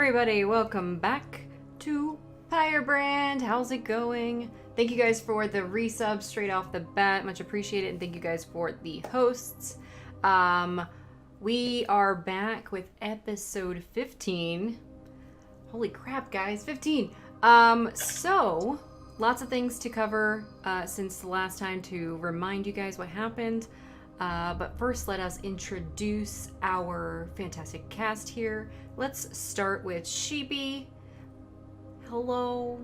everybody, welcome back to Pyrebrand. How's it going? Thank you guys for the resub straight off the bat, much appreciated, and thank you guys for the hosts. We are back with episode 15. Holy crap, guys, 15. So lots of things to cover since the last time to remind you guys what happened. But first, let us introduce our fantastic cast here. Let's start with Sheepy. Hello.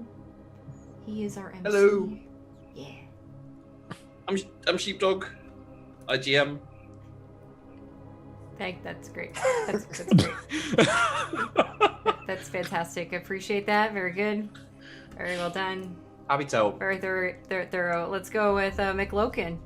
He is our MC. Hello. Yeah. I'm Sheepdog, IGM. That's great. That's great. That's fantastic. Appreciate that. Very good. Very well done. Happy to help. Very thorough. Let's go with McLoken.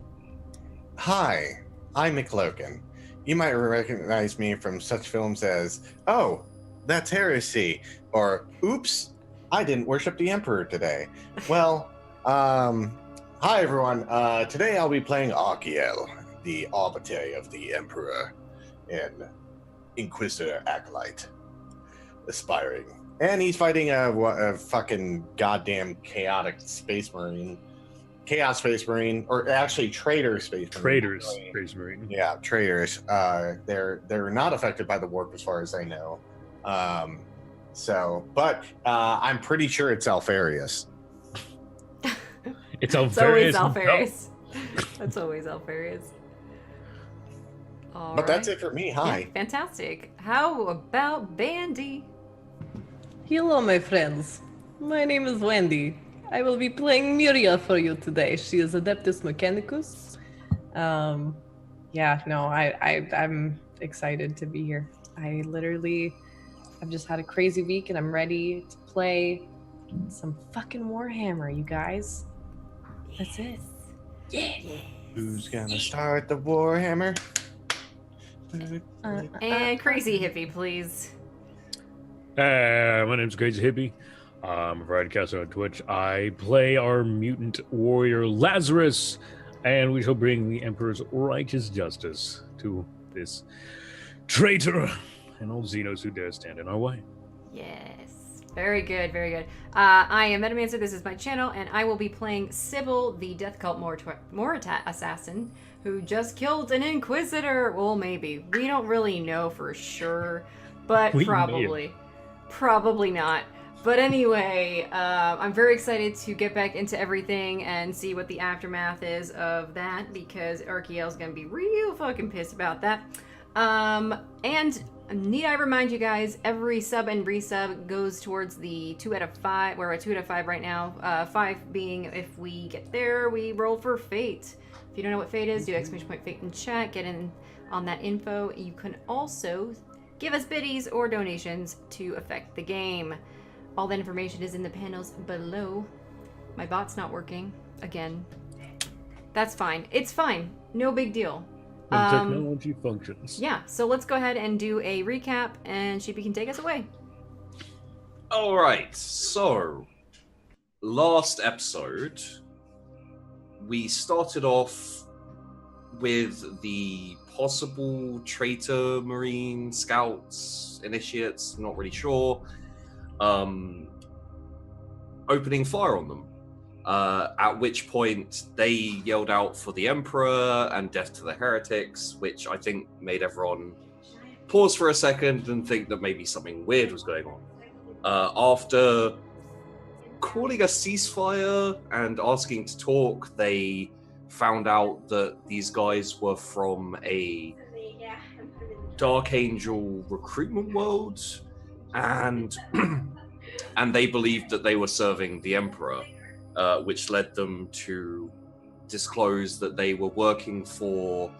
Hi, I'm McLoken. You might recognize me from such films as, oh, that's Heresy, or oops, I didn't worship the Emperor today. Well, hi everyone. Today I'll be playing Arkiel, the arbiter of the Emperor in Inquisitor Acolyte, aspiring. And he's fighting a fucking goddamn chaotic space marine. Chaos Space Marine, or actually Traitor Space Marine. Traitors Space Marine. Yeah, traitors. They're not affected by the warp as far as I know. But I'm pretty sure it's Alfarius. It's Alfarius. It's always Alfarius. That's always Alfarius. All But that's right. it for me. Hi. Yeah, fantastic. How about Bandy? Hello, my friends. My name is Wendy. I will be playing Muriel for you today. She is Adeptus Mechanicus. I'm excited to be here. I've just had a crazy week and I'm ready to play some fucking Warhammer, you guys. That's it. Yeah. Who's gonna start the Warhammer? And Crazy Hippie, please. My name's Crazy Hippie. I'm a broadcaster on Twitch. I play our mutant warrior Lazarus, and we shall bring the Emperor's righteous justice to this traitor and old Xenos who dare stand in our way. Yes. Very good, very good. I am Metamancer, this is my channel, and I will be playing Sybil, the Death Cult Morata assassin, who just killed an Inquisitor. Well, maybe. We don't really know for sure, but probably. Probably not. But anyway, I'm very excited to get back into everything and see what the aftermath is of that, because Arkiel's gonna be real fucking pissed about that. And need I remind you guys, every sub and resub goes towards the 2 out of 5. We're at 2 out of 5 right now. 5 being if we get there, we roll for fate. If you don't know what fate is, do ! Fate in chat, get in on that info. You can also give us biddies or donations to affect the game. All that information is in the panels below. My bot's not working again. That's fine. It's fine. No big deal. When technology functions. Yeah, so let's go ahead and do a recap, and Sheepy can take us away. All right. So, last episode, we started off with the possible traitor marine scouts, initiates, not really sure. Opening fire on them, at which point they yelled out for the Emperor and death to the heretics, which I think made everyone pause for a second and think that maybe something weird was going on. After calling a ceasefire and asking to talk, they found out that these guys were from a Dark Angel recruitment world, and they believed that they were serving the Emperor, which led them to disclose that they were working for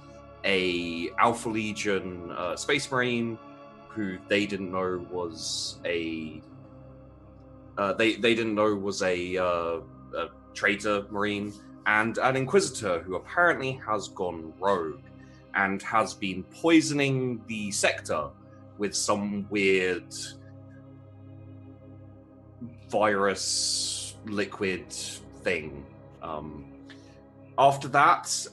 a Alpha Legion Space Marine, who they didn't know was a traitor Marine, and an Inquisitor who apparently has gone rogue and has been poisoning the sector with some weird virus liquid thing. After that,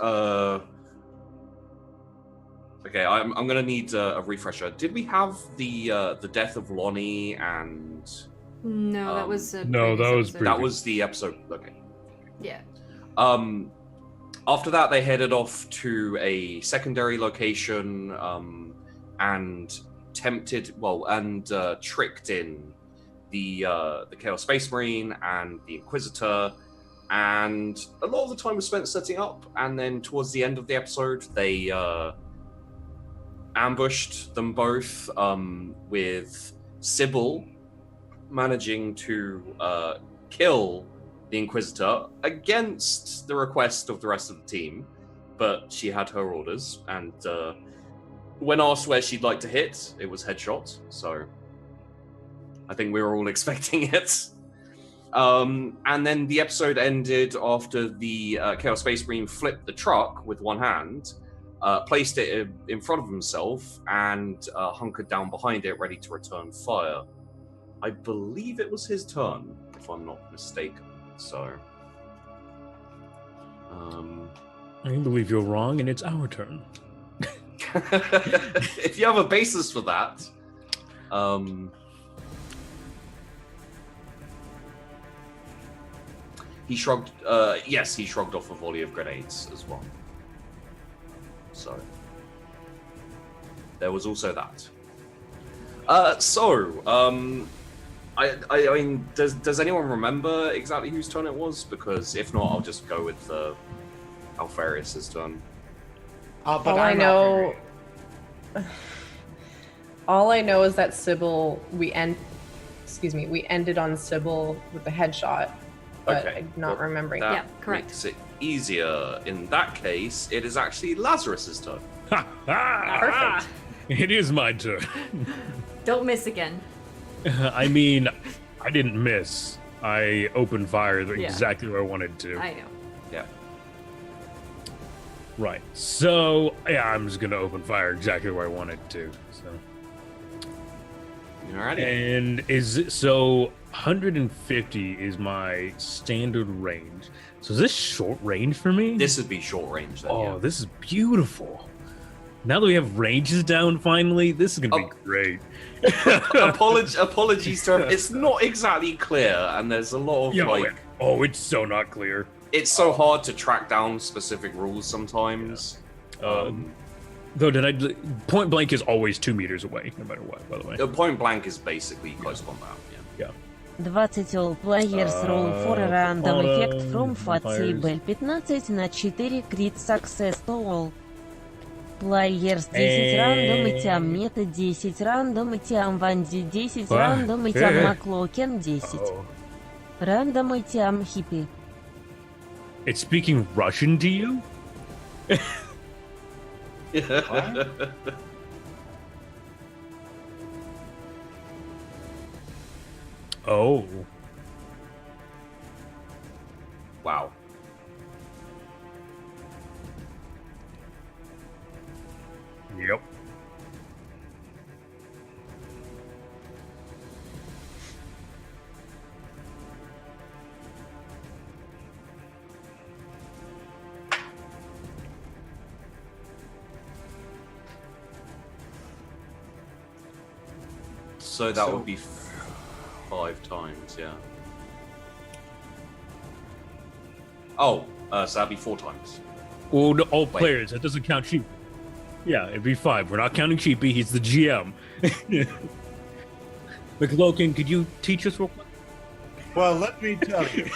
Okay, I'm gonna need a refresher. Did we have the death of Lonnie and? No, that was a No, that was episode. That was the episode. Okay. Yeah. After that, they headed off to a secondary location and tricked in the Chaos Space Marine and the Inquisitor, and a lot of the time was spent setting up. And then towards the end of the episode, they ambushed them both, with Sybil managing to kill the Inquisitor against the request of the rest of the team, but she had her orders, and when asked where she'd like to hit, it was headshot, so I think we were all expecting it. And then the episode ended after the Chaos Space Marine flipped the truck with one hand, placed it in front of himself, and hunkered down behind it, ready to return fire. I believe it was his turn, if I'm not mistaken. So, I believe you're wrong, and it's our turn. if you have a basis for that, he shrugged. Yes, he shrugged off a volley of grenades as well. So there was also that. I mean, does anyone remember exactly whose turn it was? Because if not, I'll just go with Alfarius' turn. But All I know is that Sybil, we ended on Sybil with the headshot, but Okay, I'm not well, remembering. that Yeah, correct. Makes it easier. In that case, it is actually Lazarus's turn. Perfect. It is my turn. Don't miss again. I mean, I didn't miss. I opened fire Yeah. exactly where I wanted to. I know. Yeah. Right. So, yeah, I'm just going to open fire exactly where I wanted to. So. Alrighty. And so 150 is my standard range. So is this short range for me? This would be short range then. Oh, this is beautiful. Now that we have ranges down finally, this is going to be great. Apologies to her. It's not exactly clear, and there's a lot of it's so not clear. It's so hard to track down specific rules sometimes. Though, point blank is always 2 meters away, no matter what, by the way. Point blank is basically close combat. Yeah. 20 all players roll for a random effect from Fable 15 на 4 crit success to all. Players 10 random и тям Meta 10 random и тям WH40k 10 random и тям McLoken 10. Random и тям Hippie. It's speaking Russian to you? Oh. Wow. Yep. So that would be 5 times, yeah. Oh, so that'd be 4 times. Well, all players, that doesn't count Sheep. Yeah, it'd be 5. We're not counting Sheepy, he's the GM. McLoken, could you teach us real quick? Well, let me tell you.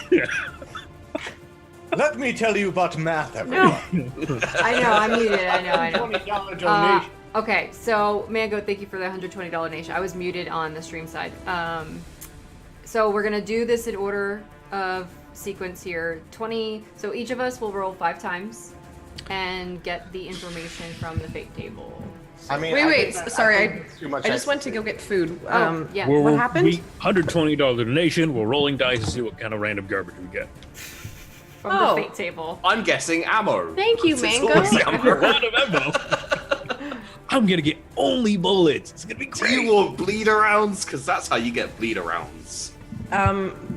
Let me tell you about math, No. everyone. I know, I'm muted. I know. $20 donation. Okay, so Mango, thank you for the $120 donation. I was muted on the stream side. So we're gonna do this in order of sequence here. 20. So each of us will roll 5 times and get the information from the fate table. I mean, Wait, sorry, I I just went to go get food. Yeah. What happened? $120 donation. We're rolling dice to see what kind of random garbage we get. From the fate table. I'm guessing ammo. Thank you, It's Mango. always ammo. Random ammo. I'm gonna get only bullets. It's gonna be Do great. you want bleed arounds? Because that's how you get bleed arounds.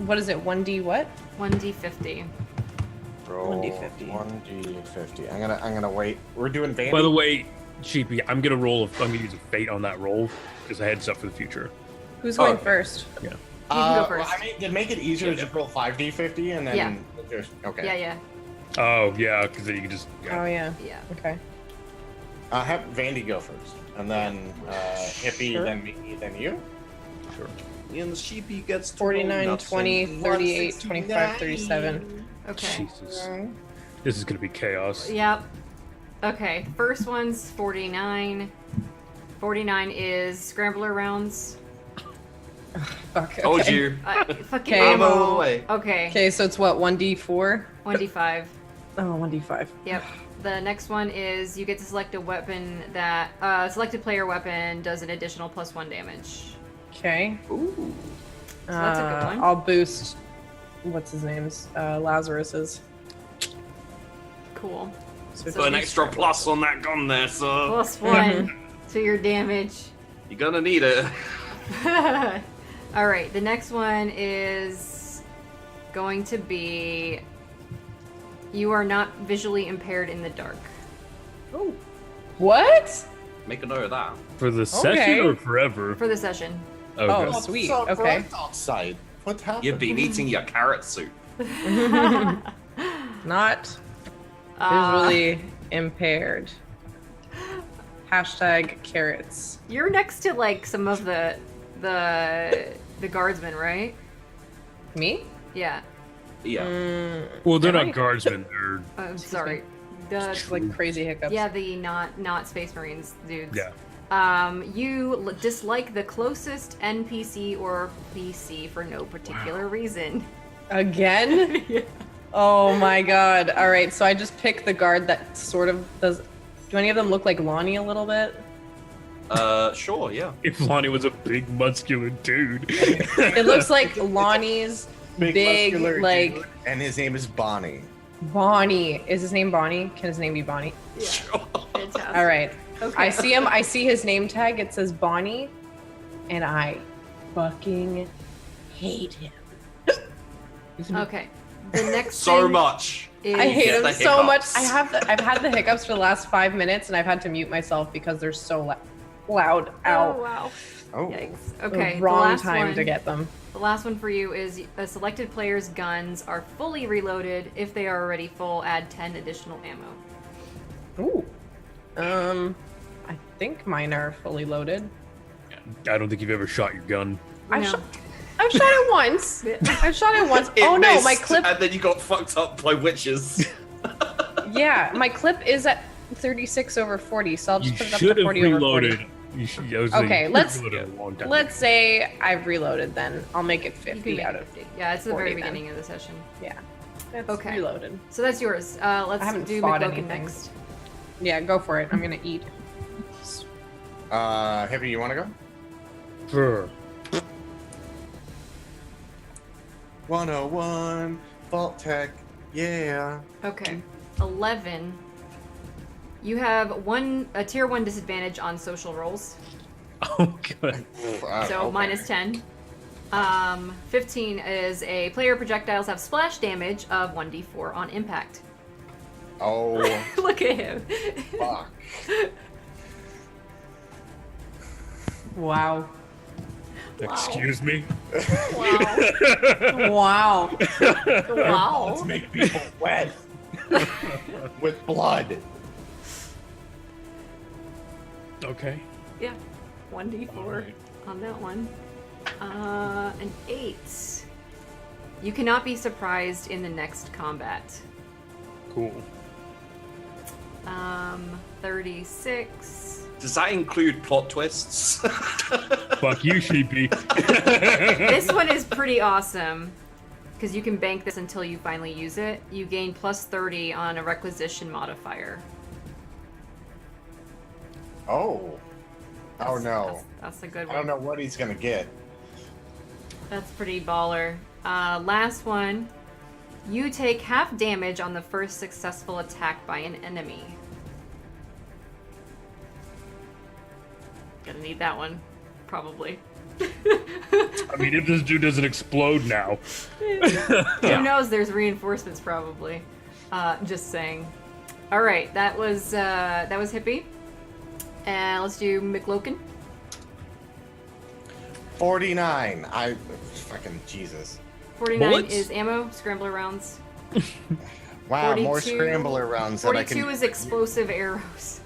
What is it? 1D what? 1d50. Roll 1d50. 1d50. I'm gonna wait. We're doing Vandy. By the way, Sheepy, I'm gonna use a fate on that roll, just a heads up for the future. Who's going okay. first? You can go first. Well, I mean, to make it easier, just roll 5d50 and then. Yeah. Okay. Yeah. Oh yeah, because then you can just. Oh yeah. Yeah. Okay. Have Vandy go first, and then Hippie, Sure. then me, then you. Sure. And the sheepy gets 49, nothing. 20, 38, 25, 37. Okay. Jesus, this is gonna be chaos. Yep. Okay. First one's 49. 49 is scrambler rounds. Fuck. Okay. Told you. Fucking Okay. I'm all the ammo. way. Okay. Okay, so it's what, 1d4? 1d5. Oh, 1d5. Yep. The next one is you get to select a weapon that selected player weapon does an additional +1 damage. Okay. Ooh. So that's a good one. I'll boost. What's his name's? Lazarus's. Cool. So Put an extra plus on that gun there, sir. +1 to your damage. You're gonna need it. All right. The next one is going to be you are not visually impaired in the dark. Oh. What? Make a note of that. For the Okay. session or forever? For the session. Okay. Oh, sweet. So Okay. bright outside. What happened? You've been eating your carrot soup. Not visually impaired. Hashtag carrots. You're next to like some of the guardsmen, right? Me? Yeah. Yeah. Well, they're Am not I- guardsmen. They're I'm sorry. The Like crazy hiccups. yeah, the not Space Marines dudes. yeah. You dislike the closest NPC or PC for no particular reason. Again? Yeah. Oh my god. Alright, so I just picked the guard that sort of does. Do any of them look like Lonnie a little bit? Sure, yeah. If Lonnie was a big, muscular dude. It looks like Lonnie's big muscular like dude, and his name is Bonnie. Bonnie. Is his name Bonnie? Can his name be Bonnie? Yeah. Fantastic. Alright. Okay. I see him. I see his name tag. It says Bonnie, and I fucking hate him. Okay. The next So thing much. is I hate Get him the so much. hiccups. I've had the hiccups for the last 5 minutes, and I've had to mute myself because they're so loud. Oh Ow. wow. Oh. Yikes. The Okay. the wrong last time one, to get them. The last one for you is a selected player's guns are fully reloaded. If they are already full, add 10 additional ammo. Ooh. I think mine are fully loaded. I don't think you've ever shot your gun. I've No. shot it once. I've shot it once. It Oh no, my missed, clip. And then you got fucked up by witches. Yeah, my clip is at 36/40, so I'll just You put it up should to have 40/40. reloaded. You should, I was saying Okay, you let's- should've reloaded a long time Let's say I've reloaded then. I'll make it You 50 can make out it of 50. Yeah, it's the 40 very then. beginning of the session. Yeah. It's Okay. reloaded. So that's yours. I Let's haven't do fought McLoken anything. next. Yeah, go for it. I'm gonna eat. Hippie, you want to go? Sure. 101 Vault Tech. Yeah. Okay. 11. You have a tier 1 disadvantage on social rolls. Oh, good. So okay. minus 10. 15 is a player projectiles have splash damage of 1d4 on impact. Oh, Look at him. fuck. Wow. Excuse me. Wow. Wow. Wow. Make people wet with blood. Okay. Yeah. 1d4 Alright. on that one. An 8. You cannot be surprised in the next combat. Cool. 36. Does that include plot twists? Fuck you, Sheepy. This one is pretty awesome because you can bank this until you finally use it. You gain plus 30 on a requisition modifier. Oh. Oh no. That's a good I don't one. know what he's gonna get. That's pretty baller. Last one. You take half damage on the first successful attack by an enemy. Gonna need that one, probably. I mean, if this dude doesn't explode now. Who knows? There's reinforcements probably. Just saying. All right, that was Hippie. And let's do McLoken. 49. I fucking Jesus. 49 Bullets? is ammo, scrambler rounds. Wow, more 42 scrambler rounds that I can. 42 is explosive arrows.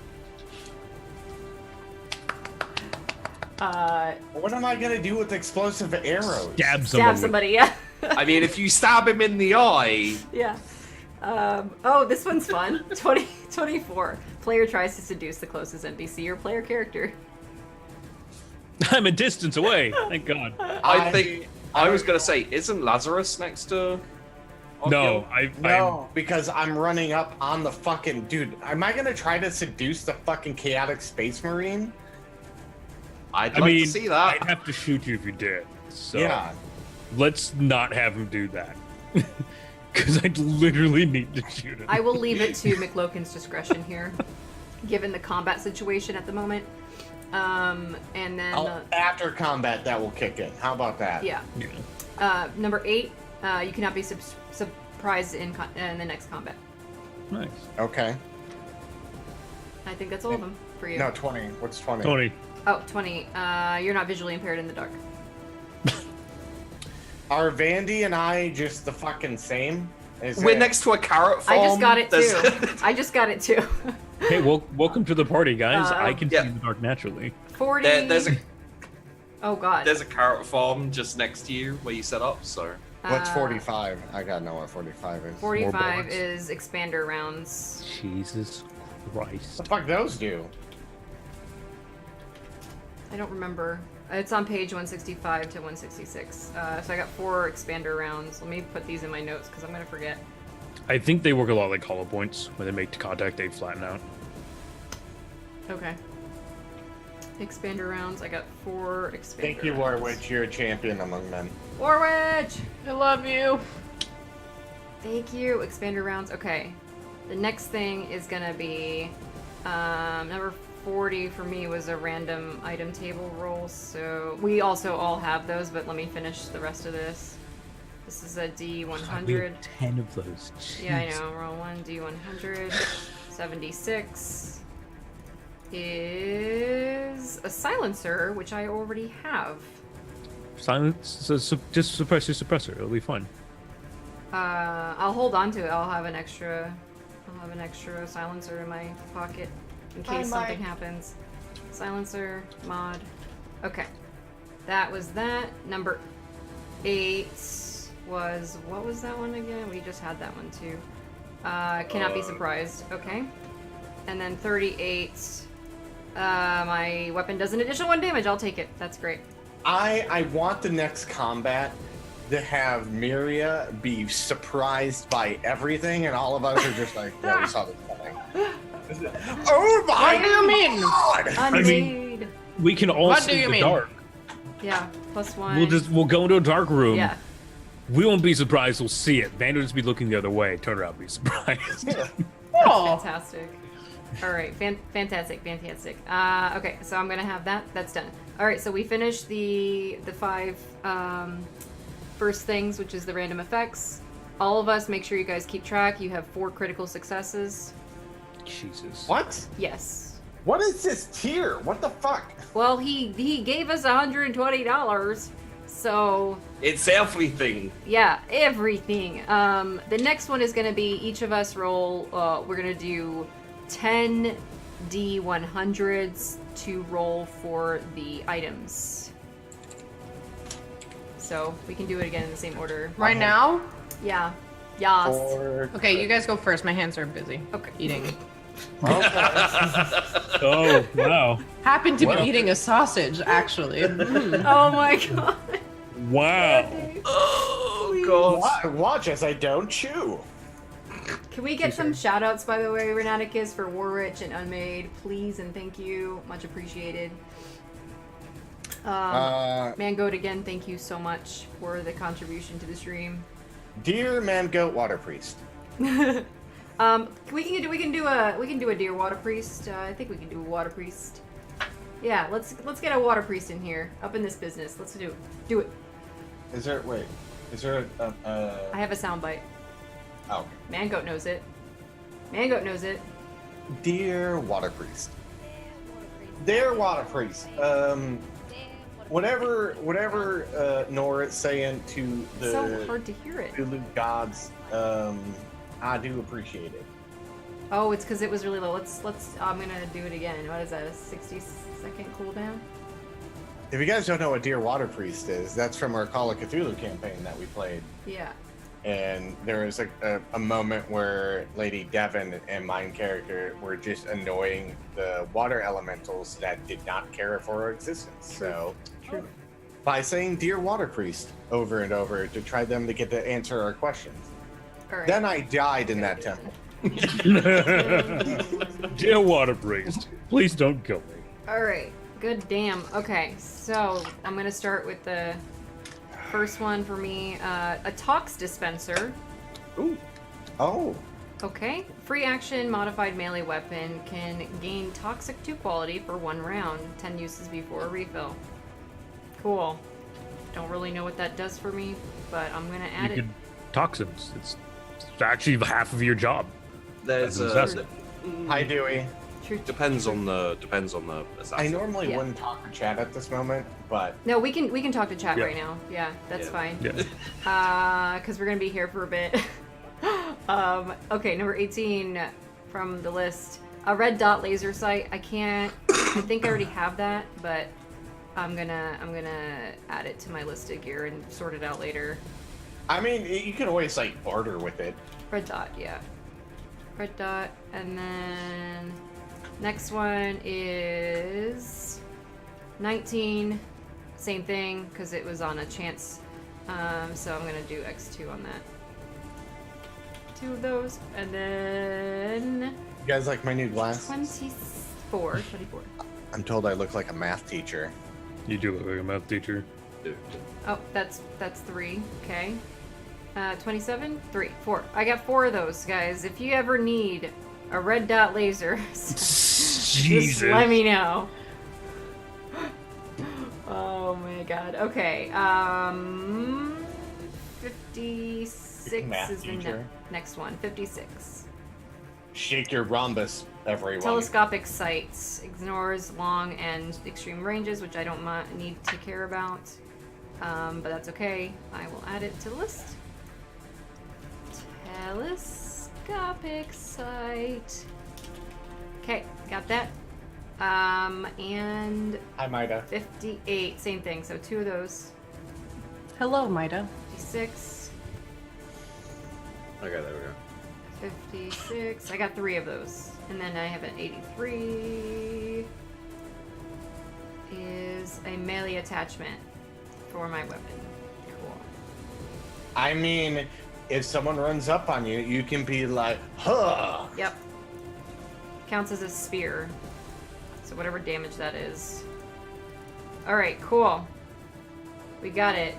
What am I gonna do with explosive arrows? Stab somebody. Stab somebody, yeah. I mean, if you stab him in the eye, Yeah. Oh, this one's fun. 24. Player tries to seduce the closest NPC or player character. I'm a distance away. Thank God. I think I was gonna say, isn't Lazarus next to? No, No, because I'm running up on the fucking dude. Am I gonna try to seduce the fucking chaotic space marine? I'd I like mean, to see that. I'd have to shoot you if you did. So Yeah. let's not have him do that. Because I'd literally need to shoot him. I will leave it to McLoken's discretion here, given the combat situation at the moment. And then After combat, that will kick in. How about that? yeah. Yeah. Number 8, you cannot be surprised in the next combat. Nice. Okay. I think that's all of them for you. No, 20. What's 20? Tony. Oh, 20. You're not visually impaired in the dark. Are Vandy and I just the fucking same? We're next to a carrot farm. I just got it There's- too. I just got it too. Hey, welcome to the party, guys. I can yeah. see in the dark naturally. 40. there's a Oh god. there's a carrot farm just next to you where you set up. So What's 45? I gotta know what 45 is. 45 bullets. is expander rounds. Jesus What Christ. the fuck those do? I don't remember. It's on page 165 to 166. So I got 4 expander rounds. Let me put these in my notes because I'm gonna forget. I think they work a lot like hollow points. When they make contact, they flatten out. Okay. Expander rounds. I got 4 expander Thank you, rounds. Warwitch. You're a champion among men. Warwitch! I love you. Thank you. Expander rounds. Okay. The next thing is gonna be number 40 for me was a random item table roll. So we also all have those, but let me finish the rest of this. This is a D100. 10 of those. Yeah, I Jeez. know. Roll 1, D100. 76 is a silencer, which I already have. Silence. So, just suppress your suppressor. It'll be fun. I'll hold on to it. I'll have an extra silencer in my pocket in case something happens. Silencer mod. Okay, that was that. Number 8 was, what was that one again? We just had that one too. Cannot be surprised. Okay, and then 38. My weapon does an additional 1 damage. I'll take it. That's great. I want the next combat to have Miria be surprised by everything, and all of us are just like, yeah, we saw this coming. Oh my What do you mean? God! Unmade. We can all What see do you the mean? dark. Yeah, +1. We'll go into a dark room. Yeah. We won't be surprised. We'll see it. Van will just be looking the other way. Turn around, be surprised. Oh, Fantastic. All right, fantastic. Okay, so I'm gonna have that. That's done. All right, so we finished the 5 first things, which is the random effects. All of us, make sure you guys keep track. You have 4 critical successes. Jesus. What? Yes. What is this tier? What the fuck? Well, he gave us $120, so it's everything. yeah, everything. The next one is gonna be each of us roll. We're gonna do 10 D100s to roll for the items. So we can do it again in the same order. right now? Yeah. Yas. Okay, you guys go first. My hands are busy Okay. eating. Oh, wow. Happened to Wow. be eating a sausage, actually. Oh my god. Wow. Oh god. Watch as I don't chew. Can we get some shout outs, by the way, Renaticus, for Warrich and Unmade? Please and thank you. Much appreciated. Mangoat, again, thank you so much for the contribution to the stream. Dear man goat water priest. We can do a deer water priest. I think we can do a water priest. Yeah, let's get a water priest in here, up in this business. Let's do it. Is there I have a soundbite. oh. Mangoat knows it. Dear water priest. Dear Water Priest, whatever Nora's saying to the So hard to hear it. Zulu gods, I do appreciate it. Oh, it's because it was really low. Let's. I'm gonna do it again. What is that? A 60-second cooldown? If you guys don't know what Dear Water Priest is, that's from our Call of Cthulhu campaign that we played. Yeah. And there was a moment where Lady Devon and my character were just annoying the water elementals that did not care for our existence. So, True. by saying Dear Water Priest over and over to try them to get to answer our questions. All right. Then I died in that temple. Dear Water Priest, please don't kill me. All right. Good damn. Okay, so I'm gonna start with the first one for me. A tox dispenser. Ooh. Oh. Okay. Free action modified melee weapon can gain toxic 2 quality for 1 round. 10 uses before a refill. Cool. Don't really know what that does for me, but I'm gonna add it. Toxins. It's actually half of your job. There's That's Hi, Dewey. True. depends on the assassin. I normally Yeah. wouldn't talk to chat at this moment, but No, we can talk to chat Yeah. right now. Yeah, that's Yeah. fine. Yeah. Because we're gonna be here for a bit. Okay, number 18 from the list. A red dot laser sight. I think I already have that, but I'm gonna add it to my list of gear and sort it out later. I mean, you can always like barter with it. Red dot, yeah. Red dot, and then next one is 19. Same thing, because it was on a chance. So I'm gonna do X2 on that. 2 of those, and then You guys like my new glasses? 24. I'm told I look like a math teacher. You do look like a math teacher. Oh, that's 3. Okay. 27, 3, 4. I got 4 of those, guys. If you ever need a red dot laser, just let me know. Oh my god. Okay. 56 Math is the teacher. next one. 56. Shake your rhombus, everyone. Telescopic sights ignores long and extreme ranges, which I don't need to care about. But that's okay. I will add it to the list. Telescopic sight. Okay, got that. And Hi, Maida. 58, same thing. So 2 of those. Hello, Maida. 56, Okay, there we go. 56. I got 3 of those. And then I have an 83. Is a melee attachment for my weapon. Cool. I mean, if someone runs up on you, you can be like, huh. Yep. Counts as a spear. So whatever damage that is. Alright, cool. We got it.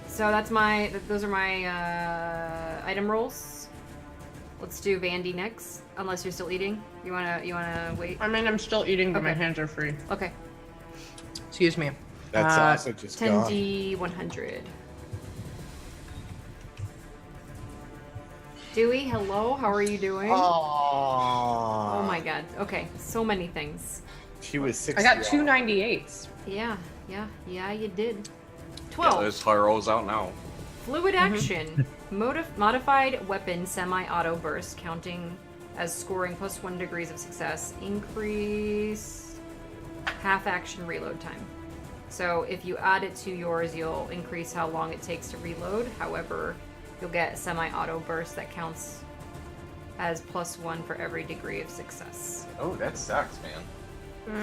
So those are my item rolls. Let's do Vandy next. Unless you're still eating. You wanna wait? I mean, I'm still eating, but my Okay. hands are free. Okay. Excuse me. That's also just gone. 10D100. Dewey, hello. How are you doing? Aww. Oh my god. Okay, so many things. She was 60. I got 2 98s. Yeah, you did. Get 12. those high rolls out now. Fluid action. Modified weapon semi-auto burst, counting as scoring +1 degrees of success. Increase half action reload time. So if you add it to yours, you'll increase how long it takes to reload. However, you'll get semi-auto burst that counts as +1 for every degree of success. Oh, that sucks, man.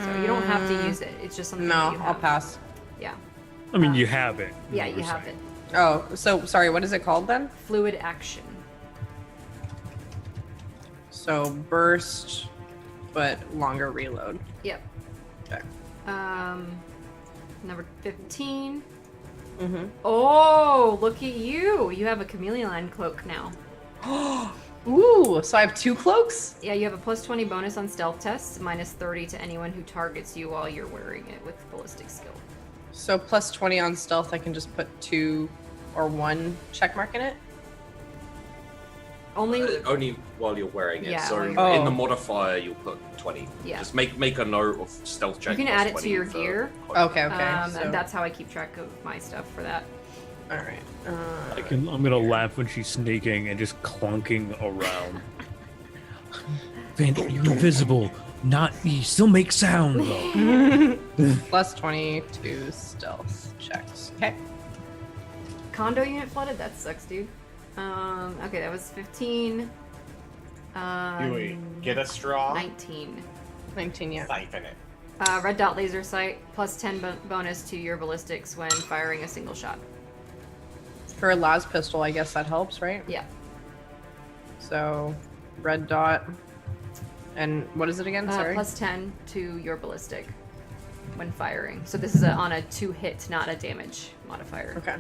So you don't have to use it. It's just something that No, you I'll have. pass. Yeah. I mean, you have it. Yeah, you have it. Oh, so sorry, what is it called then? Fluid action. So burst, but longer reload. Yep. Okay. Number 15. Mm-hmm. Oh, look at you. You have a chameleon cloak now. Ooh, so I have 2 cloaks? Yeah, you have a +20 bonus on stealth tests, -30 to anyone who targets you while you're wearing it with ballistic skill. So +20 on stealth, I can just put 2 or 1 check mark in it? Only while you're wearing it. Yeah, So while in you're- the modifier, you'll put 20. Yeah. Just make a note of stealth check. You can plus add it to 20 your for gear. Okay. And that's how I keep track of my stuff for that. All right. I'm gonna laugh when she's sneaking and just clunking around. Van, you're invisible. You still make sound though. Plus 22 stealth checks. Okay. Condo unit flooded? That sucks, dude. Okay, that was 15. Huey, get a straw. 19. 19, yeah. Siphon it. Red dot laser sight, plus 10 bonus to your ballistics when firing a single shot. For a las pistol, I guess that helps, right? Yeah. So, red dot. And what is it again? Sorry. Plus 10 to your ballistic when firing. So this is on a 2-hit, not a damage modifier. Okay.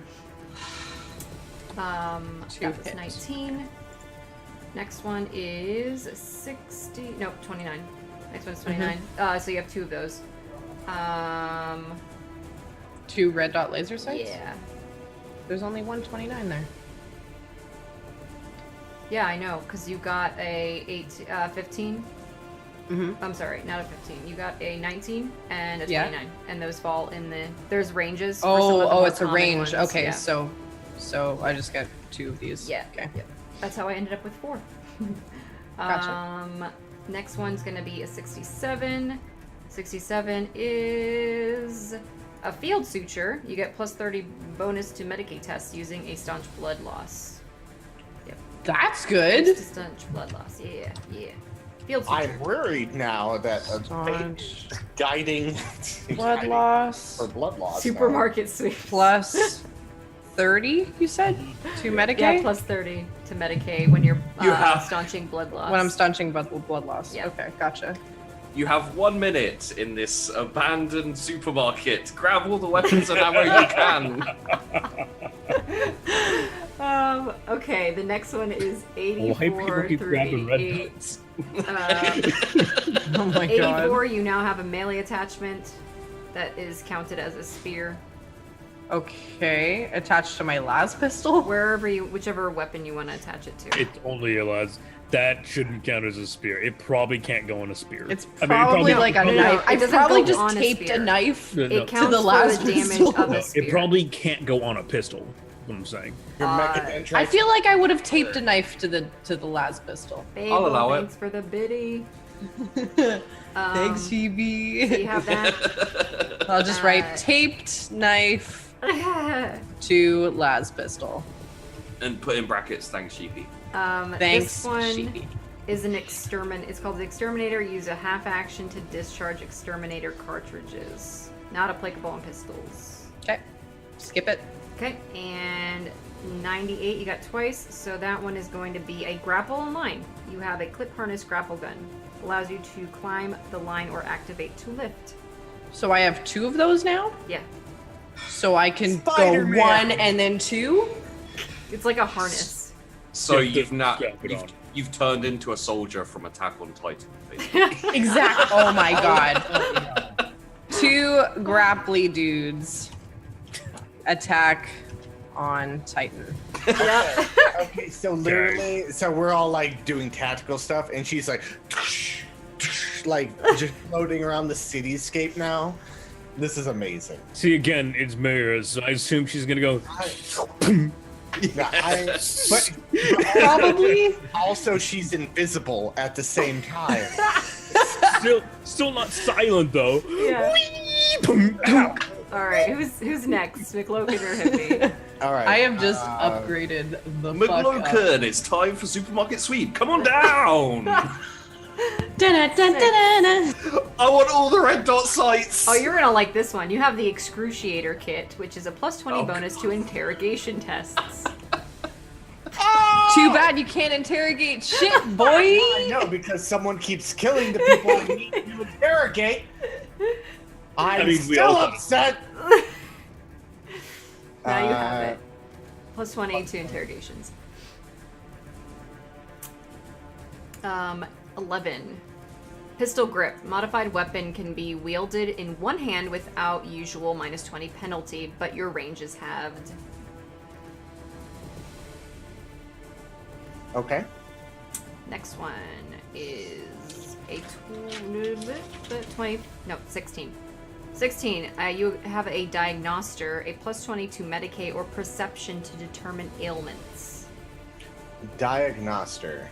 That was 2 hit. 19. Next one is 60. Nope, 29. Next one's 29. So you have 2 of those. 2 red dot laser sights? Yeah. There's only 129 there. Yeah, I know, because you got a 15. Mm-hmm. I'm sorry, not a 15. You got a 19 and a 29. Yeah. And those fall in the... There's ranges. For some of the Oh, more it's a common range. ones. Okay, Yeah. so I just get 2 of these. Yeah. Okay. Yeah. That's how I ended up with 4. Gotcha. Next one's gonna be a 67. 67 is a field suture. You get plus 30 bonus to Medicaid tests using a staunch blood loss. That's Just good. a staunch blood loss. Yeah. Field suture. I'm worried now that a Staunch guiding blood guiding loss for blood loss. Supermarket sweep. plus 30, you said? To Medicaid? Yeah, plus 30 to Medicaid when you're You have- staunching blood loss. When I'm staunching blood loss. Yeah. Okay, gotcha. You have 1 minute in this abandoned supermarket. Grab all the weapons and ammo you can. Okay, the next one is Why people 84 keep through grabbing red 88. dots? Oh my god. 84, you now have a melee attachment that is counted as a spear. Okay, attached to my las pistol? Whichever weapon you want to attach it to. It only allows that shouldn't count as a spear. It probably can't go on a spear. It's I mean, it probably like a no, knife. it It's doesn't probably go just on a taped a spear. knife. No, It counts the for last the damage pistol. of no, a spear. it probably can't go on a pistol. What I'm saying. Your mecha I feel like I would have taped a knife to the las pistol. Babe, I'll allow it. thanks for the biddy. Thanks, Do you Chibi. have that? I'll just write taped knife to las pistol. And put in brackets, thanks, Sheepy. Thanks, This one Chibi. is an exterminator. It's called the Exterminator. Use a half action to discharge exterminator cartridges. Not applicable on pistols. Okay, skip it. Okay, and 98 you got twice, so that one is going to be a grapple on line. You have a clip harness grapple gun. Allows you to climb the line or activate to lift. So I have 2 of those now. Yeah, So I can Spider-Man. go 1 and then 2. it's like a harness. So Yeah, you've now yeah, put it on. you've turned into a soldier from Attack on Titan. Basically. Exactly. Oh my god. 2 grapply dudes attack on Titan. Yeah. Okay, so literally, so we're all like doing tactical stuff, and she's like, like just floating around the cityscape now. This is amazing. See, again, it's mirrors, so I assume she's gonna go. But Probably. also, she's invisible at the same time. Still not silent though. Yeah. Ow. All right, who's next, McLoken or Hippie? All right, I have just upgraded the fuck up. McLoken, it's time for supermarket sweep. Come on down. Dun-dun-dun-dun-dun. I want all the red dot sites. Oh, you're gonna like this one. You have the Excruciator kit, which is a plus 20 Oh, bonus to interrogation tests. Too bad you can't interrogate shit, boy. I know because someone keeps killing the people I need to interrogate. I'm mean, we still all- upset. Now you have it. Plus 20 to interrogations. 11. Pistol grip. Modified weapon can be wielded in one hand without usual minus 20 penalty, but your range is halved. Okay. Next one is a 16. 16. You have a diagnoster, a +20 to medicate or perception to determine ailments. Diagnoster.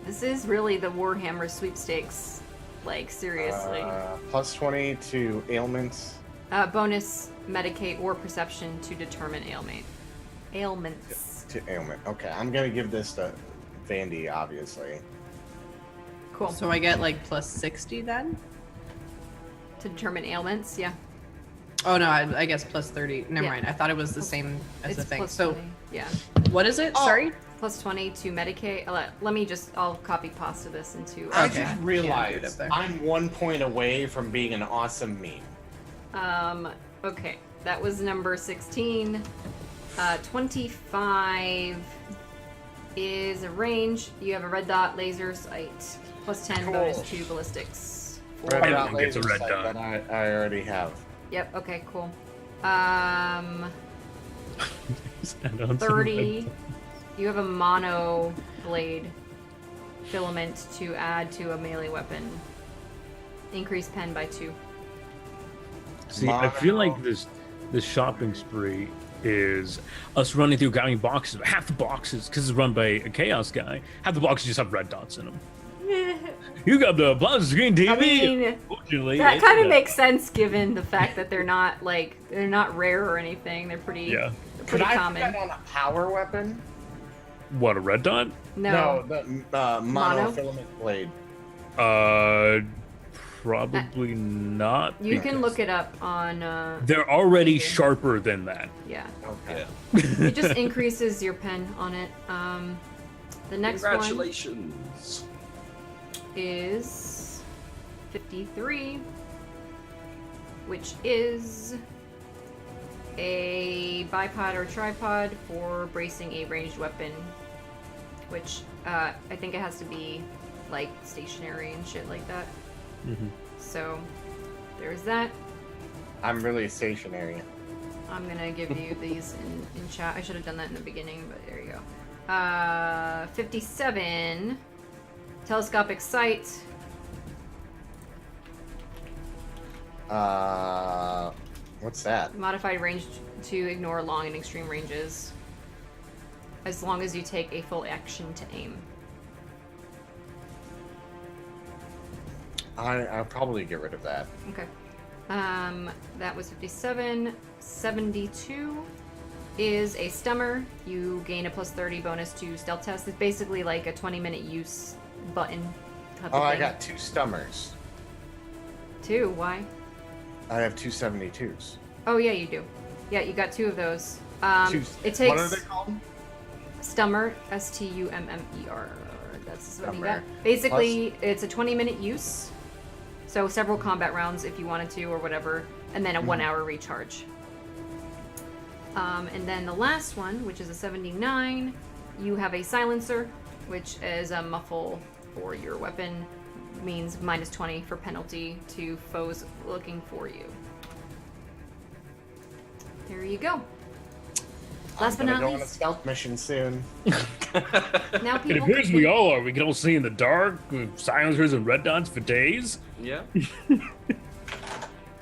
This is really the Warhammer sweepstakes. Like, seriously. +20 to ailments. Bonus medicate or perception to determine ailments. To ailment. Okay, I'm gonna give this to Vandy, obviously. Cool. So I get like +60 then? To determine ailments, yeah. Oh no, I guess +30. Never Yeah. mind. I thought it was the same as It's the thing. plus So 20. Yeah. what is it? Oh. Sorry? +20 to medicate. Let me just, I'll copy pasta this into. I Okay. just Yeah, do it realized up there. I'm 1 point away from being an awesome meme. Okay. That was number 16. 25 is a range. You have a red dot laser sight. +10 bonus Cool. to ballistics. Red dot Everyone gets a laser red sight dot. that I already have. Yep, okay, cool. Add on some 30. red- You have a mono blade filament to add to a melee weapon. Increase pen by 2. See, I feel like this shopping spree is us running through counting boxes. Half the boxes, because it's run by a chaos guy, half the boxes just have red dots in them. You got the plasma screen TV. I mean, Unfortunately, that it's kind of not. makes sense given the fact that they're not rare or anything. They're pretty Yeah. they're Could pretty I common. put that on a power weapon? What, a red dot? No. the Mono? monofilament blade. Probably not. You can because look it up on They're already sharper than that. yeah. Okay. It just increases your pen on it. The next one Congratulations. is 53, which is a bipod or tripod for bracing a ranged weapon, which I think it has to be like stationary and shit like that. Mhm. So there's that. I'm really stationary. I'm gonna give you these in chat. I should have done that in the beginning, but there you go. 57. Telescopic sight. What's that? Modified range to ignore long and extreme ranges. As long as you take a full action to aim. I'll probably get rid of that. Okay. That was 57. 72 is a stummer. You gain a +30 bonus to stealth test. It's basically like a 20-minute use button type Oh, of I thing. got 2 stummers. 2. Why? I have 2 72s. Oh yeah, you do. Yeah, you got 2 of those. It takes What are they called? Stummer, STUMMER. That's what you got. Stummer. Basically, it's a 20-minute use. So several combat rounds if you wanted to or whatever, and then a 1-hour recharge. And then the last one, which is a 79, you have a silencer, which is a muffle for your weapon, means -20 for penalty to foes looking for you. There you go. Last but I'm not gonna go on a least, stealth mission soon. now It people appears we all are. We can all see in the dark with silencers and red dots for days. Yeah.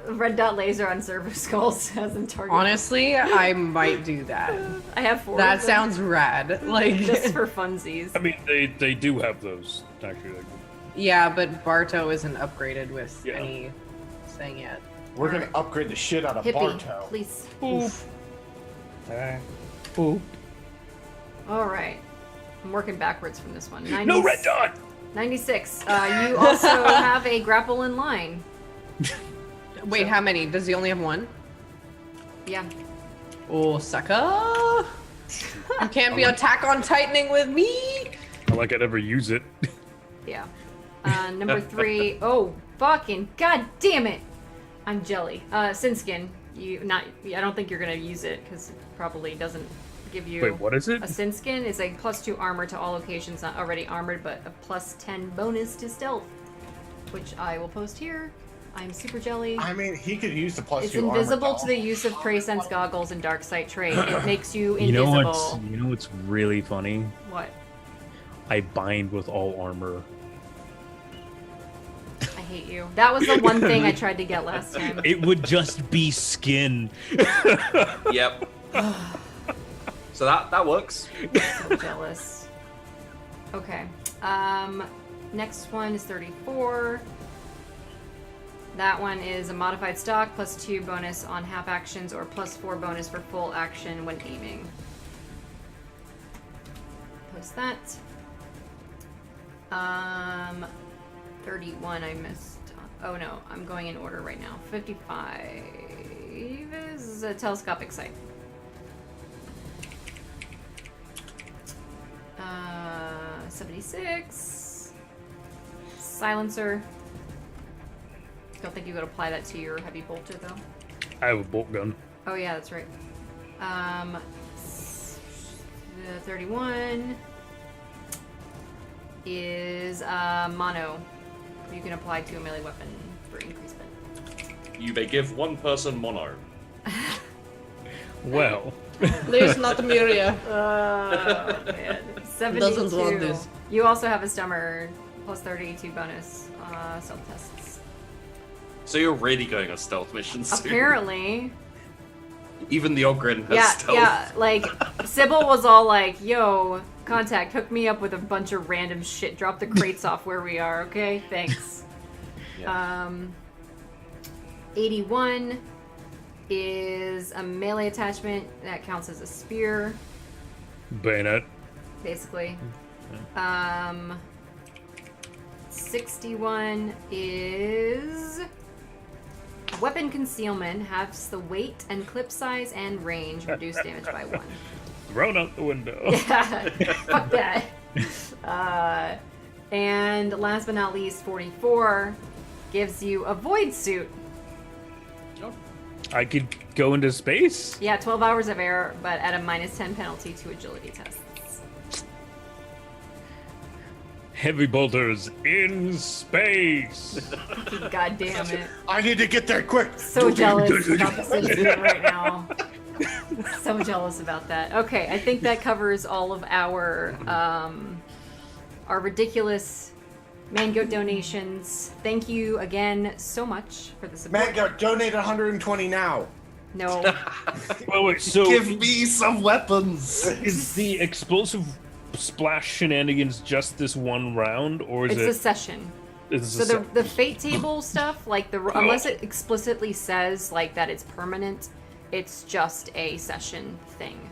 Red dot laser on server skulls as in target. Honestly, I might do that. I have 4. That of them, sounds rad. Like just for funsies. I mean, they do have those actually. Like, yeah, but Barto isn't upgraded with Yeah. anything yet. We're gonna upgrade the shit out of Hippie, Barto. please. Oof. boop. All right. I'm working backwards from this one. No red dot. 96. You also have a grapple in line. Wait, how many? Does he only have 1? Yeah. Oh, sucker! You can't be attack on tightening with me. Not like I'd ever use it. Yeah. Number 3. Oh, fucking god damn it! I'm jelly. Sinskin. I don't think you're gonna use it because it probably doesn't give you. Wait, what is it? A Sinskin is a +2 armor to all locations not already armored, but a +10 bonus to stealth, which I will post here. I'm super jelly. I mean, he could use the +2 It's armor invisible to to the use of prey sense goggles and dark sight trait. It makes you invisible. You know what's really funny? What? I bind with all armor. I hate you. That was the one thing I tried to get last time. It would just be skin. Yep. So that works. So jealous. Okay. Next one is 34. That one is a modified stock, +2 bonus on half actions, or +4 bonus for full action when aiming. Post that. 31 I missed. Oh no, I'm going in order right now. 55 is a telescopic sight. 76. Silencer. Don't think you could apply that to your heavy bolter though. I have a bolt gun. Oh yeah, that's right. 31 is mono. You can apply to a melee weapon for increasement. You may give one person mono. Well, There's not Miria. Oh man. 72. Doesn't want this. You also have a stummer, +32 bonus stealth tests. So you're really going on stealth missions soon. Apparently. Even the Ogren has Yeah, stealth. yeah. Like, Sybil was all like, yo, contact, hook me up with a bunch of random shit. Drop the crates off where we are, okay? Thanks. Yeah. 81 is a melee attachment that counts as a spear, bayonet. basically. 61 is weapon concealment, halves the weight and clip size and range, reduce damage by 1. Thrown out the window. Yeah, fuck that. And last but not least, 44 gives you a void suit. I could go into space? Yeah, 12 hours of air, but at a -10 penalty to agility tests. Heavy bolters in space. God damn it. I need to get there quick. So jealous about this incident right now. So jealous about that. Okay, I think that covers all of our ridiculous Mangoat donations. Thank you again so much for the support. Mango, donate 120 now. No. Well, wait, so Give me some weapons. is the explosive splash shenanigans just this one round, or is It's a session. So the fate table stuff, like unless it explicitly says like that it's permanent, it's just a session thing.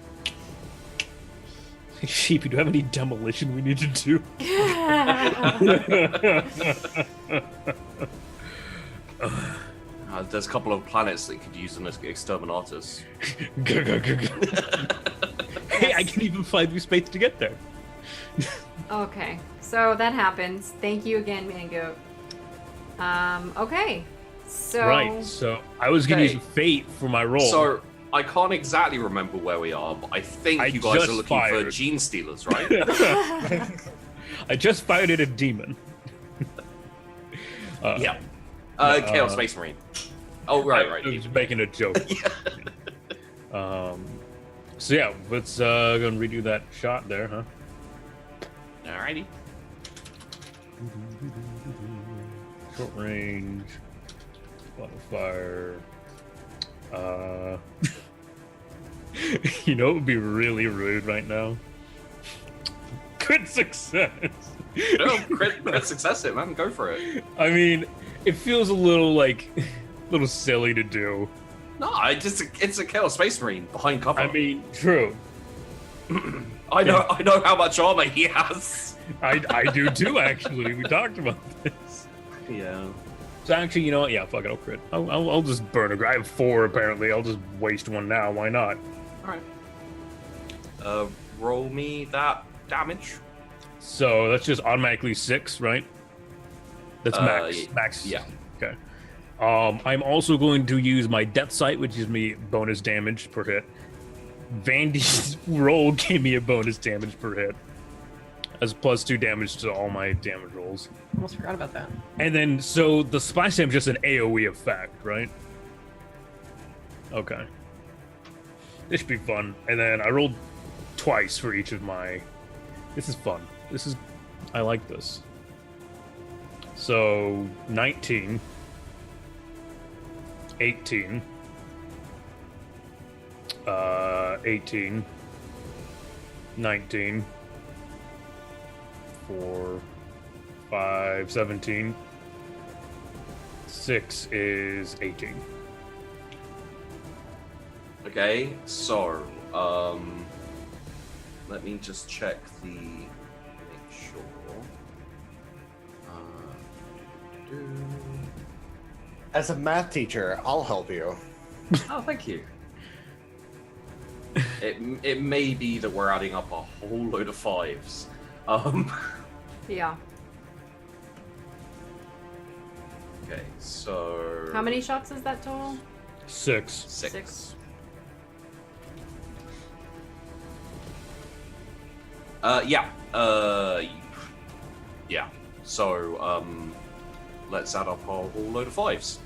Sheepy, do you have any demolition we need to do? There's a couple of planets that could use an exterminatus. Hey, I can even fly through space to get there. Okay, so that happens. Thank you again, Mango. Okay, so Right, so I was gonna Okay. use fate for my roll. So I can't exactly remember where we are, but I think I you guys just are looking for fired. gene stealers, right? I just fired at a demon. Yeah. Chaos Space Marine. Oh, right. I was making a joke. So yeah, let's go and redo that shot there, huh? Alrighty. Short range, fire. You know, it would be really rude right now. Crit success. No, crit success it, man. Go for it. I mean, it feels a little silly to do. No, it's a Chaos Space Marine behind cover. I mean, true. I know how much armor he has. I do too. Actually, we talked about this. Yeah. So actually, you know what? Yeah, fuck it, I'll crit. I'll just burn a. I have 4 apparently. I'll just waste one now. Why not? All right. Roll me that damage. So that's just automatically 6, right? That's max. Max. Yeah. Okay. I'm also going to use my death sight, which gives me bonus damage per hit. Vandy's roll gave me a bonus damage per hit, as +2 damage to all my damage rolls. Almost forgot about that. And then, so the splash damage is just an AoE effect, right? Okay. This should be fun. And then I rolled twice for each of my. This is fun. I like this. So 19, 18, 18, 19, 4, 5, 17, 6 is 18. Okay, so let me just check make sure. As a math teacher, I'll help you. Oh, thank you. It may be that we're adding up a whole load of 5s. Yeah. Okay, so How many shots is that total? 6. 6. Yeah. So, let's add up a whole load of 5s.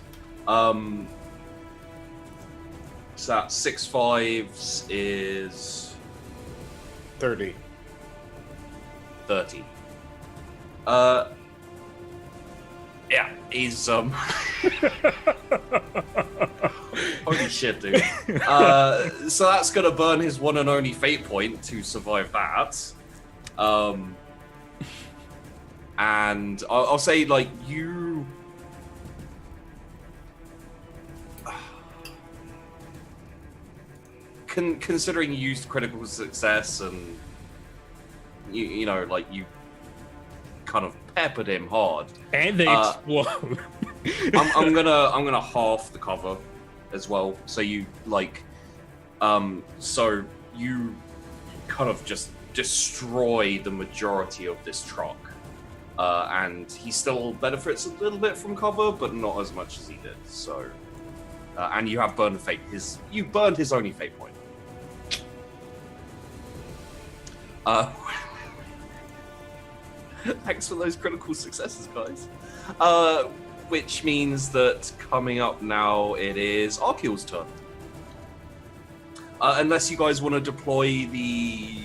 So that 6 5s is 30. 30. Yeah, he's holy shit, dude. So that's gonna burn his one and only fate point to survive that. And I'll say, like, you. Considering you used critical success and you know, like, you kind of peppered him hard, And they explode. I'm gonna half the cover as well. So you so you kind of just destroy the majority of this truck, and he still benefits a little bit from cover, but not as much as he did. So, and you have burned you burned his only fate point. Thanks for those critical successes, guys. Which means that coming up now, it is Arkeel's turn. Unless you guys want to deploy the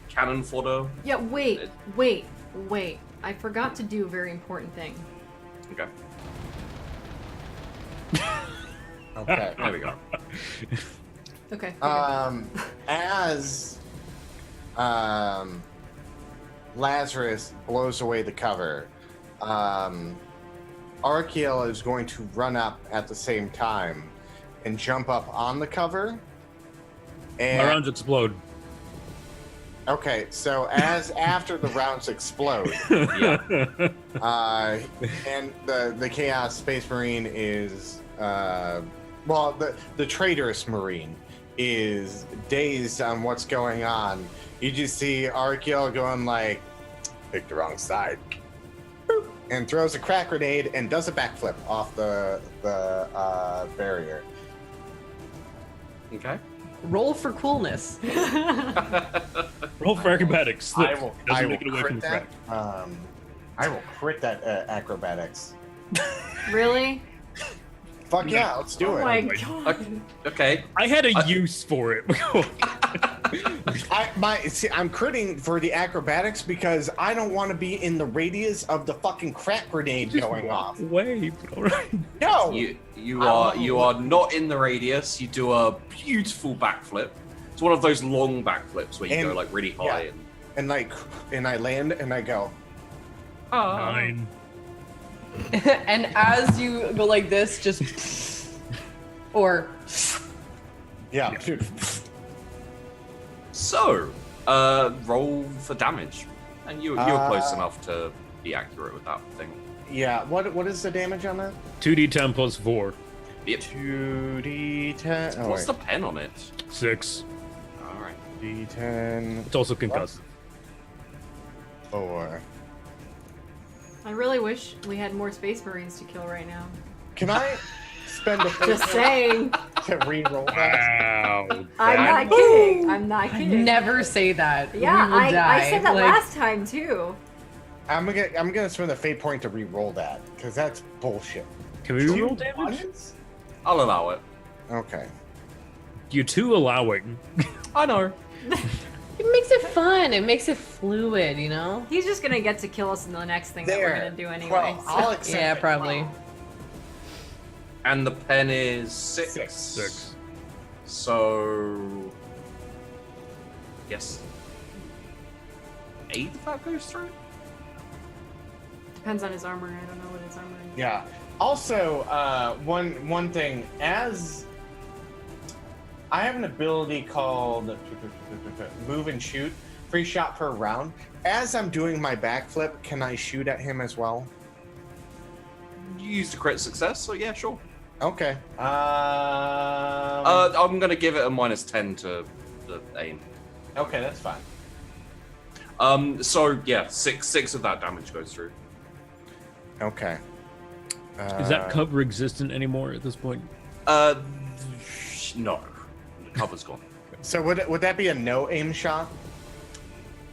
cannon fodder. Yeah, wait. I forgot to do a very important thing. Okay. Okay. There we go. Okay. As Lazarus blows away the cover, Arkiel is going to run up at the same time and jump up on the cover. And My rounds explode. okay, so as after the rounds explode, Yeah. and the Chaos Space Marine is the traitorous Marine is dazed on what's going on. You just see Arkiel going like, pick the wrong side, and throws a crack grenade and does a backflip off the barrier. Okay. Roll for coolness. Roll for acrobatics. I Slip. will Doesn't make it away from crit the that. crack. I will crit that acrobatics. Really? Fuck yeah, let's do Oh it. my my god. Okay. I had a use for it. I'm critting for the acrobatics because I don't want to be in the radius of the fucking crack grenade going off. Wait, all right. No, You are not in the radius. You do a beautiful backflip. It's one of those long backflips where you And- go like really high and I land and I go. and 9. And as you go like this, just or Yeah, dude. So, roll for damage, and you were close enough to be accurate with that thing. Yeah, what is the damage on that? 2d10 plus 4. Yep. 2d10. Oh, What's wait. the pen on it? 6. All right. D10 It's also concussive. 4. I really wish we had more Space Marines to kill right now. Can I spend a Just saying. to re-roll that? Wow. I'm That- not kidding. I'm not kidding. never say that. Yeah, We will die. I said that Like, last time too. I'm gonna spend a fate point to re-roll that because that's bullshit. Can we roll damage? I'll allow it. Okay. You two allowing. I know. You makes it fun. It makes it fluid, you know? He's just gonna get to kill us in the next thing that we're gonna do anyway. Well, so- I'll accept Yeah, it. probably. And the pen is 6. 6. So. Yes. 8 if that goes through? Depends on his armor. I don't know what his armor is. Yeah. Also, one thing, as I have an ability called move and shoot, free shot per round. As I'm doing my backflip, can I shoot at him as well? You used a crit success, so yeah, sure. Okay. I'm gonna give it a -10 to the aim. Okay, that's fine. So yeah, six of that damage goes through. Okay. Is that cover existent anymore at this point? No. The cover's gone. So would that be a no aim shot?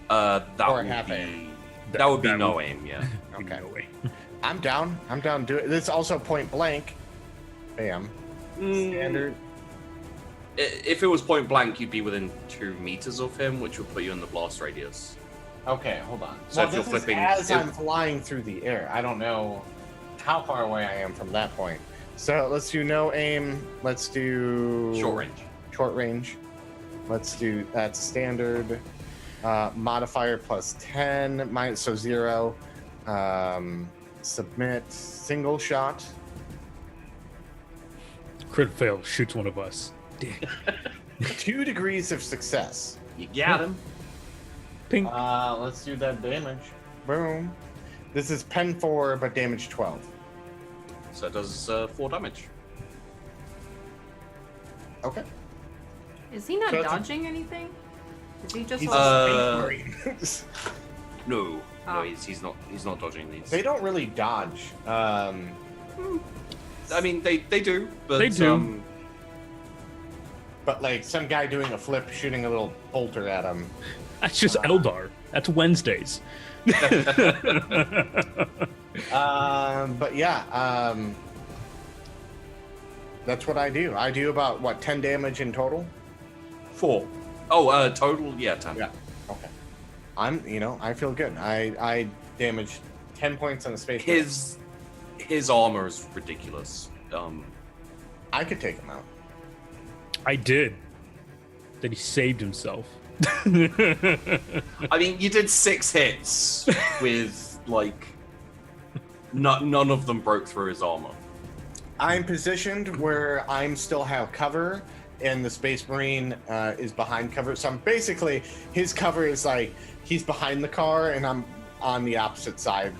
That Or would half be aim. that would be That no would- aim, yeah. Okay. No way. I'm down. Do it. This is also point blank. Bam. Standard. If it was point blank, you'd be within 2 meters of him, which would put you in the blast radius. Okay, hold on. So well, if you're this flipping- is as if- I'm flying through the air. I don't know how far away I am from that point. So let's do no aim. Let's do Short range. Short range. Let's do that's standard. Modifier +10, so 0. Submit single shot. Crit fail shoots one of us. 2 degrees of success. You got him. Ping. Let's do that damage. Boom. This is pen 4, but damage 12. So it does 4 damage. Okay. Is he not So it's a- dodging anything? Is he just He's all... a Space Marine. No, Oh. no, he's not dodging these. They don't really dodge. I mean, they do, but They do. But like some guy doing a flip, shooting a little bolter at him. That's just Eldar. That's Wednesdays. But yeah, that's what I do. I do about what 10 damage in total. 4. Oh, total, yeah, 10. Yeah. Okay. I feel good. I damaged 10 points on the space. His armor is ridiculous. I could take him out. I did. Then he saved himself. I mean, you did 6 hits with like none of them broke through his armor. I'm positioned where I'm still have cover, and the Space Marine is behind cover. So I'm basically his cover is like he's behind the car, and I'm on the opposite side.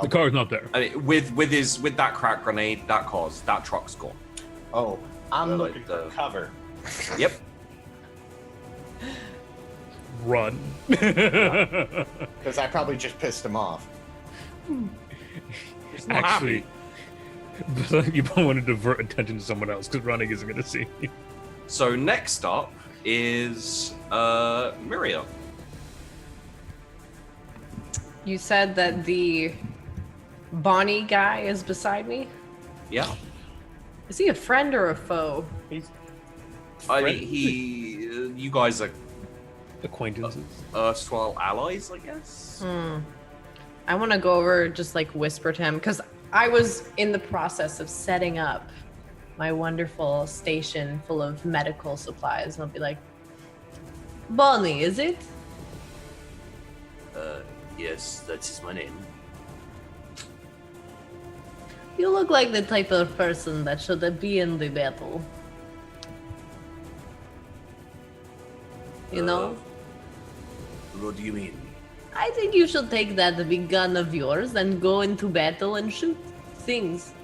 The car's not there. I mean, with that crack grenade, that truck's gone. Oh, I'm Well, looking like for the- cover. Yep. Run. Because I probably just pissed him off. Actually, you probably want to divert attention to someone else because running isn't going to see you. So next up is Miria. You said that the Bonnie guy is beside me? Yeah. Is he a friend or a foe? I mean, you guys are Acquaintances. erstwhile allies, I guess. I want to go over, just like whisper to him, because I was in the process of setting up my wonderful station full of medical supplies. And I'll be like, Bonnie, is it? Yes, that is my name. You look like the type of person that should be in the battle. You know? What do you mean? I think you should take that big gun of yours and go into battle and shoot things.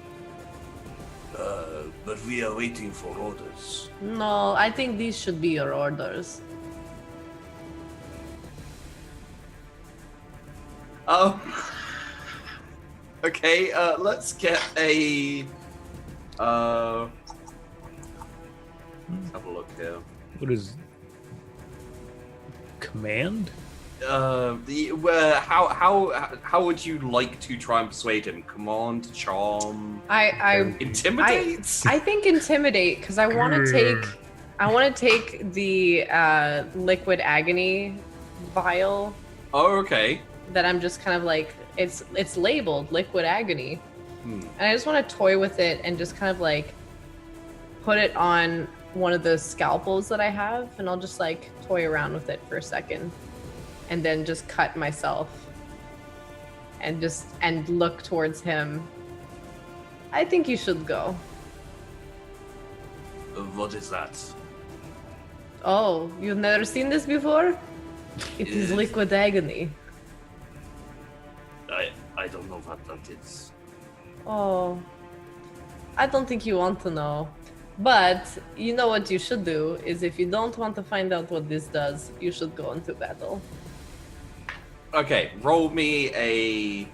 But we are waiting for orders. No, I think these should be your orders. Oh. Okay, let's get a. Let's have a look here. What is command? How would you like to try and persuade him? Command, charm, I intimidate? I think intimidate, because I want to take the liquid agony vial Oh, okay. that I'm just kind of like, it's labeled Liquid Agony. Hmm. And I just want to toy with it and just kind of like put it on one of the scalpels that I have, and I'll just like toy around with it for a second and then just cut myself and look towards him. I think you should go. What is that? Oh, you've never seen this before? It is Yes. Liquid Agony. I don't know what that is. Oh, I don't think you want to know. But you know what you should do is if you don't want to find out what this does, you should go into battle. Okay, roll me a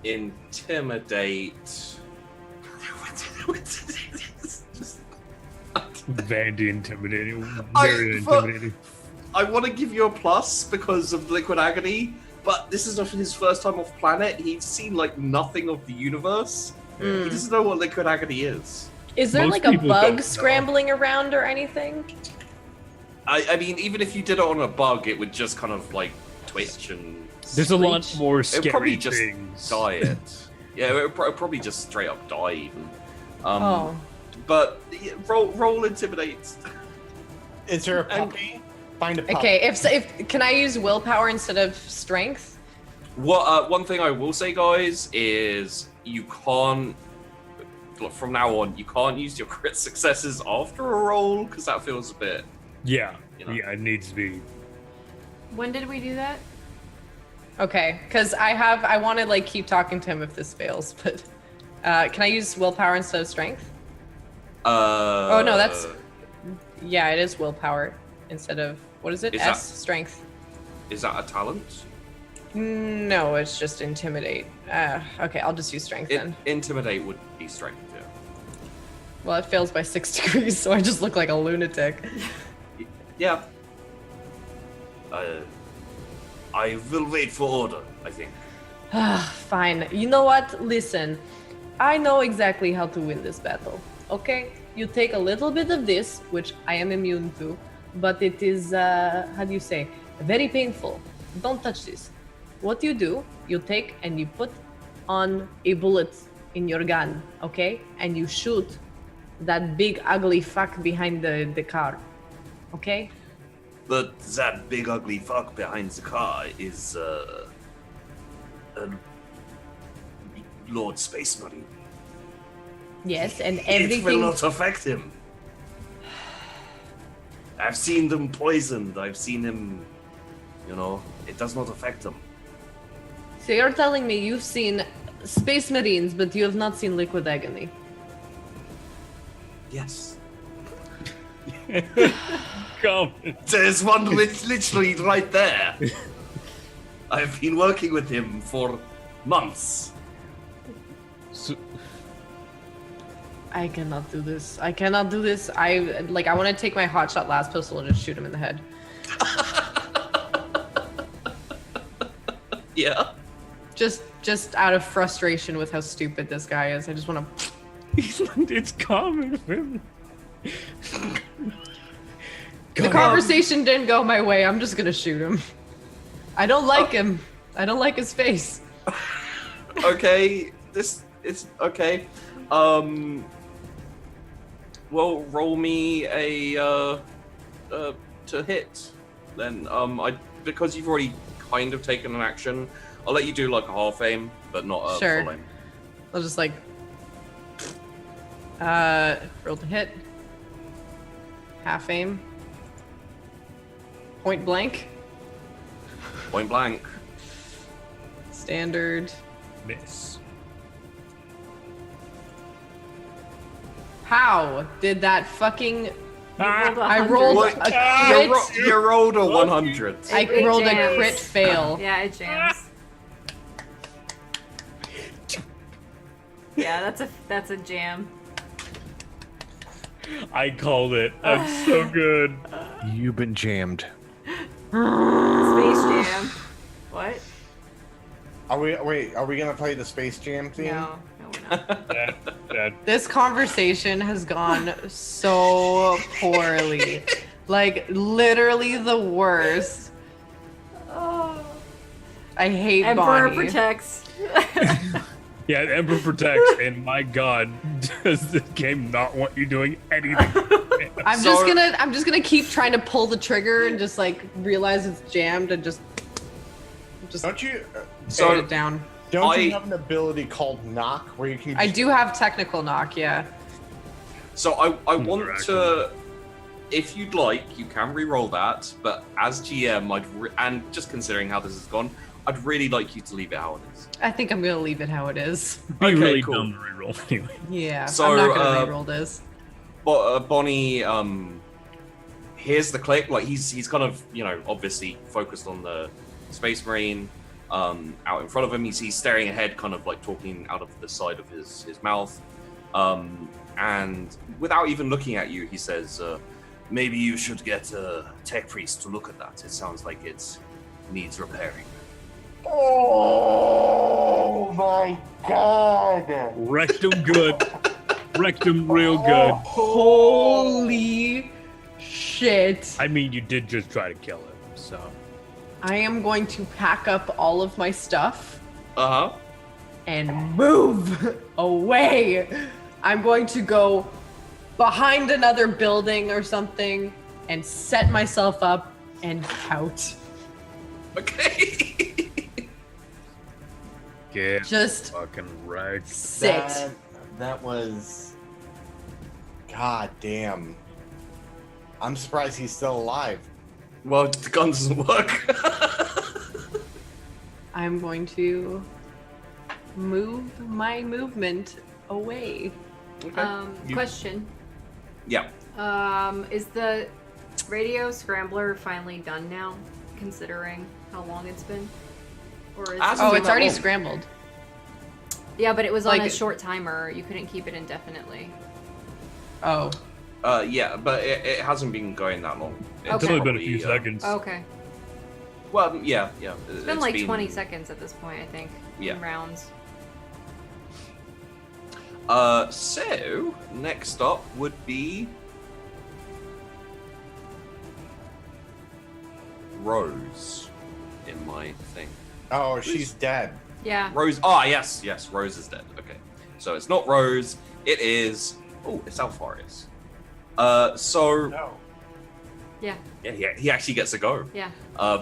intimidate. Vandy intimidating. I- Very for- intimidating. I want to give you a plus because of Liquid Agony, but this is not his first time off planet. He's seen like nothing of the universe. He doesn't know what Liquid Agony is. Is there Most like a people don't bug know. scrambling around or anything? I mean, even if you did it on a bug, it would just kind of like twitch and There's a lot Screech. more it would probably scary just things. die it. Yeah, it would probably just straight up die even. Oh. But yeah, roll intimidate. Is there a puppy? Find a puppy. Okay, if can I use willpower instead of strength? What one thing I will say, guys, is you can't. From now on, you can't use your crit successes after a roll because that feels a bit. Yeah, You know. yeah, it needs to be. When did we do that? Okay, because I want to like keep talking to him if this fails, but can I use willpower instead of strength? Oh no, that's yeah, it is willpower instead of what is it? Is S that- strength. Is that a talent? No, it's just intimidate. Okay, I'll just use strength then. Intimidate would be strength. Yeah. Well, it fails by 6 degrees, so I just look like a lunatic. Yeah. I will wait for order, I think. Fine. You know what? Listen, I know exactly how to win this battle. Okay? You take a little bit of this, which I am immune to, but it is, how do you say, very painful. Don't touch this. What you do, you take and you put on a bullet in your gun, okay? And you shoot that big ugly fuck behind the car, okay? But that big ugly fuck behind the car is Lord Space Marine. Yes, and It will everything. not affect him. I've seen them poisoned. I've seen him. You know, it does not affect him. So you're telling me you've seen Space Marines, but you have not seen Liquid Agony? Yes. Come. There's one literally right there. I've been working with him for months. So, I cannot do this. I cannot do this. I want to take my hotshot last pistol and just shoot him in the head. Yeah. Just out of frustration with how stupid this guy is. I just want to. it's coming from. The conversation didn't go my way. I'm just gonna shoot him. I don't like him. I don't like his face. Okay. This is okay. Well, roll me a to hit. Then because you've already kind of taken an action, I'll let you do like a half aim, but not a Sure. full aim. I'll just like. Roll to hit. Half aim. Point blank. Point blank. Standard. Miss. How did that fucking? I rolled rolled What? a You, crit. you rolled a 100. I It rolled a jams. crit fail. Yeah, it jams. Yeah, that's a jam. I called it. That's so good. You've been jammed. Space Jam. What? Are we gonna play the Space Jam theme? No, we're not. That This conversation has gone so poorly. Like literally the worst. I hate Emperor Bonnie. protects. Yeah, the Emperor protects, and my God, does this game not want you doing anything? I'm just gonna keep trying to pull the trigger and just like realize it's jammed and just Don't you? So- put it down. Don't you have an ability called knock where you can? I do have technical knock, yeah. So I want Interaction. to, if you'd like, you can re-roll that. But as GM, and just considering how this has gone, I'd really like you to leave it how it is. I think I'm gonna leave it how it is. Be Okay, really cool. dumb to reroll anyway. Yeah, So, I'm not gonna reroll this. But Bonnie, here's the click. Like he's kind of obviously focused on the Space Marine out in front of him. He's staring ahead, kind of like talking out of the side of his mouth. And without even looking at you, he says, "Maybe you should get a tech priest to look at that. It sounds like it needs repairing." Oh my god! Wrecked him good. Wrecked him real good. Holy shit. I mean, you did just try to kill him, so. I am going to pack up all of my stuff Uh huh. and move away. I'm going to go behind another building or something and set myself up and pout. Okay. Get Just fucking wrecked. sit. That was. God damn. I'm surprised he's still alive. Well, the gun doesn't work. I'm going to move my movement away. Question. Yeah. Is the radio scrambler finally done now, considering how long it's been? Or is As Oh, been it's that already long. scrambled. yeah, but it was on like- a short timer. You couldn't keep it indefinitely. Oh. Yeah, but it hasn't been going that long. Okay. It's only been a probably, few seconds. Okay. Well, yeah. It's been like 20 seconds at this point, I think. Yeah. In rounds. So next up would be Rose in my thing. Oh, she's dead. Yeah. Rose. Ah, yes, Rose is dead. Okay, so it's not Rose. It is. Oh, it's Alpharius. So No. Yeah. yeah, he actually gets a go. Yeah.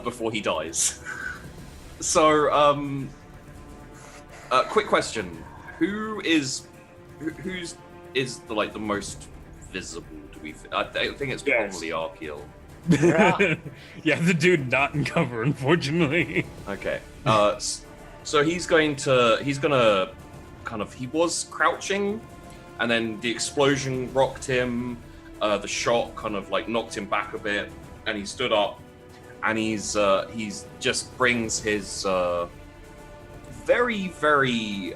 Before he dies. So, quick question: who's the most visible? Do we? I think it's Yes. probably Arkiel. Yeah. Yeah, the dude not in cover, unfortunately. Okay. So he's gonna kind of, he was crouching, and then the explosion rocked him. The shot kind of like knocked him back a bit, and he stood up, and he's just brings his very, very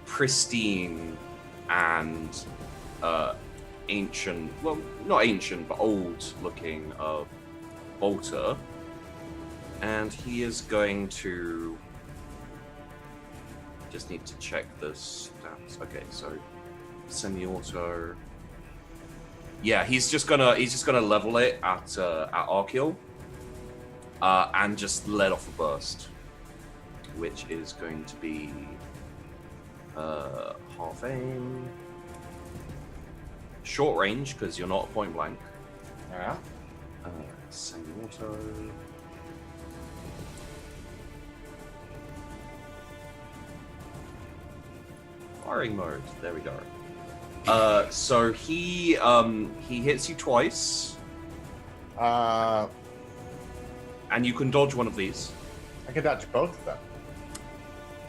pristine and ancient, well, not ancient, but old looking bolter. And he is going to just need to check the stats. Okay, so semi-auto. Yeah, he's just gonna level it at Arkiel, and just let off a burst, which is going to be half aim, short range because you're not point blank. Yeah. Semi-auto. Firing mode. There we go. So he hits you twice, I and you can dodge one of these. can dodge both of them.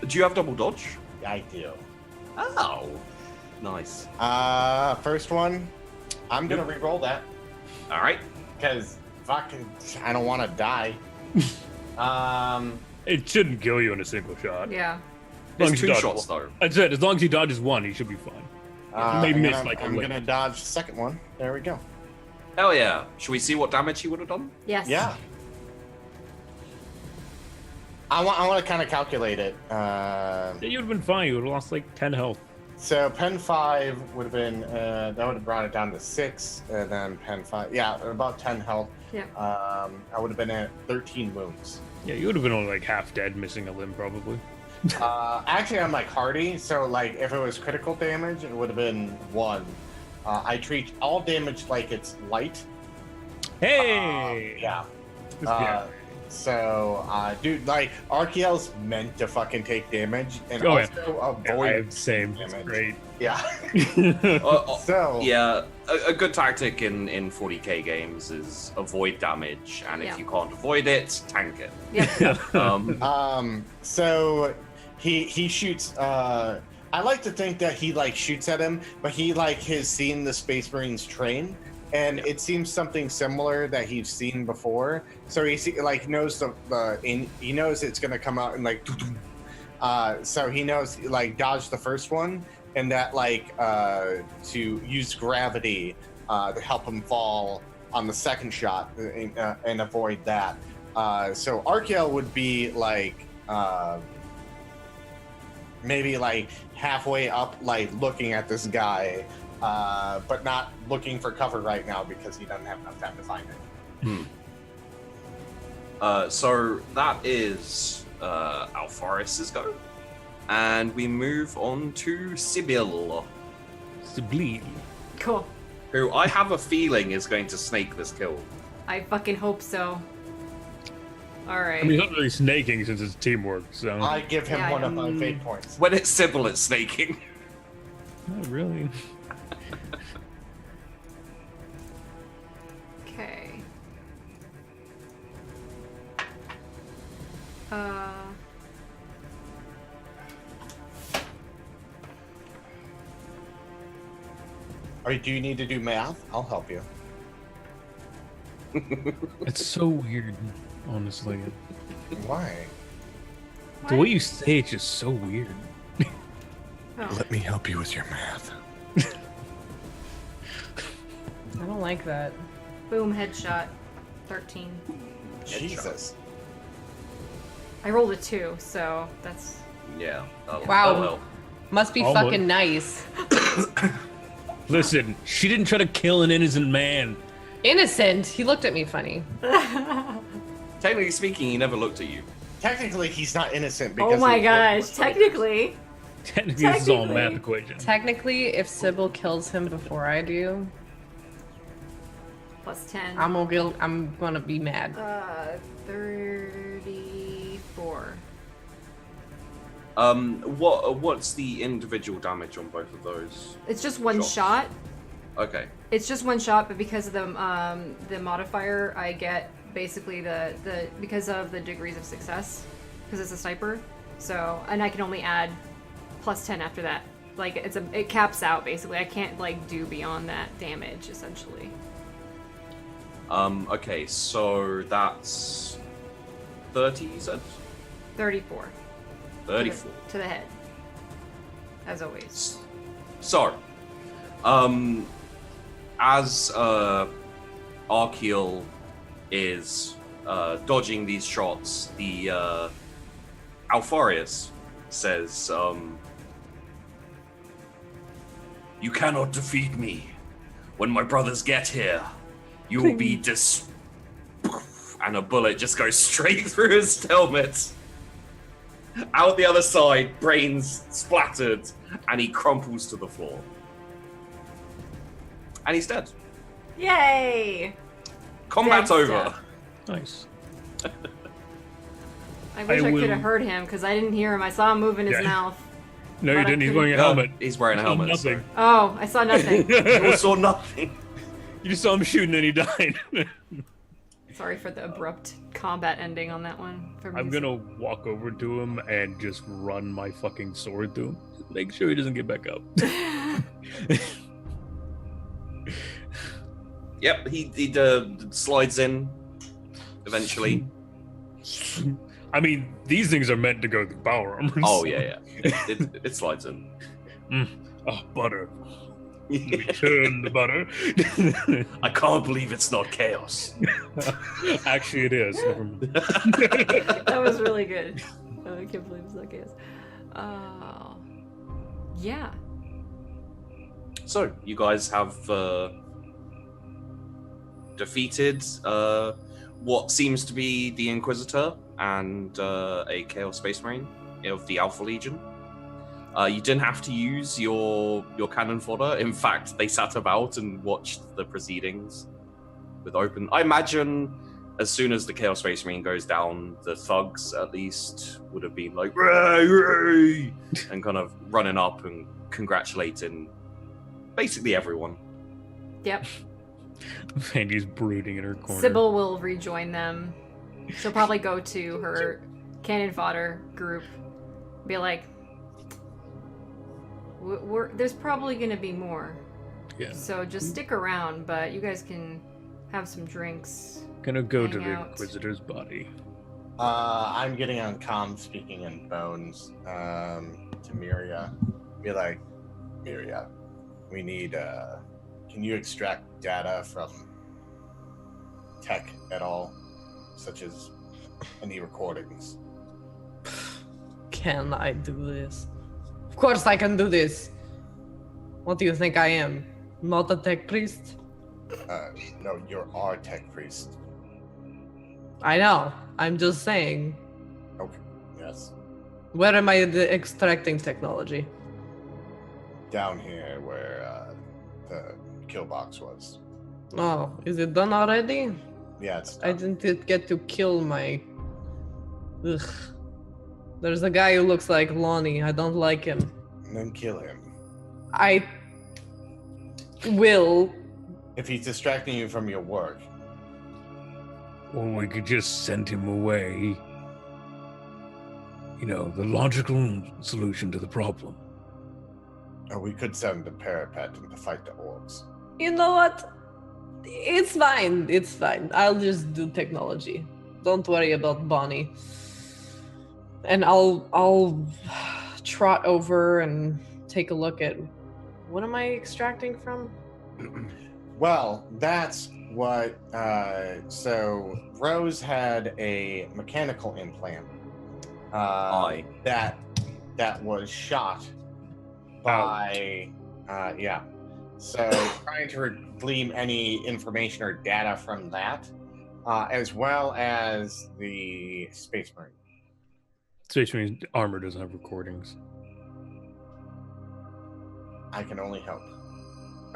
Do you have double dodge? Yeah, I do. Oh, nice. First one, I'm gonna re-roll that All right. because fucking I don't want to die. It shouldn't kill you in a single shot. Yeah. As long It's as you two dodge shots one. though. I said, as long as he dodges one, he should be fine. May I'm miss gonna, like a I'm lick. gonna dodge the second one. There we go. Hell yeah. Should we see what damage he would have done? Yes. Yeah. I want to kind of calculate it. Yeah, you would have been fine. You would have lost like 10 health. So pen 5 would have been that would have brought it down to 6, and then pen 5, yeah, about 10 health. Yeah. I would have been at 13 wounds. Yeah, you would have been only like half dead, missing a limb probably. Actually, I'm like hardy, so like if it was critical damage, it would have been 1. I treat all damage like it's light. Hey! Yeah. Yeah. Dude, like Archaeel's meant to fucking take damage and Oh, yeah. also avoid Same. damage. It's great. Yeah. Uh, So Yeah, a good tactic in 40k games is avoid damage, and Yeah. if you can't avoid it, tank it. Yeah. So he shoots. I like to think that he like shoots at him, but he like has seen the Space Marines train, and it seems something similar that he's seen before. So like knows he knows it's gonna come out and like. So he knows like dodge the first one, and that like to use gravity to help him fall on the second shot and avoid that. So Archaeel would be like maybe like halfway up, like looking at this guy, but not looking for cover right now because he doesn't have enough time to find it. So that is Alfaris's go, and we move on to Sibyl, Sibyl. Cool. who I have a feeling is going to snake this kill. I fucking hope so. All right. I mean, he's not really snaking since it's teamwork, so. I give him Yeah, one of my yeah. fate points. When it's Sibyl, it's snaking. Not really. Okay. Or do you need to do math? I'll help you. It's so weird, honestly. Why? The way you say it's just so weird. Oh. Let me help you with your math. I don't like that. Boom, headshot. 13. Jesus. I rolled a 2, so that's... Yeah. Oh, Wow. Oh well. Must be Almost. fucking nice. Listen, she didn't try to kill an innocent man. Innocent. He looked at me funny. Technically speaking, he never looked at you. Technically, he's not innocent because. Oh my he- gosh, technically. Technically, this is all a math Technically. equation. Technically, if Sybil kills him before I do, Plus 10. I'm gonna be mad. 34. What's the individual damage on both of those? It's just one Shots. shot. Okay. It's just one shot, but because of the modifier, I get basically the because of the degrees of success, because it's a sniper. So, and I can only add plus 10 after that. Like it caps out basically. I can't like do beyond that damage essentially. Okay, so that's 30, you said? 34. 34. To the head. As always. So, as Archaeel is dodging these shots, the Alfarius says, "You cannot defeat me. When my brothers get here, you will be and a bullet just goes straight through his helmet. Out the other side, brains splattered, and he crumples to the floor. And he's dead. Yay! Combat's Dead over. stuff. Nice. I wish I could will- have heard him because I didn't hear him. I saw him moving his Yeah. mouth. No, But you I didn't. He's couldn't- wearing a No, helmet. he's wearing a helmet. Nothing. Oh, I saw nothing. You saw nothing. You just saw him shooting and he died. Sorry for the abrupt combat ending on that one. For me. I'm gonna walk over to him and just run my fucking sword through him. Make sure he doesn't get back up. Yep, he slides in eventually. I mean, these things are meant to go through power armors. Oh, yeah. It slides in. Oh, butter. Return the butter. I can't believe it's not chaos. Actually, it is. Never mind. That was really good. Oh, I can't believe it's not chaos. Yeah. So, you guys have defeated what seems to be the Inquisitor and a Chaos Space Marine of the Alpha Legion. You didn't have to use your cannon fodder. In fact, they sat about and watched the proceedings with open... I imagine as soon as the Chaos Space Marine goes down, the thugs, at least, would have been like, "Ray, Ray!" and kind of running up and congratulating basically everyone. Yep. Vandy's brooding in her corner. Sybil will rejoin them. She'll probably go to her cannon fodder group, be like, there's probably going to be more. Yeah. So just stick around, but you guys can have some drinks. Gonna go to hang the out. Inquisitor's body. I'm getting on comm, speaking in bones, to Miria. Be like, Miria, we need, can you extract data from tech at all? Such as any recordings? Can I do this? Of course I can do this. What do you think I am? Not a tech priest? No, you're our tech priest. I know. I'm just saying. Okay, yes. Where am I extracting technology? Down here where the kill box was. Oh, is it done already? Yeah, it's I done. didn't get to kill my... Ugh. There's a guy who looks like Lonnie. I don't like him. And then kill him. I will. If he's distracting you from your work. Or we could just send him away. You know, the logical solution to the problem. Or we could send the parapet to fight the orcs. You know what? It's fine. It's fine. I'll just do technology. Don't worry about Bonnie. And I'll trot over and take a look at what am I extracting from? Well, that's what. So Rose had a mechanical implant. That was shot by. Yeah. So trying to glean any information or data from that, as well as the Space Marine. Space Marine's armor doesn't have recordings. I can only help.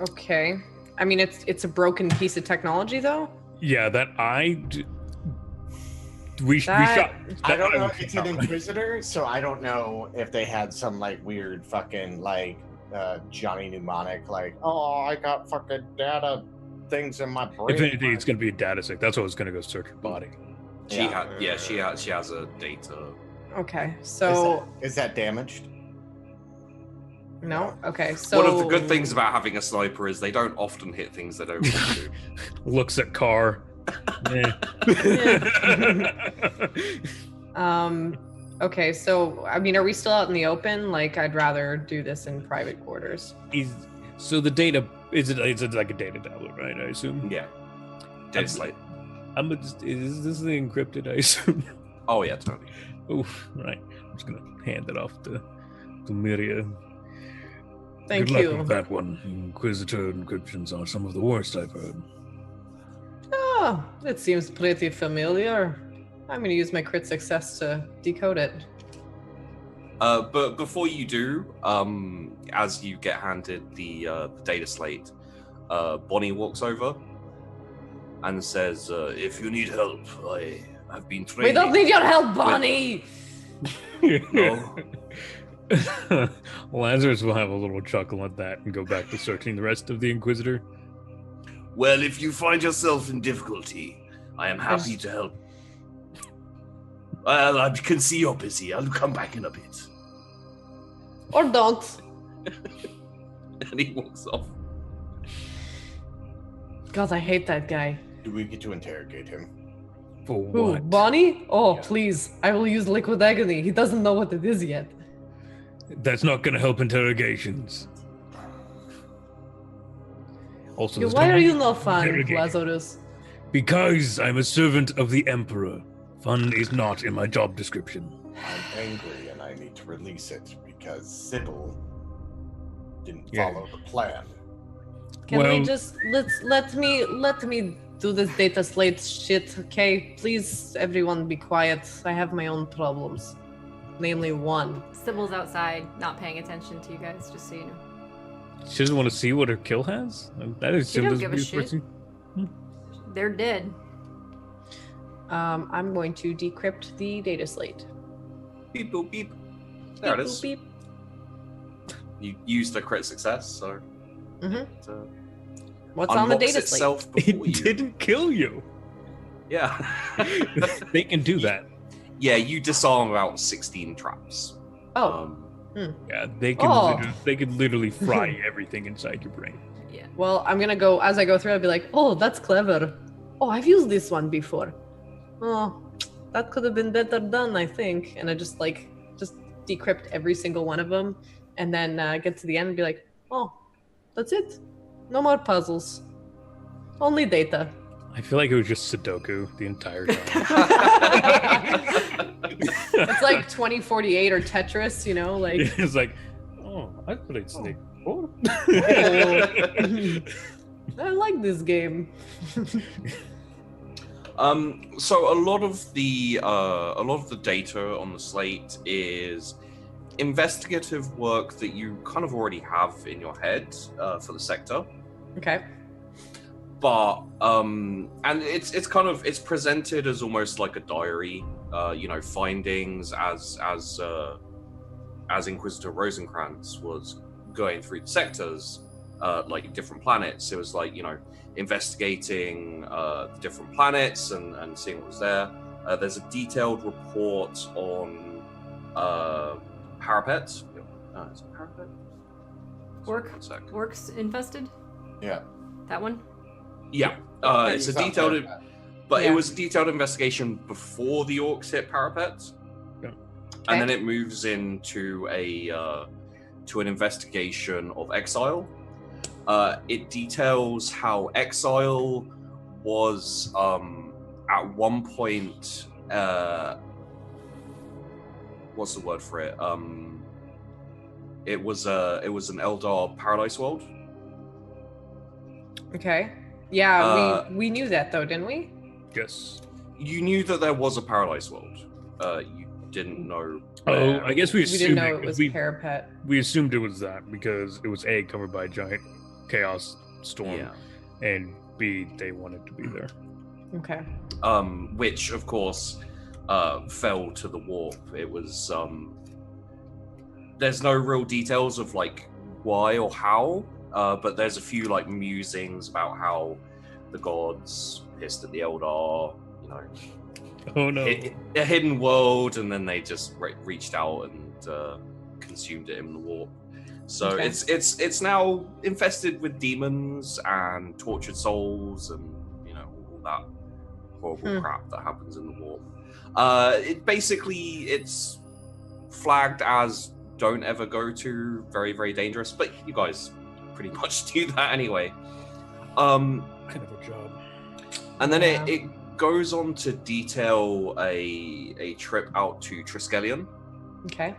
Okay. I mean, it's a broken piece of technology, though. Yeah, we shot. I don't know if we it's an shot. Inquisitor, so I don't know if they had some like weird fucking like Johnny Mnemonic, like, oh, I got fucking data things in my brain. If anything, it's gonna be a data set. That's why it's gonna go search her body. She has a data. Okay, so Is that damaged? no. Okay, so One of the good things about having a sniper is they don't often hit things they don't want to. Looks at car. Okay, so I mean, are we still out in the open? Like, I'd rather do this in private quarters. So the data it's like a data tablet, right? I assume. Yeah. Data slate. Is this the encrypted? I assume. Oh yeah, totally. Oh, right. I'm just gonna hand it off to Miria. Thank Good you. luck with that one. Inquisitor encryptions are some of the worst I've heard. Oh, it seems pretty familiar. I'm going to use my crit success to decode it. But before you do, as you get handed the data slate, Bonnie walks over and says, "If you need help, I have been trained." We don't need your help, Bonnie! No. Lazarus will have a little chuckle at that and go back to searching the rest of the Inquisitor. Well, if you find yourself in difficulty, I am happy to help. Well, I can see you're busy. I'll come back in a bit. Or don't. And he walks off. God, I hate that guy. Do we get to interrogate him? For Who, what? Bonnie? Oh, Yeah. please. I will use liquid agony. He doesn't know what it is yet. That's not going to help interrogations. Also, there's Why no are you need not to fun, interrogate. Lazarus? Because I'm a servant of the Emperor. Fun is not in my job description. I'm angry and I need to release it because Sybil didn't Yeah. follow the plan. Can Well- we just let me do this data slate shit, okay? Please, everyone, be quiet. I have my own problems, namely one. Sybil's outside, not paying attention to you guys, just so you know. She doesn't want to see what her kill has. That is She don't give a shit. They're dead. I'm going to decrypt the data slate. Beep boop beep. There Beep, it is. boop, beep. You used a crit success, so Mhm. it, What's on the unlocks data slate? itself before It you. didn't kill you. Yeah. They can do that. Yeah, you disarm about 16 traps. Oh, Yeah, they can. Oh. They can literally fry everything inside your brain. Yeah. well, I'm gonna go as I go through. I'll be like, oh, that's clever. Oh, I've used this one before. Oh, that could have been better done, I think. And I just decrypt every single one of them, and then get to the end and be like, oh, that's it. No more puzzles. Only data. I feel like it was just Sudoku the entire time. It's like 2048 or Tetris, you know, like. It's like, oh, I played Snake. Oh. I like this game. So a lot of the data on the slate is investigative work that you kind of already have in your head for the sector. Okay. But and it's presented as almost like a diary, findings as Inquisitor Rosencrantz was going through the sectors, like different planets. It was like, investigating the different planets and seeing what was there. There's a detailed report on Parapet. Is it Parapet? Work? One sec. Works infested? Yeah. That one? Yeah, it's a not detailed, bad. but Yeah. it was a detailed investigation before the orcs hit Parapet, and then it moves into an investigation of Exile. It details how Exile was at one point. What's the word for it? It was an Eldar paradise world. Okay. Yeah, Uh, we knew that though, didn't we? Yes. You knew that there was a paradise world. You didn't know. Oh, where. I guess we We assumed didn't know it was we Parapet. assumed it was that because it was A, covered by a giant chaos storm, Yeah. and B, they wanted to be there. Okay. Which of course fell to the warp. It was there's no real details of like why or how, but there's a few like musings about how the gods pissed at the Eldar, Oh no. a hidden world, and then they just reached out and consumed it in the warp. So Okay. it's now infested with demons and tortured souls and all that horrible crap that happens in the warp. It's flagged as don't ever go to, very, very dangerous, but you guys pretty much do that anyway. Kind of a job. And then Yeah. it goes on to detail a trip out to Triskelion. Okay.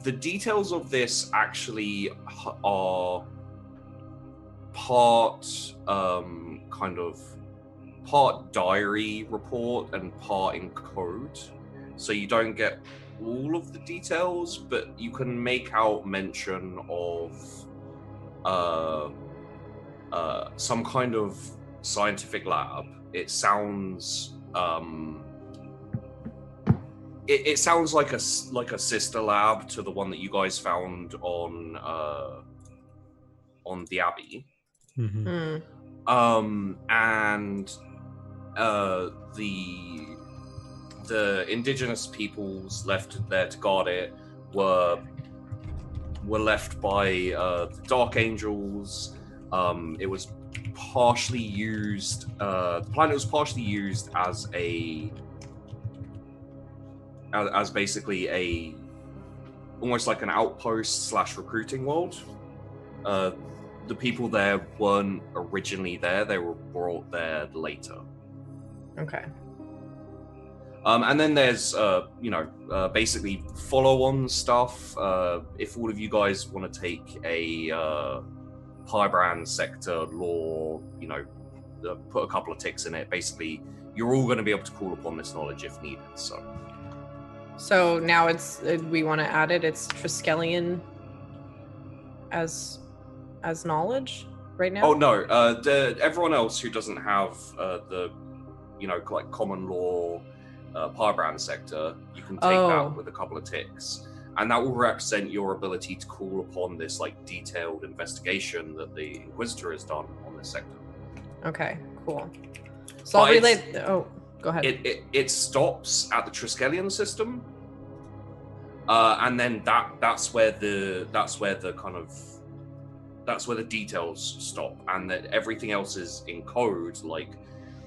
The details of this actually are part part diary report and part in code, so you don't get all of the details, but you can make out mention of some kind of scientific lab. It sounds it sounds like a sister lab to the one that you guys found on the Abbey. Mm-hmm. And the indigenous peoples left there to guard it were left by the Dark Angels. It was partially used. The planet was partially used as basically almost like an outpost / recruiting world. The people there weren't originally there; they were brought there later. Okay. And then there's, basically follow-on stuff. If all of you guys want to take a Pyrebrand sector lore, put a couple of ticks in it, basically, you're all going to be able to call upon this knowledge if needed. So now we want to add it. It's Triskelion as knowledge right now. Oh no, everyone else who doesn't have the like common law Pyrebrand sector, you can take that with a couple of ticks, and that will represent your ability to call upon this like detailed investigation that the Inquisitor has done on this sector. Okay, cool. So I'll relate. Oh, go ahead. It stops at the Triskelion system, and then that's where the details stop, and that everything else is in code, like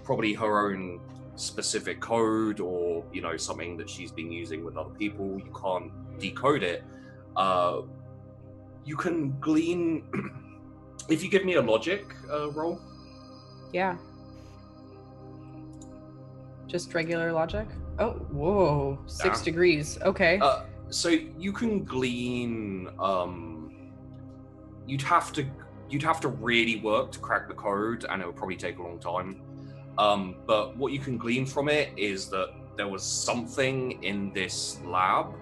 probably her own specific code, or something that she's been using with other people. You can't decode it. You can glean if you give me a logic roll. Yeah. Just regular logic? Oh, whoa. 6 degrees. Okay. So you can glean. You'd have to really work to crack the code, and it would probably take a long time. But what you can glean from it is that there was something in this lab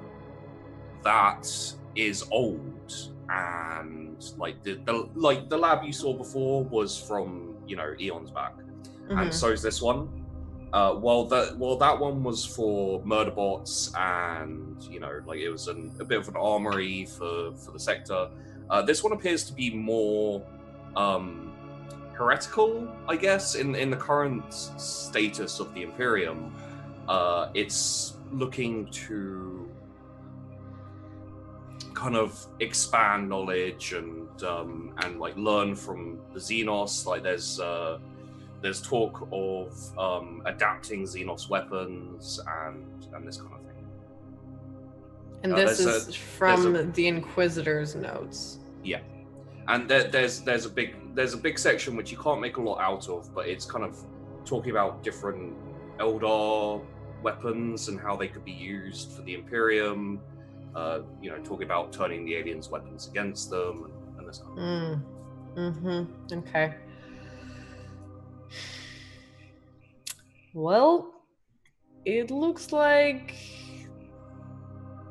that is old, and like the lab you saw before was from eons back, and so is this one. While that one was for murder bots, and it was a bit of an armory for the sector. This one appears to be more heretical, I guess, in the current status of the Imperium. It's looking to kind of expand knowledge and like learn from the Xenos. Like there's talk of adapting Xenos weapons and this kind of thing. And this is from the Inquisitor's notes. Yeah, and there's a big section which you can't make a lot out of, but it's kind of talking about different Eldar weapons and how they could be used for the Imperium. Talking about turning the aliens' weapons against them and this kind of thing. Okay. Well, it looks like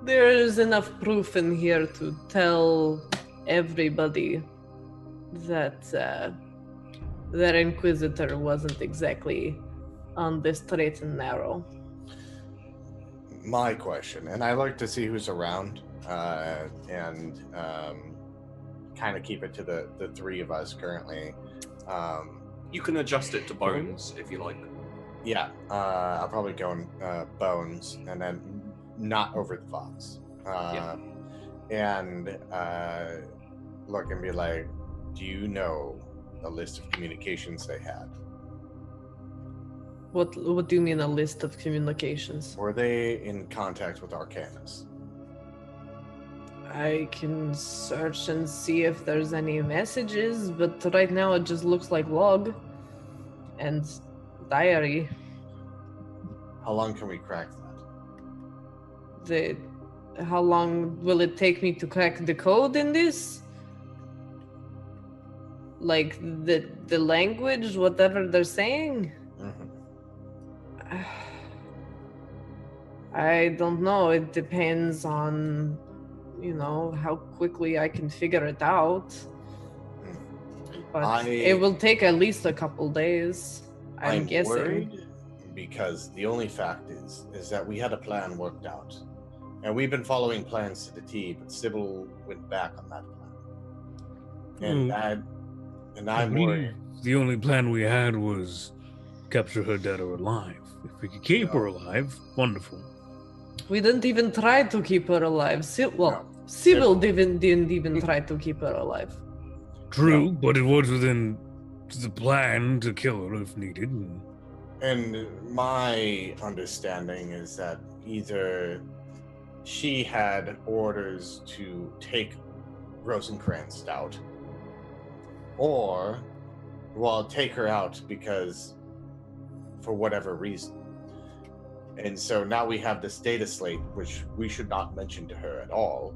there's enough proof in here to tell everybody that their Inquisitor wasn't exactly on the straight and narrow. My question, and I like to see who's around, and kind of keep it to the three of us currently. You can adjust it to Bones if you like. Yeah, I'll probably go in Bones, and then not over the Fox. And look and be like, do you know the list of communications they had? What do you mean a list of communications? Were they in contact with Arcanus? I can search and see if there's any messages, but right now it just looks like log and diary. How long can we crack that? How long will it take me to crack the code in this? Like the language, whatever they're saying? I don't know. It depends on, how quickly I can figure it out. But it will take at least a couple days, I'm guessing. Worried because the only fact is that we had a plan worked out. And we've been following plans to the T, but Sybil went back on that plan. And I'm worried. The only plan we had was capture her dead or alive. If we could keep her alive, wonderful. We didn't even try to keep her alive. Sybil didn't even try to keep her alive. True, but it was within the plan to kill her if needed. And my understanding is that either she had orders to take Rosencrantz out, or, take her out because, for whatever reason. And so now we have this data slate, which we should not mention to her at all,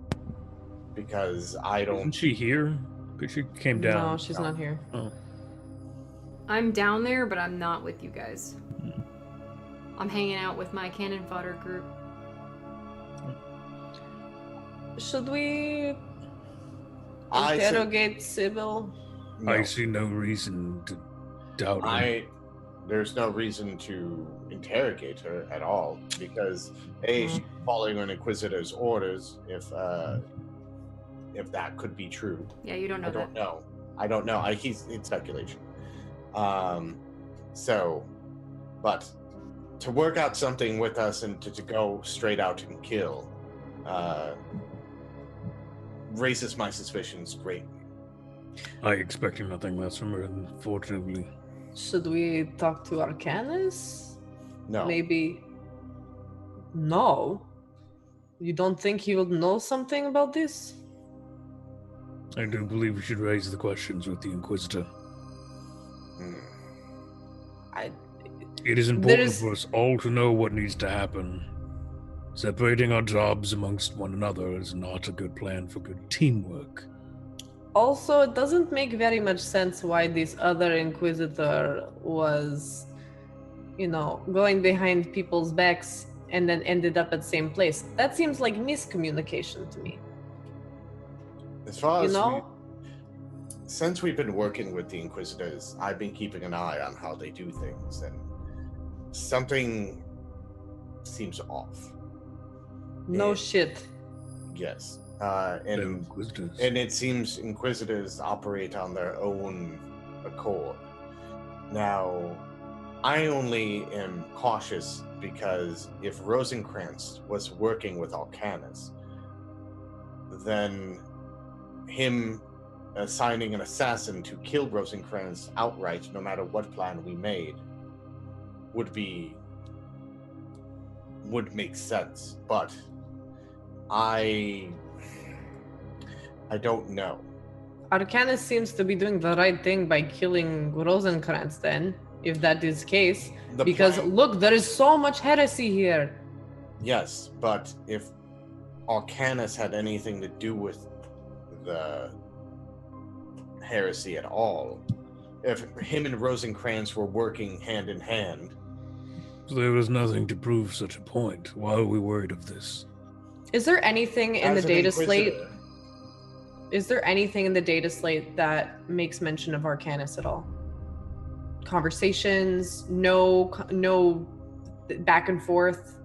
because I don't. Isn't she here? Because she came down. No, she's not here. Oh. I'm down there, but I'm not with you guys. I'm hanging out with my cannon fodder group. Should we I said- interrogate Sybil? No, I see no reason to doubt her. there's no reason to interrogate her at all, because she's following an Inquisitor's orders. If that could be true, Yeah, you don't know I don't know. I don't know. It's speculation. But to work out something with us and to go straight out and kill raises my suspicions greatly. I expected nothing less from her, unfortunately. Should we talk to Arcanus? No. Maybe. No. You don't think he would know something about this? I do believe we should raise the questions with the Inquisitor. It is important for us all to know what needs to happen. Separating our jobs amongst one another is not a good plan for good teamwork. Also, it doesn't make very much sense why this other Inquisitor was, going behind people's backs and then ended up at the same place. That seems like miscommunication to me. As far as know? since we've been working with the Inquisitors, I've been keeping an eye on how they do things, and something seems off. No And- shit. Yes. They're And Inquisitors. it seems Inquisitors operate on their own accord. Now, I only am cautious because if Rosencrantz was working with Arcanus, then him assigning an assassin to kill Rosencrantz outright, no matter what plan we made, would make sense. But I don't know. Arcanus seems to be doing the right thing by killing Rosencrantz then, if that is the case. The Because plan- look, there is so much heresy here. Yes, but if Arcanus had anything to do with the heresy at all, if him and Rosencrantz were working hand in hand, There was nothing to prove such a point. Why are we worried of this? Is there anything in the as an data slate? Inquisitor- Is there anything in the data slate that makes mention of Arcanus at all? Conversations, no back and forth.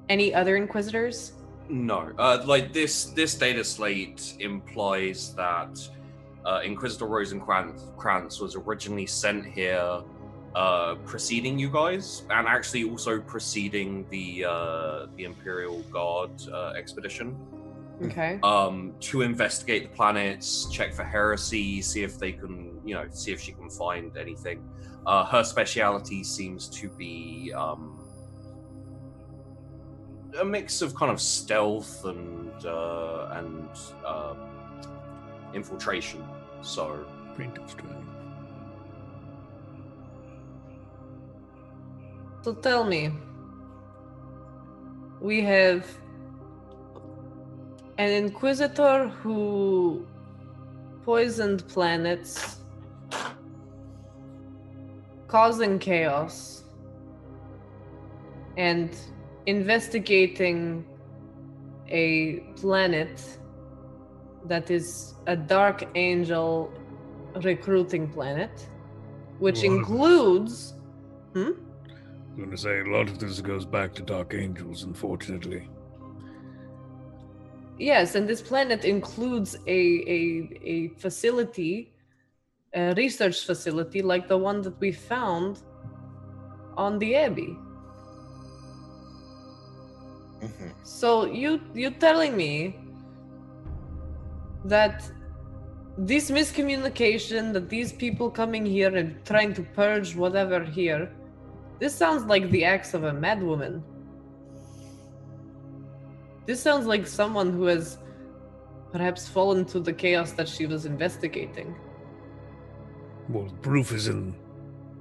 Any other Inquisitors? No, like this data slate implies that Inquisitor Rosencrantz was originally sent here preceding you guys, and actually also preceding the Imperial Guard expedition. Okay. To investigate the planets, check for heresy, see if they can, see if she can find anything. Her speciality seems to be a mix of kind of stealth and infiltration. So Pretty interesting. So tell me, we have an Inquisitor who poisoned planets, causing chaos, and investigating a planet that is a Dark Angel recruiting planet, which What? includes... I'm going to say a lot of this goes back to Dark Angels, unfortunately. Yes, and this planet includes a facility, a research facility like the one that we found on the Abbey. Mhm. So you telling me that this miscommunication, that these people coming here and trying to purge whatever here, this sounds like the acts of a madwoman. This sounds like someone who has perhaps fallen to the chaos that she was investigating. Well, the proof is in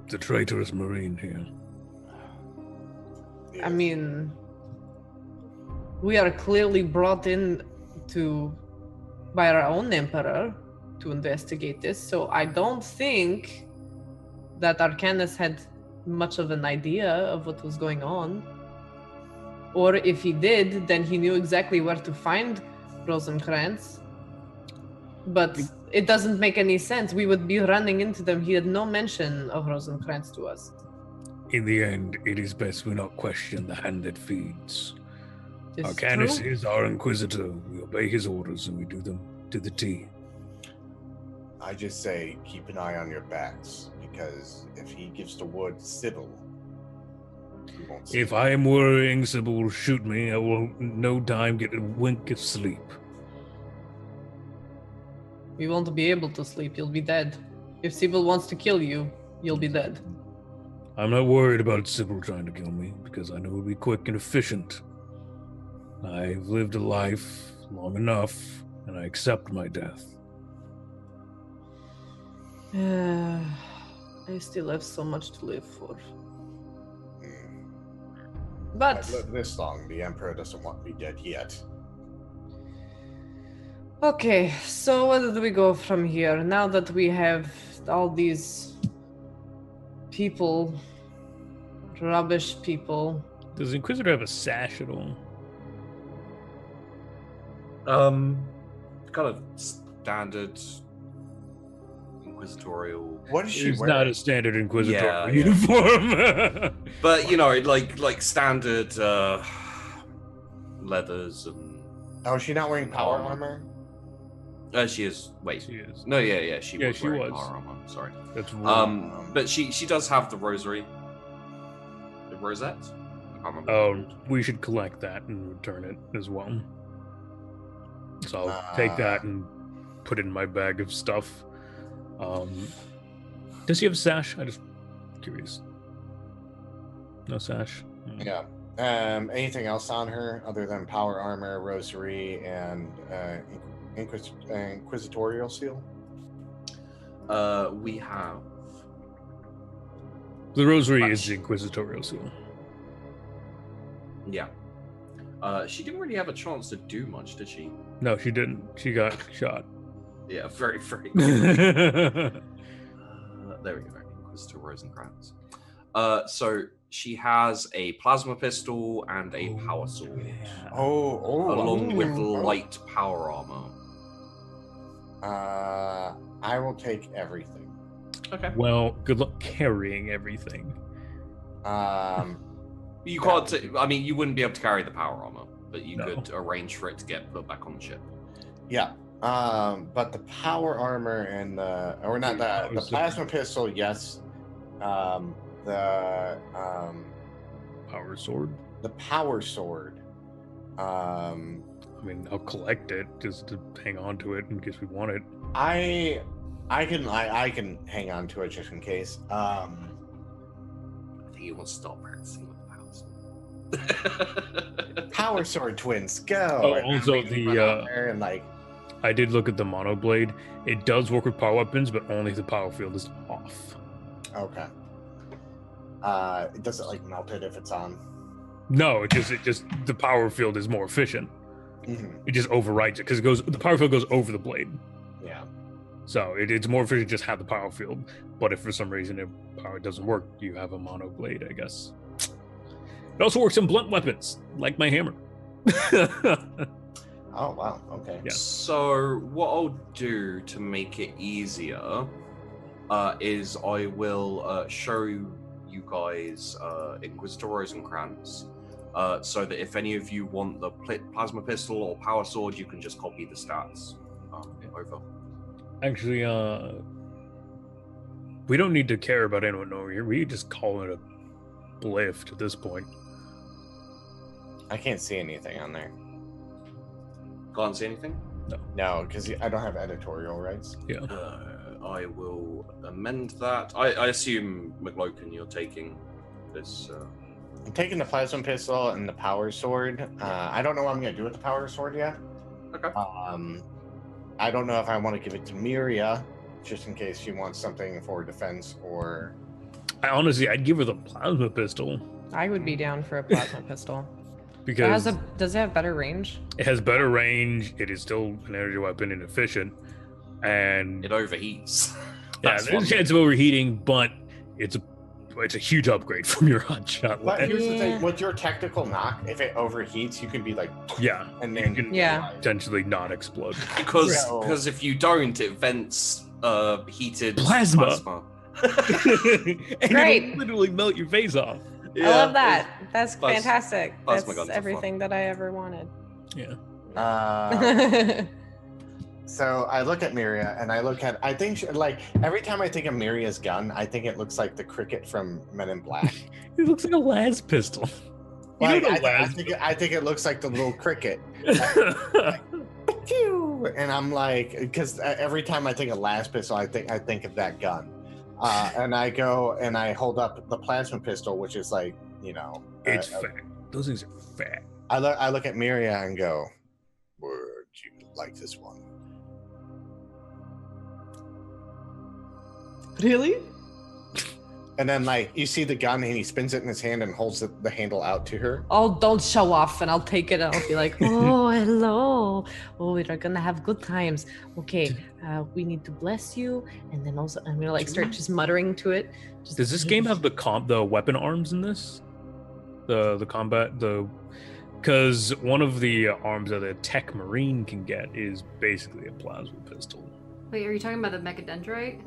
the traitorous Marine here. Yeah. I mean, we are clearly brought in by our own emperor to investigate this, so I don't think that Arcanus had much of an idea of what was going on. Or if he did, then he knew exactly where to find Rosencrantz. But it doesn't make any sense. We would be running into them. He had no mention of Rosencrantz to us. In the end, it is best we not question the hand that feeds. This is Arcanus true. is our Inquisitor. We obey his orders and we do them to the T. I just say keep an eye on your backs, because if he gives the word Sybil, he won't see If I am worrying Sybil will shoot me, I will no time get a wink of sleep. We won't be able to sleep. You'll be dead. If Sybil wants to kill you, you'll be dead. I'm not worried about Sybil trying to kill me, because I know it'll be quick and efficient. I've lived a life long enough, and I accept my death. I still have so much to live for. I've But lived this long. The Emperor doesn't want me dead yet. okay, so where do we go from here? Now that we have all these people, rubbish people. Does the Inquisitor have a sash at all? Kind of standard inquisitorial. What is she It's wearing? not a standard Inquisitor Yeah, yeah. uniform. But you know, like standard leathers and. Oh, is she not wearing power Armor. armor? She is. Wait. She is. No, yeah, she Yeah, was she wearing was. power armor. Sorry. That's wrong. But she does have the rosary. The rosette. I can't remember. Oh, we should collect that and return it as well. So I'll take that and put it in my bag of stuff. Does he have a sash? I just curious. No sash. Yeah. Anything else on her other than power armor, rosary, and inquisitorial seal? We have. The rosary is the inquisitorial seal. Yeah. She didn't really have a chance to do much, did she? No, she didn't. She got shot. Yeah, very, very. There we go. Inquisitor Rosencrantz. So she has a plasma pistol and a power sword, along with light power armor. I will take everything. Okay. Well, good luck carrying everything. You can't. I mean, you wouldn't be able to carry the power armor, but you No. could arrange for it to get put back on the ship. Yeah. But the power armor and the plasma pistol, yes. The Power sword. power sword. I mean, I'll collect it just to hang on to it in case we want it. I can hang on to it just in case. I think you want to stop practicing with the power sword. Power sword twins, go! Oh, And I'm also reading the, around there and like, I did look at the mono blade. It does work with power weapons, but only if the power field is off. okay. It doesn't like melt it if it's on. No, it just the power field is more efficient. Mhm. It just overrides it because the power field goes over the blade. Yeah. So it's more efficient to just have the power field. But if for some reason power doesn't work, you have a mono blade, I guess. It also works in blunt weapons, like my hammer. Oh wow. Okay. Yeah. So what I'll do to make it easier is I will show you guys Inquisitor Rosencrantz, so that if any of you want the plasma pistol or power sword, you can just copy the stats over. Actually, we don't need to care about anyone over here. We just call it a blift at this point. I can't see anything on there. Can't see anything? No, because I don't have editorial rights. Yeah. I will amend that. I assume, McLoken, you're taking this. I'm taking the plasma pistol and the power sword. I don't know what I'm gonna do with the power sword yet. Okay. I don't know if I want to give it to Miria, just in case she wants something for defense or. I'd give her the plasma pistol. I would be down for a plasma pistol. Because Does it have better range? it has better range. It is still an energy weapon and efficient, and It overheats. yeah, That's there's a one. chance of overheating, but it's a huge upgrade from your hot shot. But here's the Yeah. thing: with your technical knock, if it overheats, you can be like, Yeah, and you then can Yeah. potentially not explode. Because if you don't, it vents heated Plasma. And Great. it'll literally melt your face off. I love that. That's Plas- fantastic. plasma That's guns are everything that I ever wanted. Yeah. So I look at Miria, and I think like every time I think of Miria's gun, I think it looks like the cricket from Men in Black. It looks like a las pistol. You Like, know I, the las I think it looks like the little cricket. And I'm like, because every time I think of las pistol, I think of that gun. And I go and I hold up the plasma pistol, which is like, It's fat. Those things are fat. I look at Miria and go, would you like this one? Really? And then like you see the gun and he spins it in his hand and holds the handle out to her. Oh, don't show off, and I'll take it. And I'll be like, oh, hello. Oh, we're gonna have good times. Okay, we need to bless you, and then also I'm gonna like start just muttering to it. Just, Does this game have the weapon arms in this? The combat because one of the arms that a tech marine can get is basically a plasma pistol. Wait, are you talking about the mechadendrite?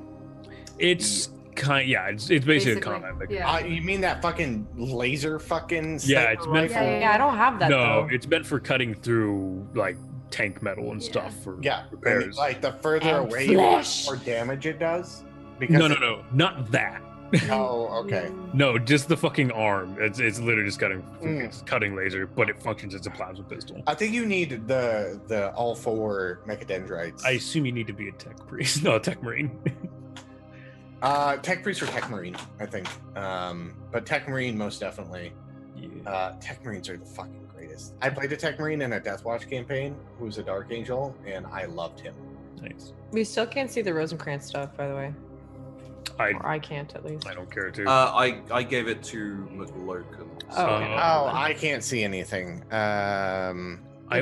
It's it's basically a Basically, combat mech. yeah. You mean that fucking laser fucking? Yeah, it's meant Yeah, for yeah, Yeah, I don't have that no, though. it's meant for cutting through like tank metal and Yeah. stuff for Yeah, repairs. and, like the further And away you are, flesh. the more damage it does. No, not that. Oh, okay. No, just the fucking arm. It's literally just Mm. it's cutting laser, but it functions as a plasma pistol. I think you need the all four mechadendrites. I assume you need to be a tech priest, no, a tech marine. Tech priest or tech marine, I think. But tech marine most definitely. Yeah. Tech marines are the fucking greatest. I played a tech marine in a Deathwatch campaign who was a dark angel, and I loved him. Nice. We still can't see the Rosencrantz stuff, by the way. I Or I can't, at least. don't care to. I gave it to McLoken. Oh, okay. Oh, I can't see anything. It I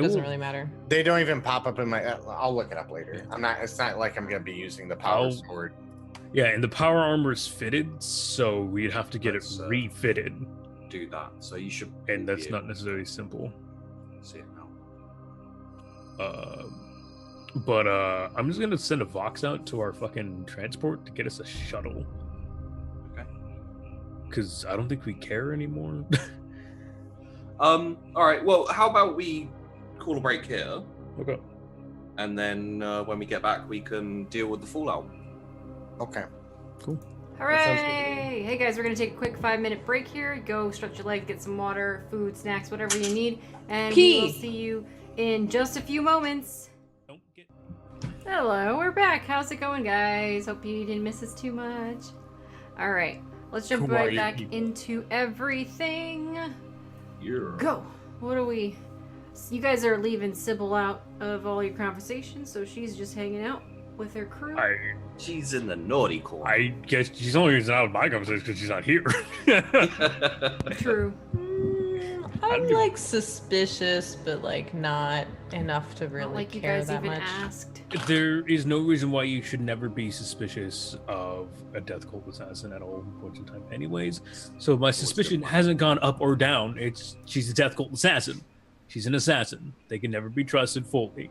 doesn't will- really matter. They don't even pop up in my. I'll look it up later. It's not like I'm gonna be using the power sword. Yeah, and the power armor's fitted, so we'd have to get That's, it refitted, Do that. So you should. and that's be not able necessarily simple. to see it now. But I'm just gonna send a Vox out to our fucking transport to get us a shuttle. Okay. Because I don't think we care anymore. All right. Well, how about we call a break here, Okay. and then when we get back, we can deal with the fallout. Okay. Cool. Hooray! Hey guys, we're gonna take a quick 5-minute break here. Go stretch your legs, get some water, food, snacks, whatever you need, and we will Pee. see you in just a few moments. Don't get. Hello, we're back. How's it going, guys? Hope you didn't miss us too much. All right, let's jump right Quiet back people. into everything. Yeah. Go. What are we? You guys are leaving Sybil out of all your conversations, so she's just hanging out with her crew. She's in the naughty corner. I guess she's only reason out of my conversation because she's not here. True. I'm like suspicious, but like not enough to really Not like you care guys that even much. asked. There is no reason why you should never be suspicious of a death cult assassin at all points in time, anyways. So my suspicion hasn't gone up or down. It's she's a death cult assassin. She's an assassin. They can never be trusted fully.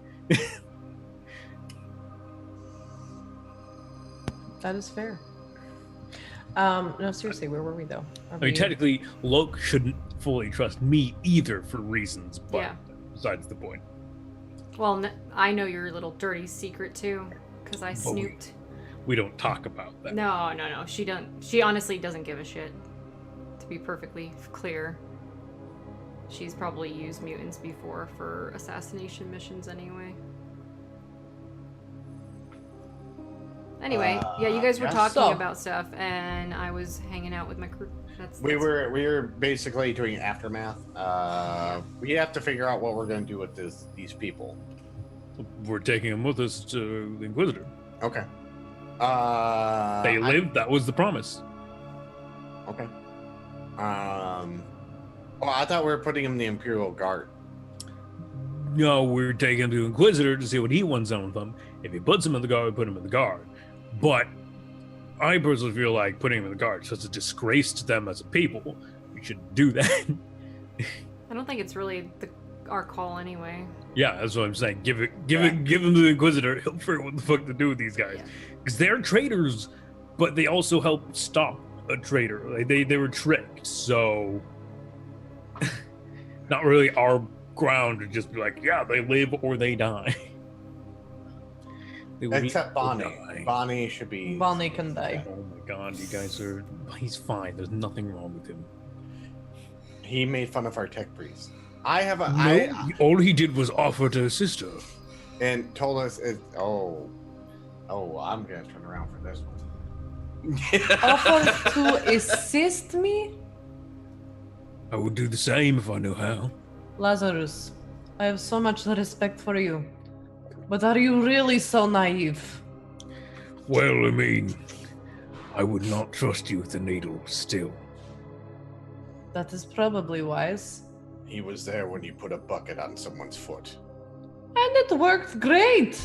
That is fair. No, seriously, where were we though? I mean, technically, Loke shouldn't fully trust me either for reasons, but Yeah. besides the point. Well, I know your little dirty secret too, because I Oh, snooped. We don't talk about that. No. She don't. She honestly doesn't give a shit. To be perfectly clear, she's probably used mutants before for assassination missions anyway. Anyway, yeah, you guys were yeah. talking So- about stuff, and I was hanging out with my crew. We were basically doing aftermath. We have to figure out what we're going to do with these people. We're taking them with us to the Inquisitor. Okay. They lived. That was the promise. Okay. Well, I thought we were putting him in the Imperial Guard. No, we're taking him to Inquisitor to see what he wants done with him. If he puts him in the guard, we put him in the guard. But I personally feel like putting him in the guard is such a disgrace to them as a people. We shouldn't do that. I don't think it's really our call anyway. Yeah, that's what I'm saying. Give him to the Inquisitor. He'll figure out what the fuck to do with these guys. Because they're traitors, but they also help stop a traitor. Like, they were tricked, so not really our ground to just be like, yeah, they live or they die. Except Bonnie. Bonnie should be. Bonnie can die. Oh my god, you guys are. He's fine. There's nothing wrong with him. He made fun of our tech priest. I have a. No, all he did was offer to assist her. And told us, I'm gonna turn around for this one. Offer to assist me? I would do the same if I knew how. Lazarus, I have so much respect for you. But are you really so naive? Well, I mean, I would not trust you with the needle still. That is probably wise. He was there when you put a bucket on someone's foot. And it worked great!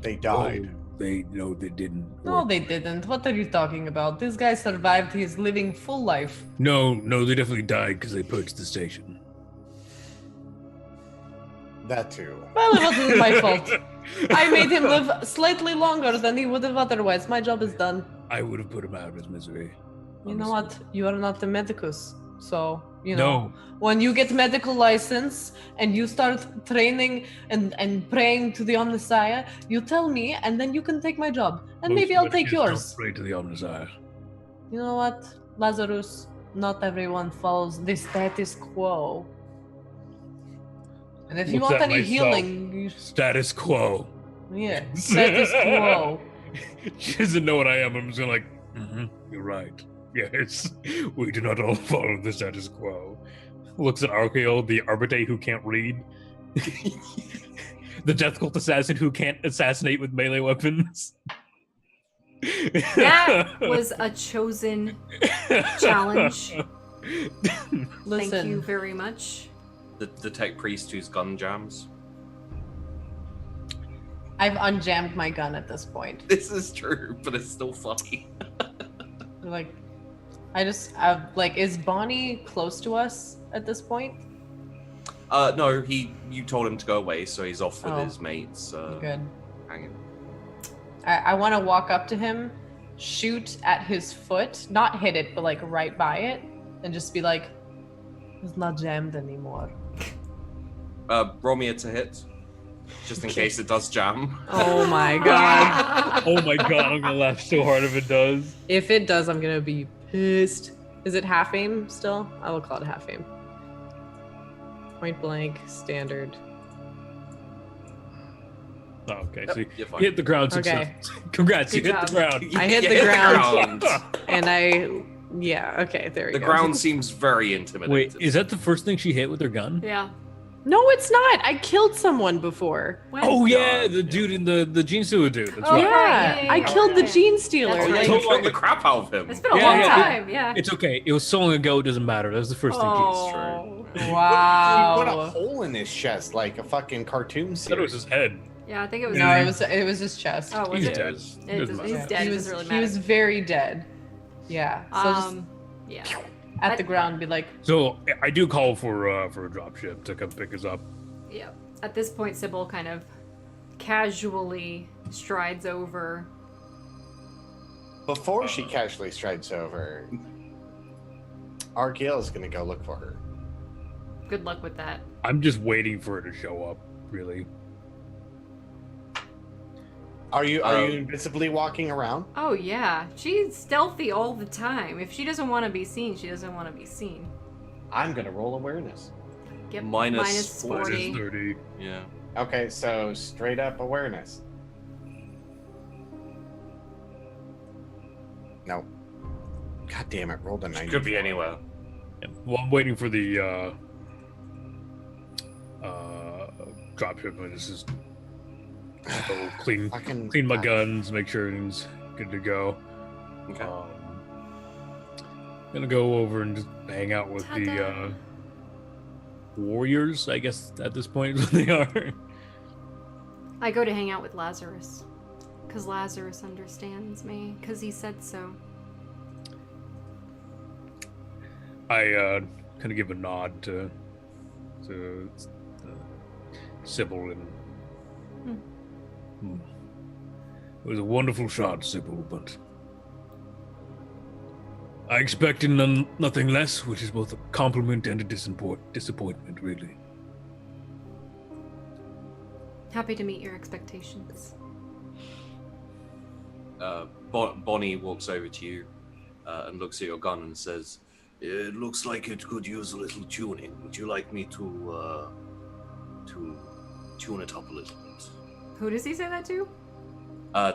They died. Oh, they didn't. No, they didn't. What are you talking about? This guy survived. He's living full life. No, they definitely died because they purged the station. That too. Well, it wasn't my fault. I made him live slightly longer than he would have otherwise. My job is done. I would have put him out of his misery. You know what? You are not the medicus. So, No. when you get medical license and you start training and praying to the Omnissiah, you tell me and then you can take my job. And maybe I'll take yours. Don't pray to the Omnissiah. You know what, Lazarus? Not everyone follows the status quo. And if you What's want that any myself? healing, Status quo. yeah, status quo. She doesn't know what I am. I'm just like, you're right. Yes, we do not all follow the status quo. Looks at Archael, the Arbite who can't read. The Death Cult assassin who can't assassinate with melee weapons. That was a chosen challenge. Listen, Thank you very much. The tech priest whose gun jams. I've unjammed my gun at this point. This is true, but it's still funny. Like, is Bonnie close to us at this point? No, you told him to go away, so he's off with his mates. Good. Hanging. I want to walk up to him, shoot at his foot, not hit it, but like right by it, and just be like, "It's not jammed anymore." Roll me a to hit, just in case it does jam. Oh my god! Oh my god, I'm gonna laugh so hard if it does. If it does, I'm gonna be pissed. Is it half aim still? I will call it half aim. Point blank, standard. Oh, okay, Yep, so you you're fine. hit the ground Okay. success. Congrats, Good you hit the job. ground. I hit You the ground. ground. And okay, there we The go. ground seems very intimidating. Wait, is that the first thing she hit with her gun? Yeah. No, it's not. I killed someone before. When? Oh yeah, God, the yeah. dude in the Gene Stealer dude. That's Oh, right. Yeah, yeah, I yeah, killed the yeah. gene stealer. That's You right. Like, killed the crap out of him. It's been a Yeah, long yeah, time. Yeah. It's okay. It was so long ago. It doesn't matter. That was the first thing. Oh. He put a wow. hole in his chest like a fucking cartoon I thought it was series. his head. Yeah, I think it was. No, it was his chest. Oh, was He's it? dead. It Doesn't does- matter. he's dead. He It was doesn't really he matter. was very dead. Yeah. So just Yeah. at the ground, be like, So I do call for a dropship to come pick us up. Yeah. At this point, Sybil kind of casually strides over. Before she casually strides over, Archael is gonna go look for her. Good luck with that. I'm just waiting for her to show up. Really. Are you invisibly walking around? Oh yeah, she's stealthy all the time. If she doesn't want to be seen, she doesn't want to be seen. I'm gonna roll awareness. Yep. Minus 40. 30. Yeah. Okay, so straight up awareness. No. God damn it, rolled a 90. Could be anywhere. Yeah. Well, I'm waiting for the dropship. I just go clean Fucking my guns, make sure everything's good to go. Okay. Gonna go over and just hang out with the Ta-da. warriors, I guess at this point is what they are. I go to hang out with Lazarus. Because Lazarus understands me. Because he said so. I kind of give a nod to Sybil and it was a wonderful shot, Sybil, but I expected nothing less, which is both a compliment and a disappointment, really. Happy to meet your expectations. Bonnie walks over to you and looks at your gun and says, "It looks like it could use a little tuning. Would you like me to tune it up a little bit?" Who does he say that to?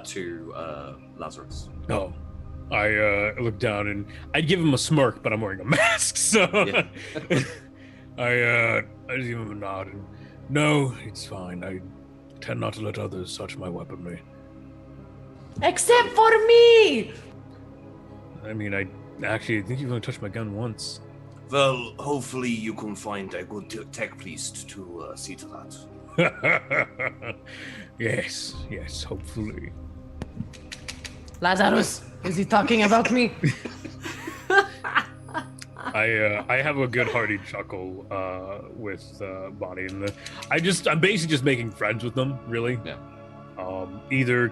To Lazarus. Oh, I look down and I'd give him a smirk, but I'm wearing a mask, so Yeah. I just give him a nod and no, it's fine. I tend not to let others touch my weaponry. Except for me! I mean, I think you've only touched my gun once. Well, hopefully you can find a good tech priest to see to that. Yes, hopefully. Lazarus, is he talking about me? I have a good hearty chuckle with Bonnie, and I'm basically just making friends with them, really. Yeah. Either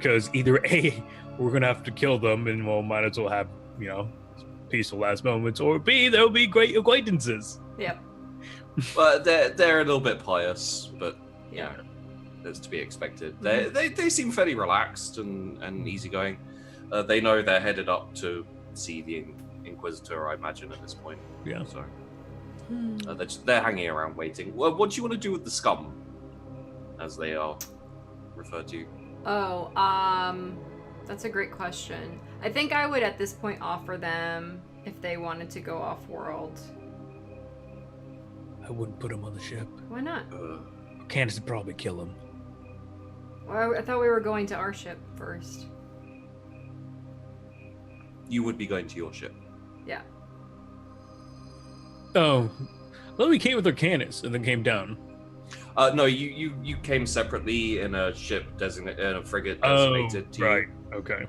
A, we're gonna have to kill them, and we'll might as well have peaceful last moments, or B, there'll be great acquaintances. Yep. But they're a little bit pious, but Yeah. that's to be expected. They seem fairly relaxed and easygoing. They know they're headed up to see the Inquisitor, I imagine, at this point. Yeah. So they're hanging around waiting. Well, what do you want to do with the scum, as they are referred to? Oh, that's a great question. I think I would at this point offer them if they wanted to go off-world. I wouldn't put him on the ship. Why not? Candace would probably kill him. Well, I thought we were going to our ship first. You would be going to your ship. Yeah. Oh, well, we came with our Candace and then came down. No, you came separately in a ship in a frigate designated to right. you. Okay.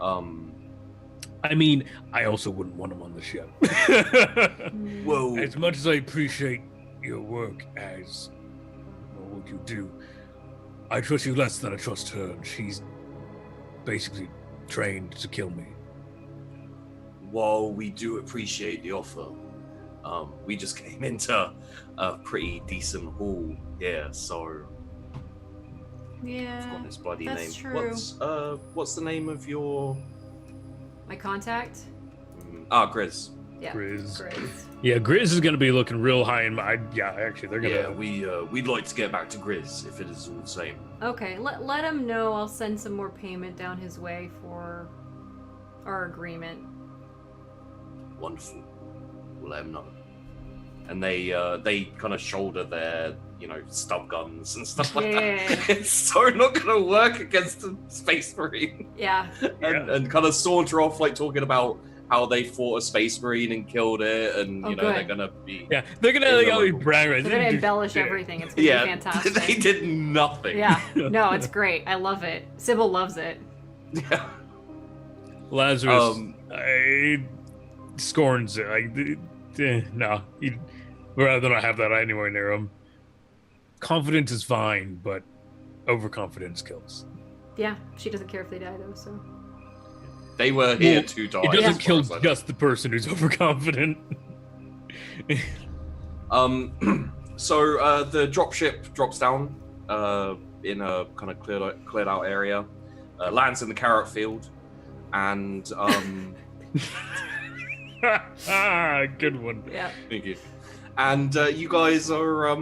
I I mean, I also wouldn't want him on the ship. Whoa. As much as I appreciate your work as what you do, I trust you less than I trust her. And she's basically trained to kill me. While we do appreciate the offer, we just came into a pretty decent haul here, so I've Yeah. forgotten his bloody that's name. true. What's the name of your My contact? Grizz? Yeah. Grizz. Grizz. Yeah, Grizz is going to be looking real high in my... Yeah, actually, they're going to... Yeah, we'd like to get back to Grizz if it is all the same. Okay, let him know I'll send some more payment down his way for our agreement. Wonderful. We'll let him know. And they kind of shoulder their stub guns and stuff like that. It's so not gonna work against a space marine. Yeah. And kind of saunter off like talking about how they fought a space marine and killed it, and Oh, they're good. gonna be they're going to local- brag right. They're gonna embellish everything. It's gonna be fantastic. they did nothing. Yeah. No, it's great. I love it. Sybil loves it. Yeah. Lazarus, I scorns it. No, he'd rather not have that anywhere near him. Confidence is fine, but overconfidence kills. Yeah, she doesn't care if they die though, so. They were here to die. It doesn't as far kill as I know. just the person who's overconfident. So the dropship drops down in a kind of cleared out area, lands in the carrot field, and good one. Yeah. thank you. And you guys are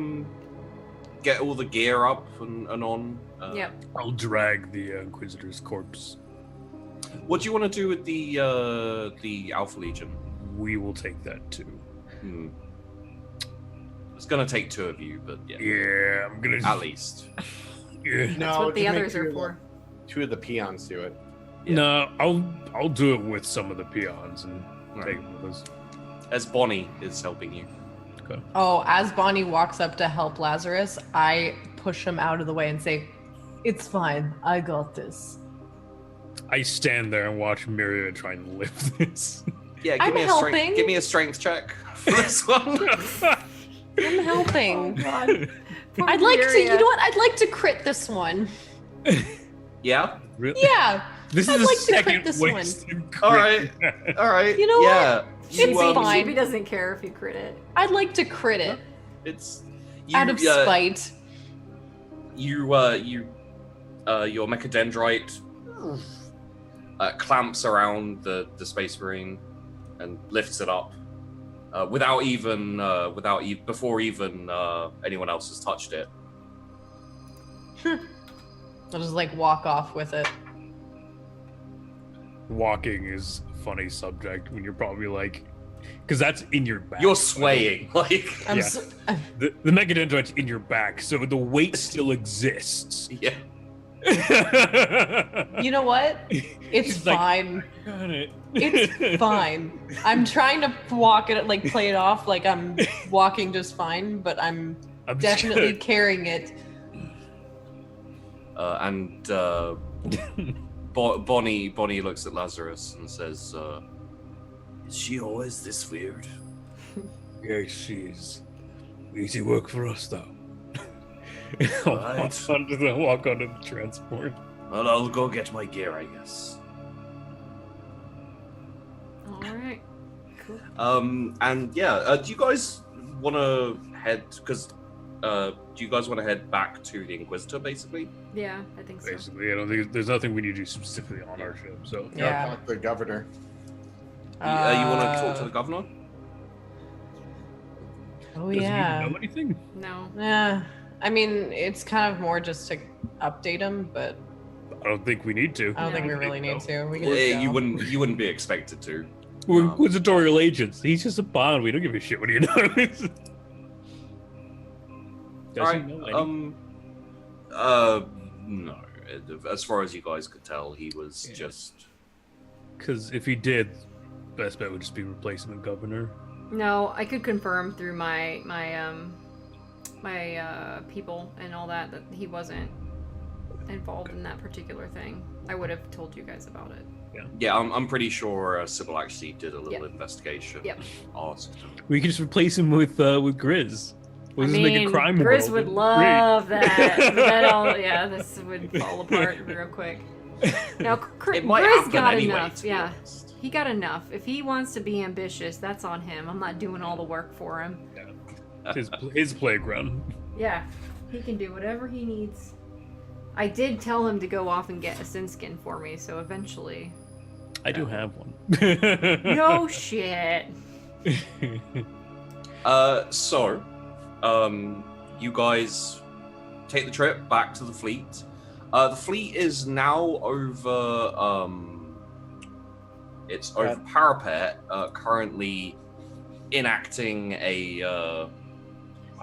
get all the gear up and on. Yep. I'll drag the Inquisitor's corpse. What do you want to do with the Alpha Legion? We will take that too. It's gonna take two of you, but yeah, Yeah, I'm gonna. at least. Yeah. That's No, what the just make others are two for. Two of the peons do it. No, I'll do it with some of the peons and Right. take them with us. as Bonnie is helping you. Oh, as Bonnie walks up to help Lazarus, I push him out of the way and say, "It's fine. I got this." I stand there and watch Myria try and lift this. Yeah, I'm helping. Give me a strength check for this one. I'm helping. Oh God. Poor I'd like to. Myria. You know what? I'd like to crit this one. Yeah. Really? Yeah. This I'd is like the to crit second this wasted crit. All right. All right. You know what? Yeah. It's fine. Sheepy doesn't care if you crit it. I'd like to crit it It's out of spite. your mechadendrite clamps around the Space Marine and lifts it up before even anyone else has touched it. I'll just like walk off with it. Walking is a funny subject when you're probably like, because that's in your back. You're swaying like I'm Yeah. so, The mechadendrite's in your back, so the weight still exists. yeah. you know what? It's He's like, fine. Got it. It's fine. I'm trying to walk it, like play it off like I'm walking just fine, but I'm I'm just definitely gonna- carrying it. Bonnie looks at Lazarus and says, "Is she always this weird?" Yeah, she's easy work for us, though. I'll Right. walk onto the transport. Well, I'll go get my gear, I guess. All right. Cool. And yeah, do you guys want to head? Because do you guys want to head back to the Inquisitor, basically? Yeah, I think so. Basically, I don't think there's nothing we need to do specifically on our ship. So Yeah. Talk to the governor. You want to talk to the governor? Oh does he yeah. even know anything? No. Yeah. I mean, it's kind of more just to update him, but I don't think we need to. I don't think we No. really need to. We can Yeah, just go. you wouldn't be expected to. We're inquisitorial agents. He's just a pawn. We don't give a shit what he knows. Does he know any? No. As far as you guys could tell, he was Yeah. just. Because if he did, best bet would just be replacing the governor. No, I could confirm through my people and all that he wasn't involved in that particular thing. I would have told you guys about it. Yeah, I'm pretty sure Sybil actually did a little Yep. investigation. Yep. Asked him. We could just replace him with Grizz. We'll just make a crime Grizz world. would Great. love that. But that all, yeah, this would fall apart real quick. Now, It might Grizz happen got anyway, enough. to be Yeah, honest. he got enough. If he wants to be ambitious, that's on him. I'm not doing all the work for him. his playground. Yeah, he can do whatever he needs. I did tell him to go off and get a sin skin for me, so eventually. I do have one. No shit. You guys take the trip back to the fleet. The fleet is now over. It's over Parapet, currently enacting a.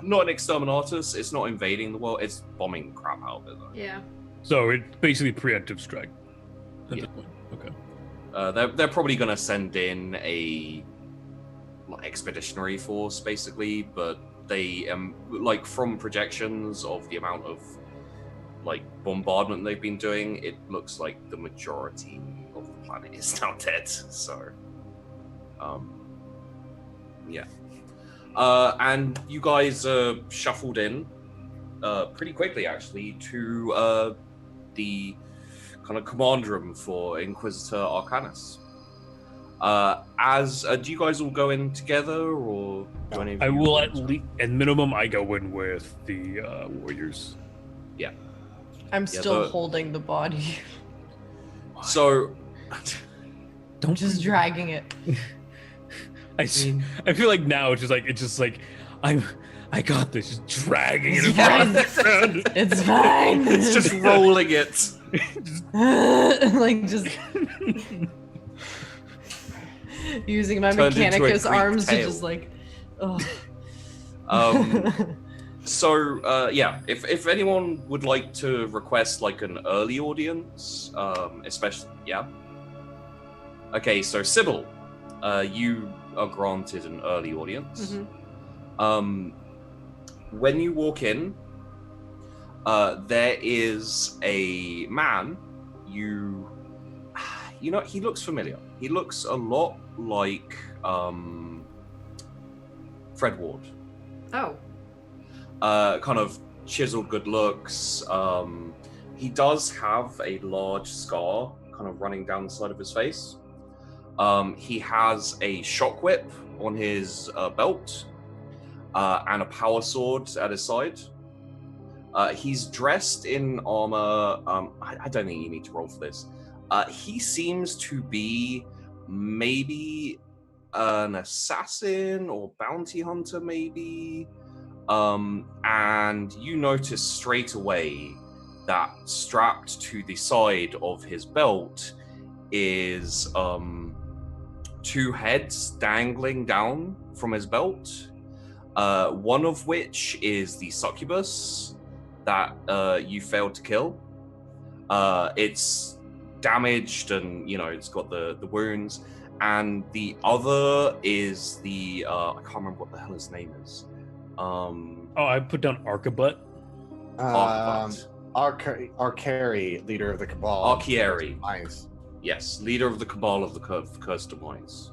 Not an exterminatus. It's not invading the world. It's bombing crap out of it, though. Yeah. So it's basically preemptive strike. At Yeah. this point. Okay. They're probably going to send in a expeditionary force, basically, but they like from projections of the amount of like bombardment they've been doing, it looks like the majority of the planet is now dead. So, yeah. And you guys shuffled in pretty quickly, actually, to the kind of command room for Inquisitor Arcanus. Do you guys all go in together, or do any of I you will want at to- least, at minimum, I go in with the warriors. I'm still but- holding the body. So, I'm just dragging it. I feel like now it's just like I got this, just dragging it It's across the fine. ground. It's fine. it's just rolling it. like just using my Turned into a mechanicus Greek arms to tail. just like. Oh. Yeah, if anyone would like to request like an early audience, especially, yeah. Okay, so Sybil, you are granted an early audience. Mm-hmm. When you walk in, there is a man. You know, he looks familiar. He looks a lot like Fred Ward. Oh. Kind of chiseled good looks. He does have a large scar kind of running down the side of his face. He has a shock whip on his belt and a power sword at his side. He's dressed in armor. I don't think you need to roll for this. He seems to be maybe an assassin or bounty hunter, maybe. And you notice straight away that strapped to the side of his belt is 2 heads dangling down from his belt. One of which is the succubus that you failed to kill. It's damaged and, you know, it's got the wounds. And the other is the I can't remember what the hell his name is. I put down Arcabutt. Arcari, leader of the Cabal. Arcari. Nice. Yes, leader of the Cabal of the Cursed Mines.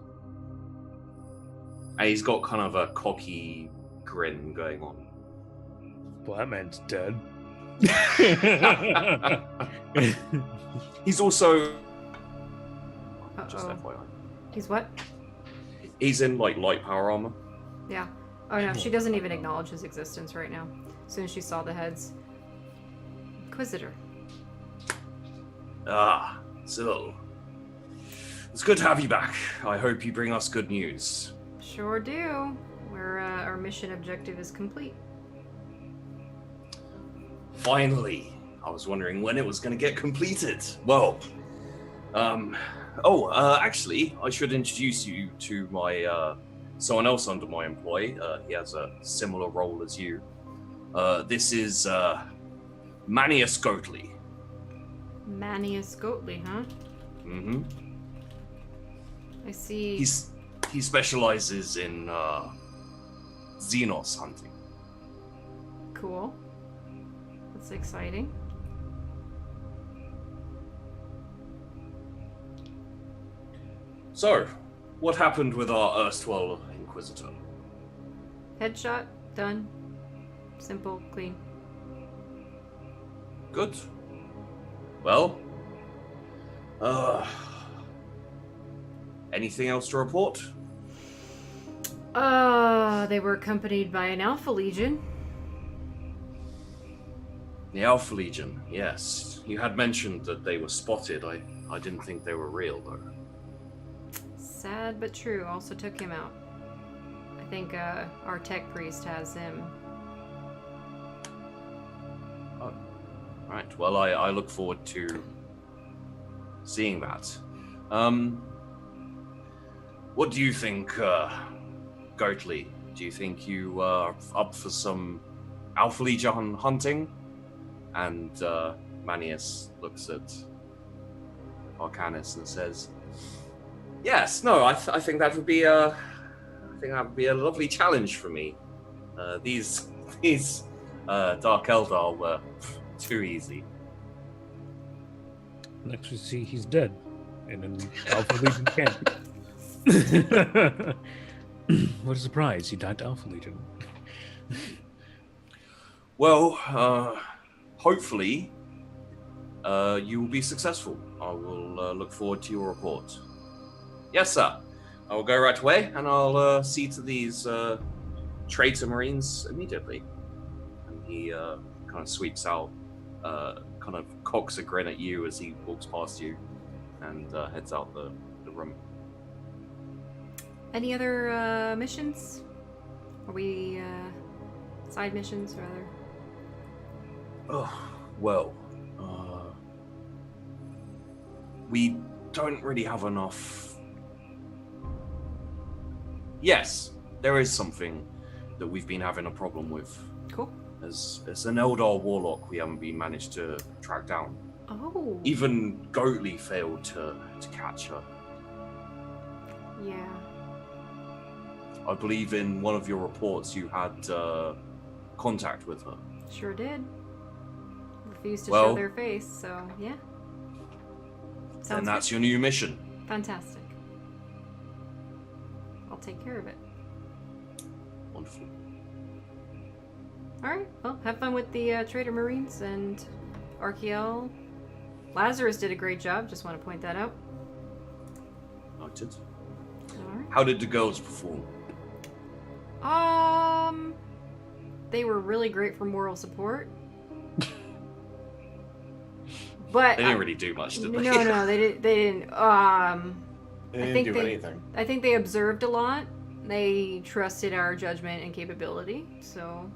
And he's got kind of a cocky grin going on. Well, that man's dead. He's also just Uh-oh. FYI. He's what? He's in like light power armor. Yeah. Oh no, she doesn't even acknowledge his existence right now. As soon as she saw the heads. Inquisitor. Ah, so it's good to have you back. I hope you bring us good news. Sure do. Our mission objective is complete. Finally, I was wondering when it was going to get completed. Well, actually, I should introduce you to my someone else under my employ. He has a similar role as you. This is Manius Goatley. Manius Goatley, huh? Mm-hmm. I see. He specializes in Xenos hunting. Cool. That's exciting. So, what happened with our erstwhile Inquisitor? Headshot, done. Simple, clean. Good. Well, anything else to report? They were accompanied by an Alpha Legion. The Alpha Legion, yes. You had mentioned that they were spotted. I didn't think they were real, though. Sad but true, also took him out. I think our tech priest has him. Oh, right. Well, I look forward to seeing that. What do you think, Goatley? Do you think you are up for some Alpha Legion hunting? And Manius looks at Arcanus and says, "Yes, no, I think that would be a lovely challenge for me. These Dark Eldar were too easy." Next we see he's dead in an Alpha Legion camp. What a surprise, he died to Alpha Legion. Well, hopefully, you will be successful. I will look forward to your report. Yes, sir. I will go right away, and I'll see to these traitor Marines immediately. And he kind of sweeps out, kind of cocks a grin at you as he walks past you, and heads out the room. Any other missions? Are we side missions or other? Oh, well, we don't really have enough. Yes, there is something that we've been having a problem with. Cool. As an Eldar warlock we haven't been managed to track down. Oh. Even Goatley failed to catch her. Yeah. I believe in one of your reports you had contact with her. Sure did. Refused to Well, show their face, so yeah. And that's your new mission. Fantastic. I'll take care of it. Wonderful. Alright, well, have fun with the Trader Marines and Archaeal. Lazarus did a great job, just want to point that out. Noted. Alright. How did the girls perform? They were really great for moral support. But They didn't really do much, did they? No, they didn't. They didn't. They I didn't think do anything. I think they observed a lot. They trusted our judgment and capability. So,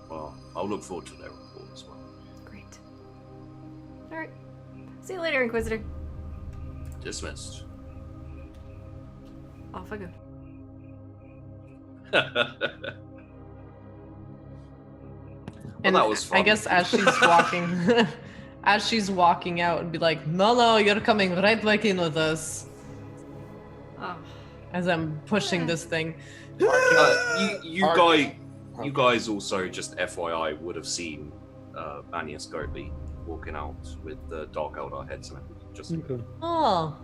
Well, I'll look forward to their report as well. great. All right. See you later, Inquisitor. Dismissed. Off I go. Well, that was fun. I guess as she's walking, as she's walking out, and be like, "No, you're coming right back in with us." Oh, As I'm pushing this thing. You guys also, just FYI, would have seen Manius Goatley walking out with the Dark Elder heads and everything. Just Okay. Oh,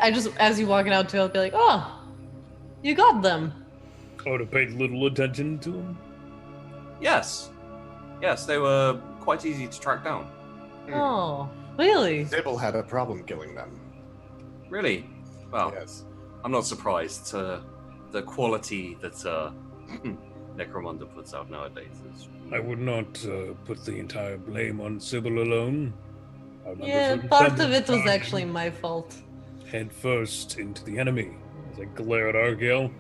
I just as you walking out too, I'll be like, "Oh, you got them." I would have paid little attention to him. yes, they were quite easy to track down. Oh, really? Sybil had a problem killing them. Really? Well, Yes. I'm not surprised. The quality that Necromunda puts out nowadays is. I would not put the entire blame on Sybil alone. I remember Yeah, from part time of it to was time, actually my fault. head first into the enemy as I glare at Argyle.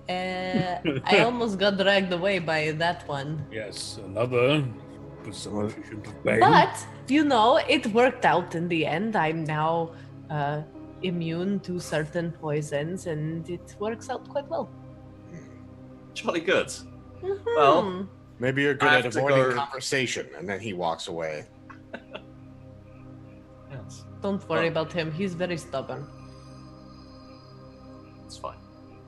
I almost got dragged away by that one. Yes, another was someone she shouldn't have banged. But, it worked out in the end. I'm now immune to certain poisons, and it works out quite well. Jolly good. Mhm. Well, Maybe you're good I at have to avoiding go- conversation, and then he walks away. Yes, Don't worry Oh. about him. He's very stubborn. it's fine.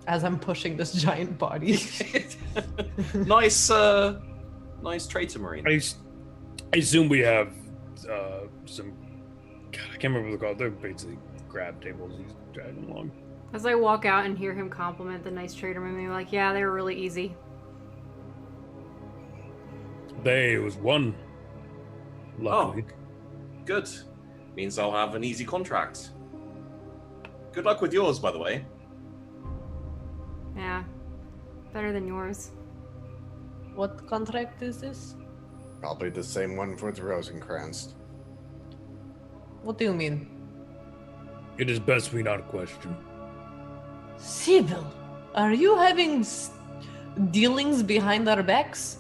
As I'm pushing this giant body. nice traitor marine. I assume we have some. God, I can't remember what they're called. They're basically grab tables he's dragging along. as I walk out and hear him compliment the nice Trader Marine, I'm like, yeah, they were really easy. There was one. Luckily. Good. Means I'll have an easy contract. Good luck with yours, by the way. Yeah, better than yours. What contract is this? Probably the same one for the Rosencrantz. What do you mean? It is best we not question. Sybil, are you having dealings behind our backs?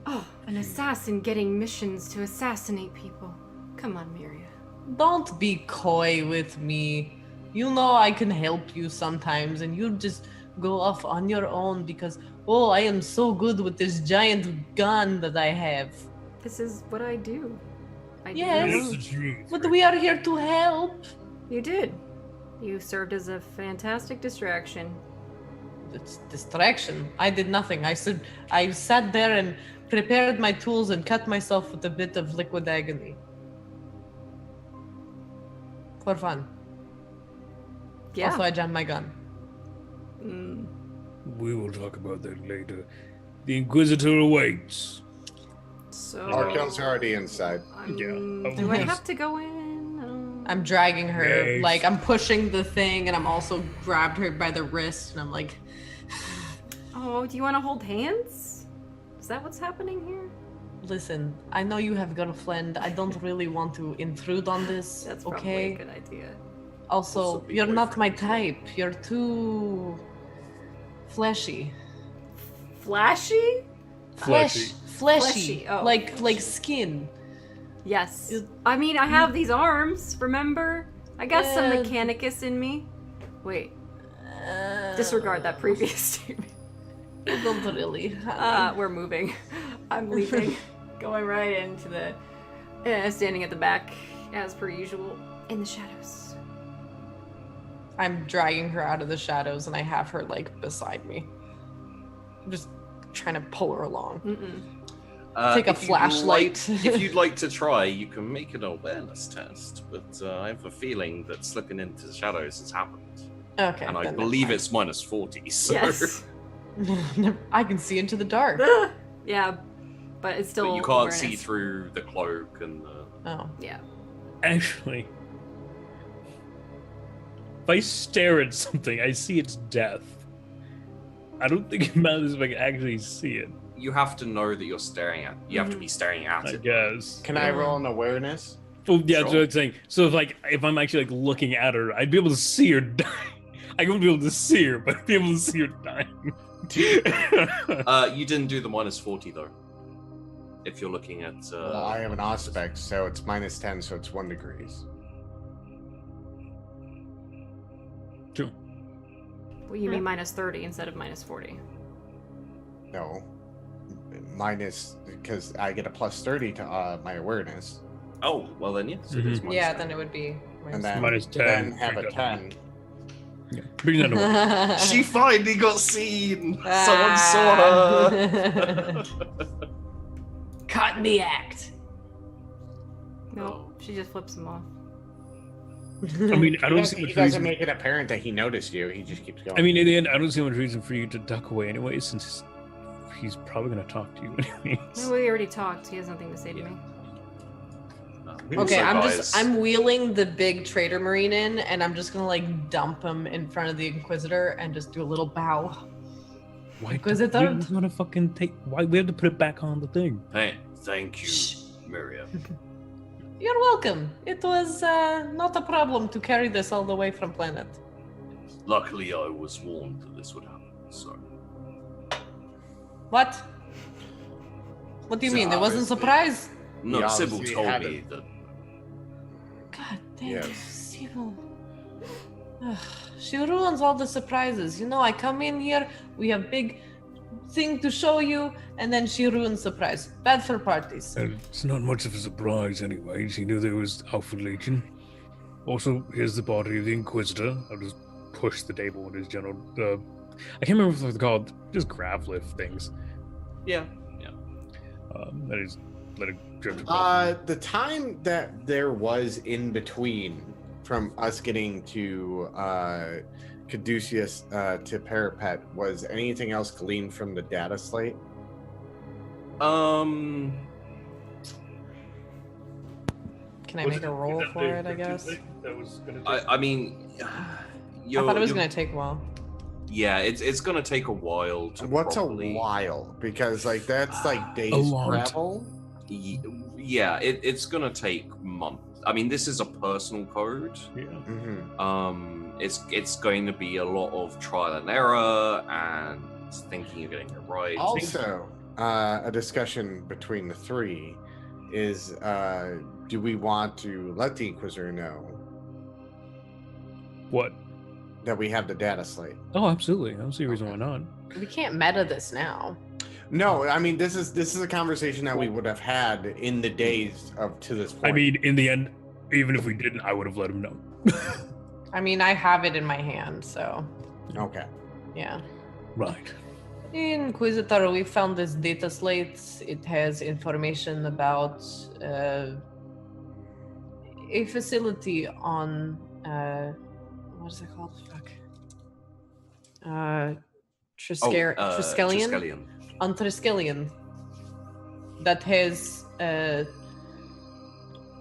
Oh, an assassin getting missions to assassinate people. Come on, Miria. Don't be coy with me. You know I can help you sometimes, and you just go off on your own because, oh, I am so good with this giant gun that I have. This is what I do. I Yes. do. It is the truth. But we are here to help. You did. You served as a fantastic distraction. It's distraction. I did nothing. I sat there and prepared my tools and cut myself with a bit of liquid agony. For fun. Yeah. Also, I jammed my gun. Mm. We will talk about that later. The Inquisitor awaits. So. Arkel's already inside. Yeah. Do I have to go in? I'm dragging her, Yes. like I'm pushing the thing, and I'm also grabbed her by the wrist, and I'm like, Oh, do you want to hold hands? Is that what's happening here? listen, I know you have got a friend. I don't really want to intrude on this, That's probably okay? a good idea. Also, Also be you're not my boyfriend. type. You're too fleshy. Flashy? Fleshy. Fleshy. Oh. Like skin. Yes. You- I mean, I have these arms, remember? I got some Yeah. Mechanicus in me. Wait, disregard that previous statement. Don't really. We're moving. I'm leaving. Going right into the... standing at the back, as per usual, in the shadows. I'm dragging her out of the shadows and I have her like beside me. I'm just trying to pull her along. Take a if you'd flashlight. If you'd like to try, you can make an awareness test, but I have a feeling that slipping into the shadows has happened. Okay. And I then believe that's it's -40, so... Yes. fine. I can see into the dark. Yeah, but it's still. But you can't awareness. see through the cloak and the... Oh. Yeah. Actually, if I stare at something, I see its death. I don't think it matters if I can actually see it. You have to know that you're staring at. You have to be staring at I it. guess. Can I roll an awareness? Well, yeah, that's Sure. what I'm saying. So if I'm actually like looking at her, I'd be able to see her die. I wouldn't be able to see her, but I'd be able to see her dying. You didn't do the -40 though. If you're looking at. Well, I have an aspect, so it's -10, so it's 1 degrees. True. Well, you mean -30 instead of -40. No. Minus, because I get a +30 to my awareness. Oh, well then yes. It is Yeah, -10. then it would be. And then, -10. then have a 10. Yeah. Bring that away. She finally got seen. Ah. Someone saw her. Caught in the act. No, she just flips him off. I mean, I don't see He much doesn't reason. make it apparent that he noticed you. He just keeps going. I mean, in the end, I don't see much reason for you to duck away anyway, since he's probably going to talk to you anyways. No, we already talked. He has nothing to say to me. Okay, Also, I'm guys, wheeling the big trader marine in, and I'm just gonna like dump him in front of the Inquisitor and just do a little bow. Why Inquisitor? we want to fucking take? Why we have to put it back on the thing? Hey, thank you, Shh. Miriam. You're welcome. It was not a problem to carry this all the way from planet. Luckily, I was warned that this would happen. So What? What do you mean? There wasn't a surprise? no, Yeah, Sybil obviously told had me it. that. God damn, Yes. Sybil. Ugh, she ruins all the surprises. You know, I come in here, we have big thing to show you, and then she ruins surprise. Bad for parties. It's not much of a surprise, anyways. He knew there was Alpha Legion. Also, here's the body of the Inquisitor. I'll just push the table with his general. I can't remember what they're called. Just grav lift things. Yeah. That is, let it drift across. The time that there was in between from us getting to Caduceus to Parapet, was anything else gleaned from the data slate? Can I Was make a roll that for the it, I cryptid guess? thing that was gonna take- I mean, I thought it was going to take a while. Yeah, it's gonna take a while to. What's properly... a while? Because like that's like days long travel. Yeah, it's gonna take months. I mean, this is a personal code. Yeah. Mm-hmm. It's going to be a lot of trial and error and thinking you're getting it right. Also, a discussion between the three is: do we want to let the Inquisitor know What? that we have the data slate? Oh, absolutely. I don't see a reason why not. We can't meta this now. No, I mean this is a conversation that we would have had in the days of to this point. I mean, in the end, even if we didn't, I would have let him know. I mean, I have it in my hand, so okay. yeah. Right. Inquisitor, we found this data slate. It has information about a facility on what is it called? Fuck. Triskelion. Triskelion. On Triskelion. That has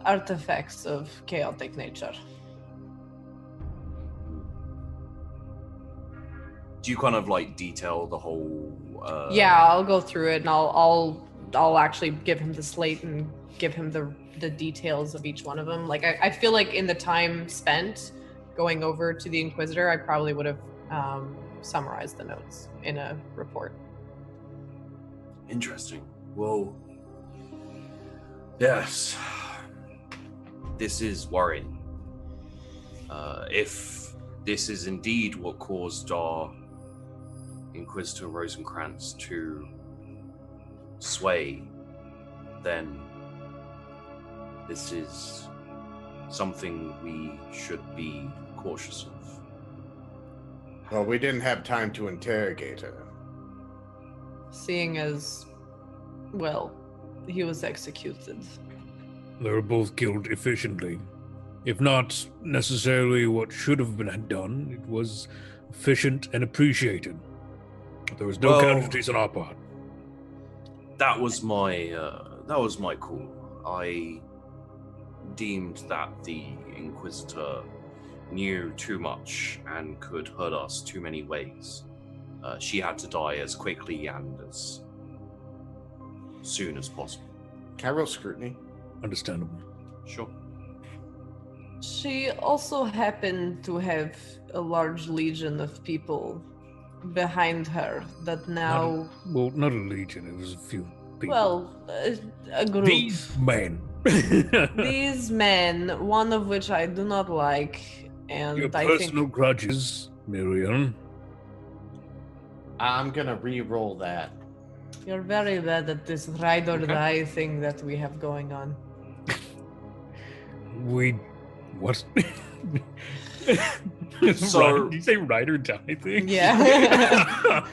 artifacts of chaotic nature. Do you kind of like detail the whole? Yeah, I'll go through it and I'll actually give him the slate and give him the details of each one of them. Like I feel like in the time spent going over to the Inquisitor, I probably would have summarized the notes in a report. Interesting. Well, yes, this is worrying. If this is indeed what caused our Inquisitor Rosencrantz to sway, then this is something we should be cautious of. Well, we didn't have time to interrogate her. Seeing as, well, he was executed. They were both killed efficiently. If not necessarily what should have been done, it was efficient and appreciated. There was no Well, casualties on our part. That was my call. I deemed that the Inquisitor knew too much and could hurt us too many ways. She had to die as quickly and as soon as possible. Can I roll scrutiny? Understandable. Sure. She also happened to have a large legion of people behind her that now, Not a legion, it was a few people. well, a group. These men. These men, one of which I do not like, and Your I personal think grudges, Miriam. I'm gonna re-roll that. you're very bad at this ride or die thing that we have going on. What? So- Did you say ride or die thing? Yeah.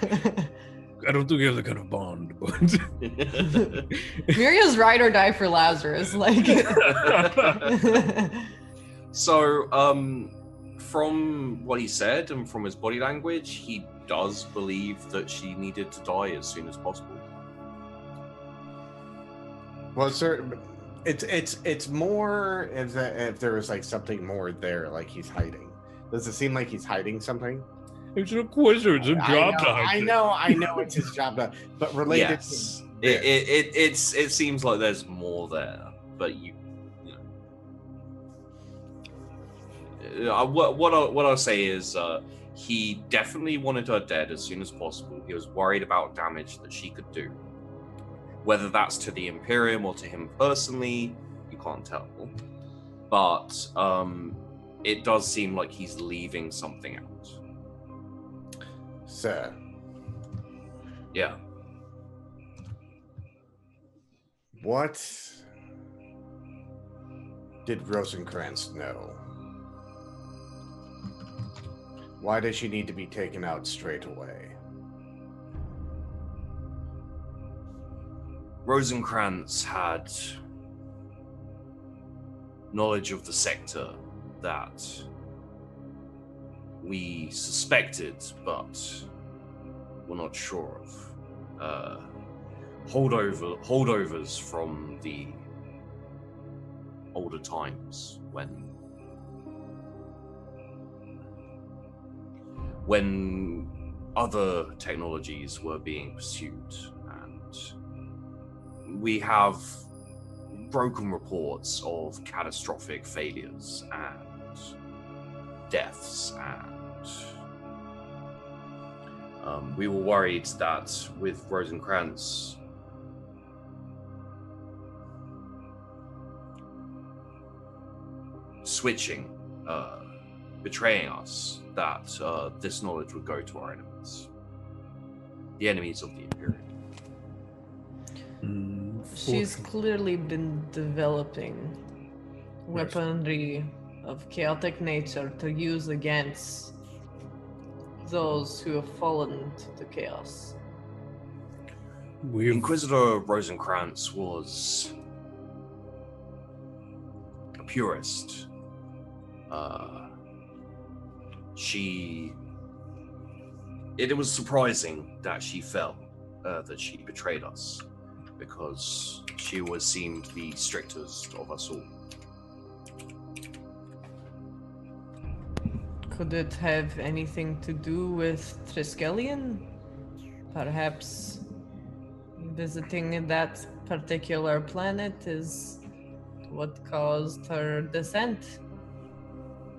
I don't think we have the kind of bond, but Miriam's ride or die for Lazarus, like. So, from what he said and from his body language, he does believe that she needed to die as soon as possible. Well, sir, it's more if there was like something more there, like he's hiding. Does it seem like he's hiding something? it's an Inquisitor. It's a job to hide. I know it's his job, but related Yes, to it seems like there's more there, but you know, what I'll say is he definitely wanted her dead as soon as possible. He was worried about damage that she could do, whether that's to the Imperium or to him personally, you can't tell. But it does seem like he's leaving something out. Sir, Yeah. what did Rosencrantz know? Why does she need to be taken out straight away? Rosencrantz had knowledge of the sector that we suspected, but we're not sure of. Holdovers from the older times when other technologies were being pursued, and we have broken reports of catastrophic failures and deaths, and we were worried that with Rosencrantz switching, betraying us, that this knowledge would go to our enemies, the enemies of the Imperium. She's clearly been developing weaponry of chaotic nature to use against those who have fallen to chaos. Inquisitor Rosencrantz was a purist. It was surprising that she fell, that she betrayed us, because she was seemed the strictest of us all. Could it have anything to do with Triskelion? Perhaps visiting that particular planet is what caused her descent?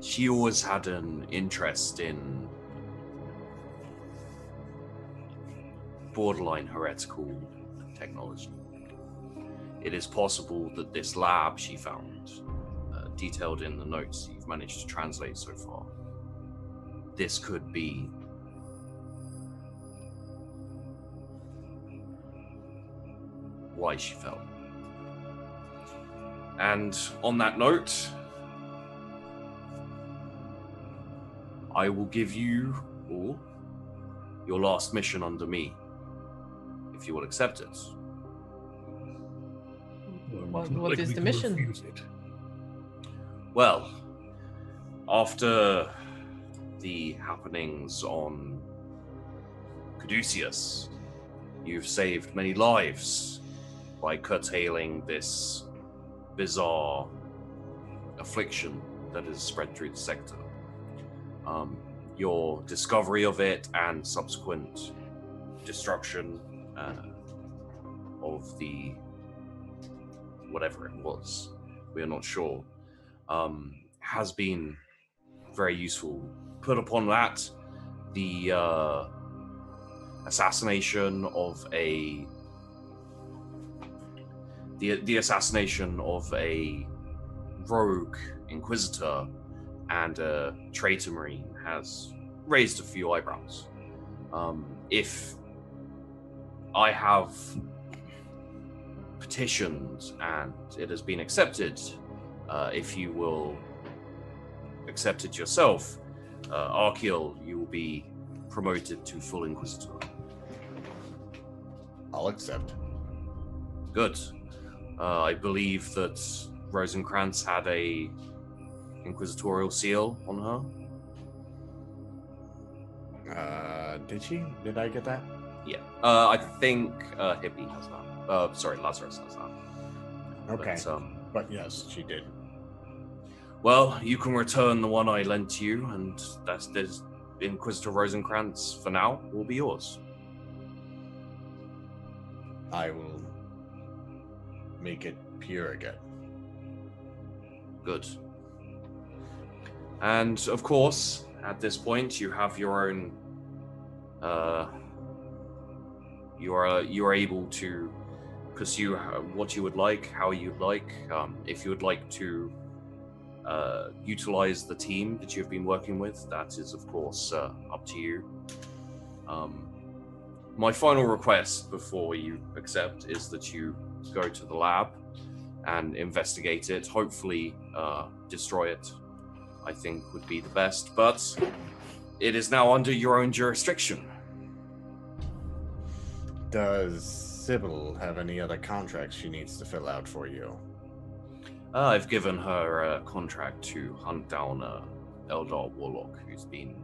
She always had an interest in borderline heretical technology. It is possible that this lab she found, detailed in the notes you've managed to translate so far, this could be why she fell. And on that note, I will give you or your last mission under me, if you will accept it. What is the mission? Refuse it. Well, after the happenings on Caduceus, you've saved many lives by curtailing this bizarre affliction that is spread through the sector. Your discovery of it and subsequent destruction of the whatever it was, we are not sure, has been very useful. Put upon that, the assassination of a rogue Inquisitor and a traitor marine has raised a few eyebrows. If I have petitioned and it has been accepted, if you will accept it yourself, Arkiel, you will be promoted to full Inquisitor. I'll accept. Good. I believe that Rosencrantz had a inquisitorial seal on her. Did she? Did I get that? Yeah. I think Hippie has that. Sorry, Lazarus has that. Okay. But, But yes, she did. well, you can return the one I lent you, and there's Inquisitor Rosencrantz for now will be yours. I will make it pure again. Good. And of course, at this point, you have your own. You are able to pursue what you would like, how you'd like. If you would like to utilize the team that you've been working with, that is, of course, up to you. My final request before you accept is that you go to the lab and investigate it. Hopefully, destroy it, I think, would be the best. But it is now under your own jurisdiction. Does Sybil have any other contracts she needs to fill out for you? I've given her a contract to hunt down a Eldar warlock who's been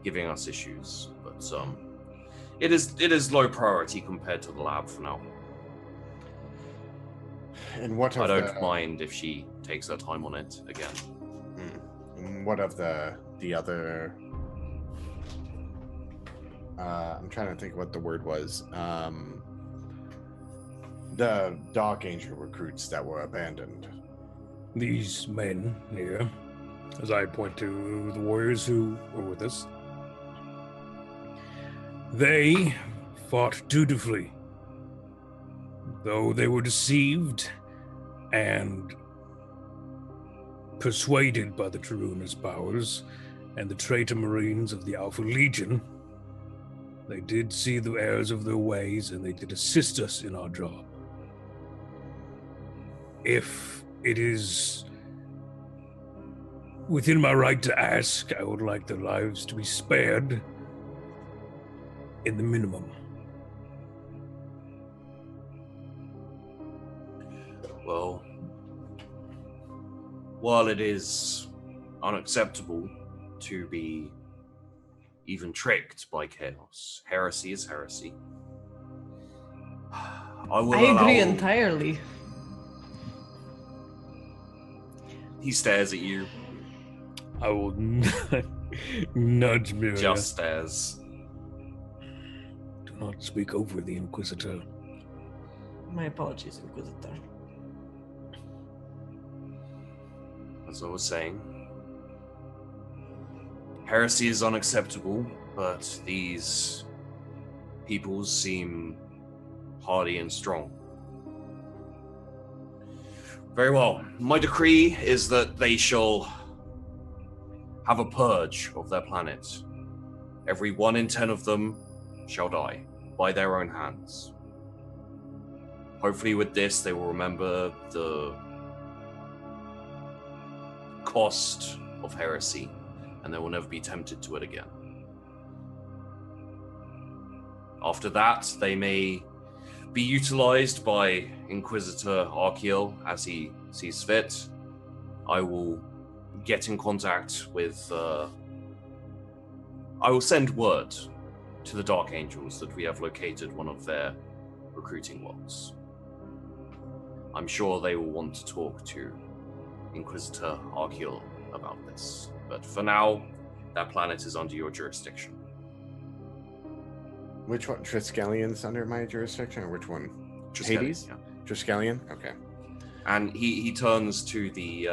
giving us issues, but it is low priority compared to the lab for now. And what I of don't mind if she takes her time on it again. And what of the other? I'm trying to think what the word was. The Dark Angel recruits that were abandoned. These men here, as I point to the warriors who were with us, they fought dutifully, though they were deceived and persuaded by the Taruna's powers and the traitor marines of the Alpha Legion. They did see the errors of their ways, and they did assist us in our job. If it is within my right to ask, I would like their lives to be spared in the minimum. Well, while it is unacceptable to be even tricked by chaos, heresy is heresy. I agree entirely. He stares at you. I will nudge Miria. Just stares. Do not speak over the Inquisitor. My apologies, Inquisitor. As I was saying, heresy is unacceptable, but these peoples seem hardy and strong. Very well. My decree is that they shall have a purge of their planet. Every 1 in 10 of them shall die by their own hands. Hopefully with this, they will remember the cost of heresy, and they will never be tempted to it again. After that, they may be utilized by Inquisitor Arkiel as he sees fit. I will get in contact with... I will send word to the Dark Angels that we have located one of their recruiting logs. I'm sure they will want to talk to Inquisitor Arkiel about this. But for now, that planet is under your jurisdiction. Which one? Triskelion's under my jurisdiction, or which one? Triskelion, Hades? yeah. Triskelion? Okay. And he turns to the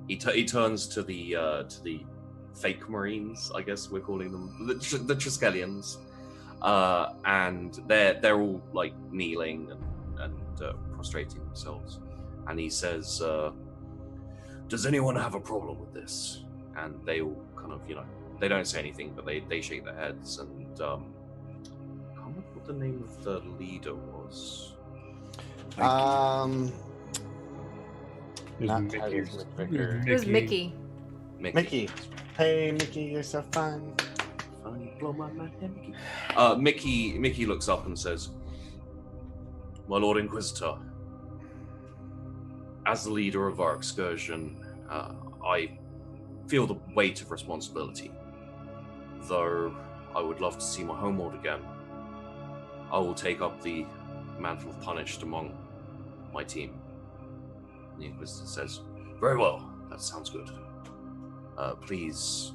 he turns to the fake Marines, I guess we're calling them, the Triskelions, and they're all like kneeling and prostrating themselves, and he says, "Does anyone have a problem with this?" And they all kind of, they don't say anything, but they shake their heads, and I can't remember what the name of the leader was. Not Mickey. Titus McVicker. It was Mickey. Mickey. Hey, Mickey, you're so fun. Mickey looks up and says, "My Lord Inquisitor, as the leader of our excursion, I feel the weight of responsibility. Though I would love to see my homeworld again, I will take up the mantle of punished among my team." And the Inquisitor says, "Very well, that sounds good. Please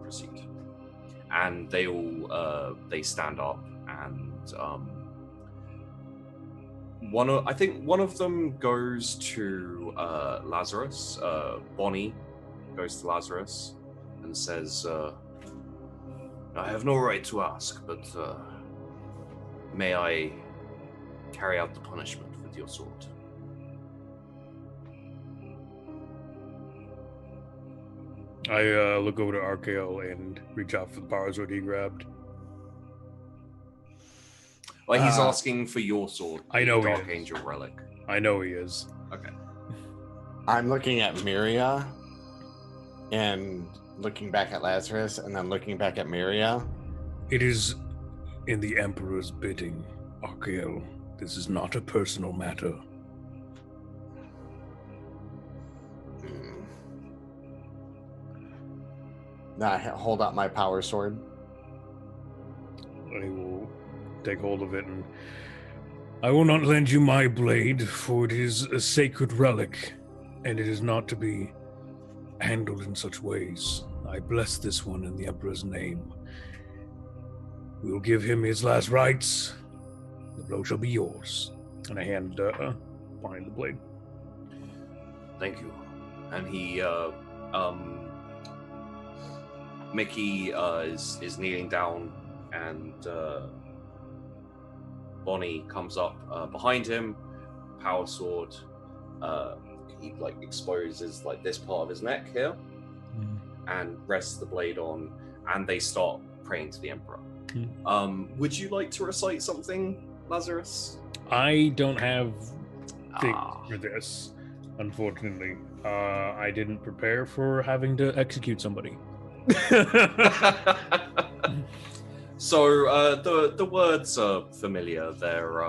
proceed." And they all they stand up, and I think one of them goes to Lazarus. Bonnie goes to Lazarus and says, "I have no right to ask, but may I carry out the punishment with your sword?" I look over to Archael and reach out for the power sword he grabbed. Well, he's asking for your sword. I know the he Dark is. Angel relic. I know he is. Okay. I'm looking at Miria and looking back at Lazarus and then looking back at Miria. It is in the Emperor's bidding, Archael. This is not a personal matter. Now I hold out my power sword. I will take hold of it, and I will not lend you my blade, for it is a sacred relic, and it is not to be handled in such ways. I bless this one in the Emperor's name. We will give him his last rites. The blow shall be yours. And I hand behind the blade. Thank you. And he, Mickey is kneeling down, and Bonnie comes up behind him, power sword. He exposes this part of his neck here, and rests the blade on, and they start praying to the Emperor. Would you like to recite something, Lazarus? I don't have things for this, unfortunately. I didn't prepare for having to execute somebody. So the words are familiar. They're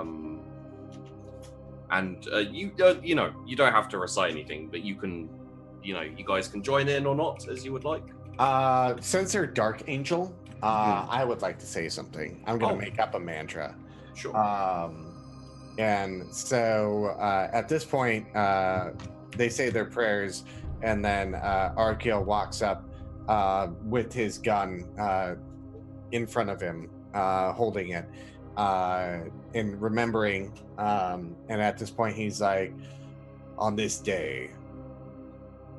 and you don't have to recite anything, but you can, you guys can join in or not as you would like. Since they're Dark Angel, I would like to say something. I'm gonna make up a mantra. Sure. And so at this point, they say their prayers, and then Arkiel walks up with his gun in front of him, holding it, and remembering. And at this point, he's like, "On this day,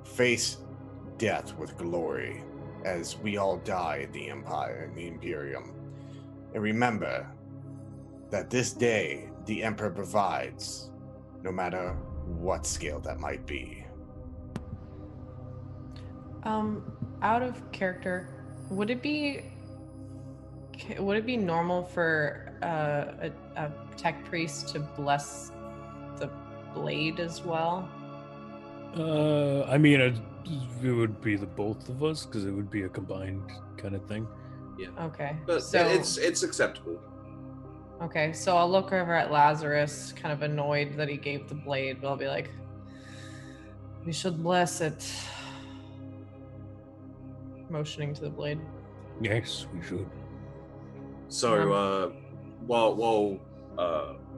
face death with glory, as we all die in the Empire, in the Imperium. And remember that this day, the Emperor provides, no matter what scale that might be." Out of character, would it be normal for a tech priest to bless the blade as well? I mean, it would be the both of us, because it would be a combined kind of thing. Yeah. Okay. But so it's acceptable. okay, so I'll look over at Lazarus, kind of annoyed that he gave the blade, but I'll be like, we should bless it. Motioning to the blade. Yes, we should. So while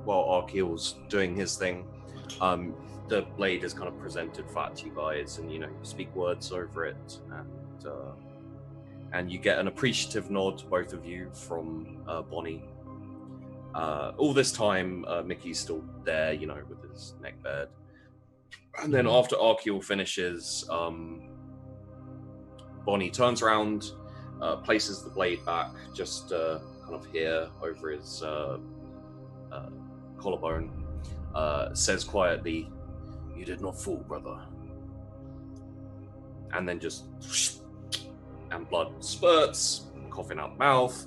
Arkeel's doing his thing, the blade is kind of presented flat to you guys, and you speak words over it, and you get an appreciative nod, both of you, from Bonnie. All this time, Mickey's still there, with his neck bared. And then after Arkeel finishes, Bonnie turns around, places the blade back, just kind of here over his collarbone, says quietly, "You did not fall, brother." And then just, and blood spurts, coughing out the mouth.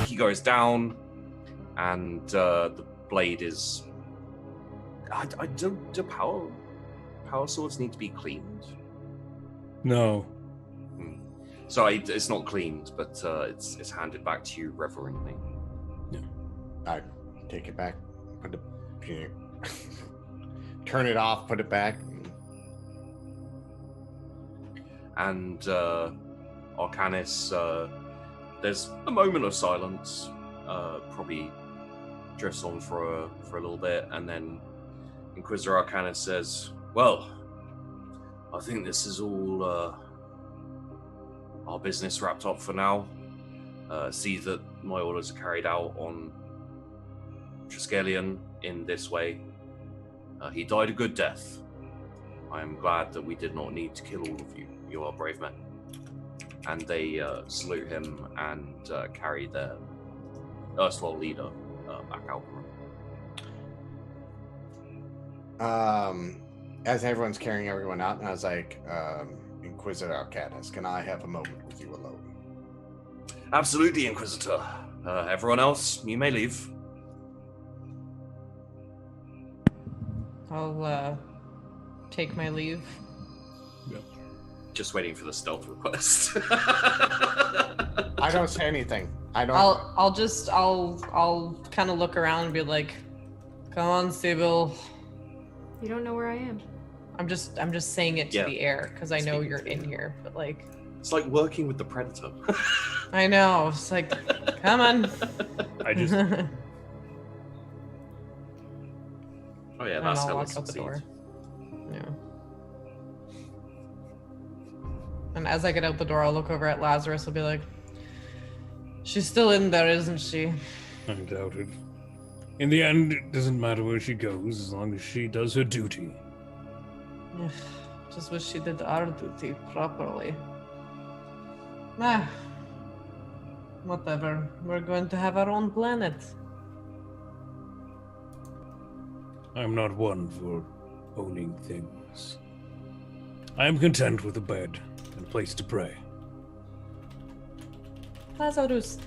He goes down, and the blade is. Do power swords need to be cleaned? No. So it's not cleaned, but it's handed back to you reverently. Yeah. I take it back, put it, turn it off, put it back. And Arcanis, there's a moment of silence, probably drifts on for a little bit, and then Inquisitor Arcanis says, "Well, I think this is all our business wrapped up for now. See that my orders are carried out on Triskelion in this way. He died a good death. I am glad that we did not need to kill all of you. You are brave men." And they salute him and carry their erstwhile leader back out. As everyone's carrying everyone out, and I was like, Inquisitor Arcanis, can I have a moment with you alone? Absolutely, Inquisitor. Everyone else, you may leave. I'll take my leave. Just waiting for the stealth request. I don't say anything. I don't. I'll kind of look around and be like, "Come on, Sybil." You don't know where I am. I'm just saying it to Yeah. the air because I know Speaking you're to in the here, but like, It's like working with the Predator. I know. It's like, come on. I just Oh yeah, And that's I'll how walk it's out the door. succeed. Yeah. And as I get out the door, I'll look over at Lazarus. I'll be like, "She's still in there, isn't she?" I doubt it. In the end, it doesn't matter where she goes as long as she does her duty. Just wish she did our duty properly. Ah. Whatever. We're going to have our own planet. I'm not one for owning things. I am content with a bed and a place to pray. Lazarus,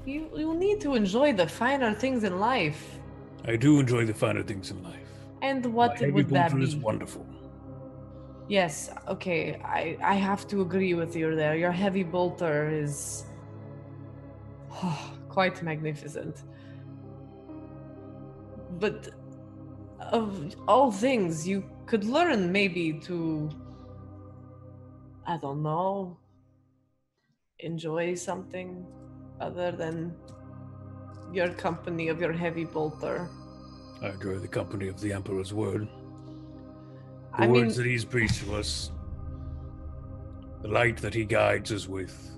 you need to enjoy the finer things in life. I do enjoy the finer things in life. And My what heavy would that bolter be? is wonderful. Yes, okay, I have to agree with you there. Your heavy bolter is quite magnificent. But of all things, you could learn maybe to, I don't know, enjoy something other than your company of your heavy bolter. I enjoy the company of the Emperor's word. The I mean, words that he's preached to us. The light that he guides us with.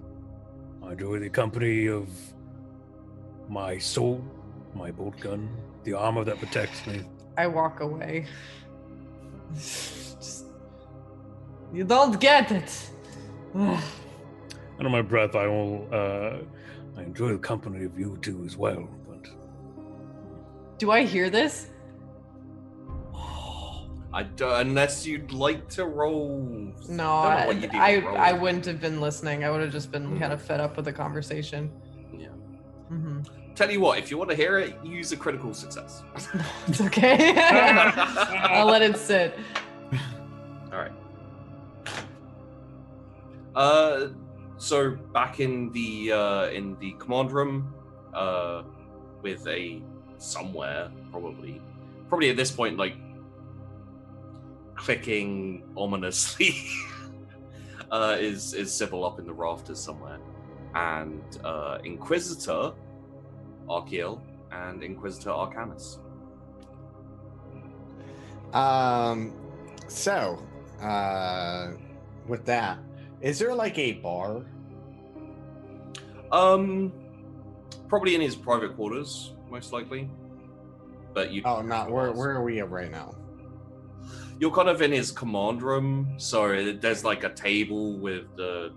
I enjoy the company of my soul, my bolt gun, the armor that protects me. I walk away. Just, you don't get it. Under my breath, I enjoy the company of you two as well. But Do I hear this? I don't, unless you'd like to roll. No, Don't know what you'd even roll. I wouldn't have been listening. I would have just been kind of fed up with the conversation. Yeah. Mm-hmm. Tell you what, if you want to hear it, use a critical success. It's okay. I'll let it sit. All right. So back in the command room, with a somewhere probably at this point, like clicking ominously, is Sybil up in the rafters somewhere, and Inquisitor Archeal and Inquisitor Arcanus. So, with that, is there like a bar? Probably in his private quarters, most likely. But you. Oh, not where are we at right now? You're kind of in his command room, so there's like a table with the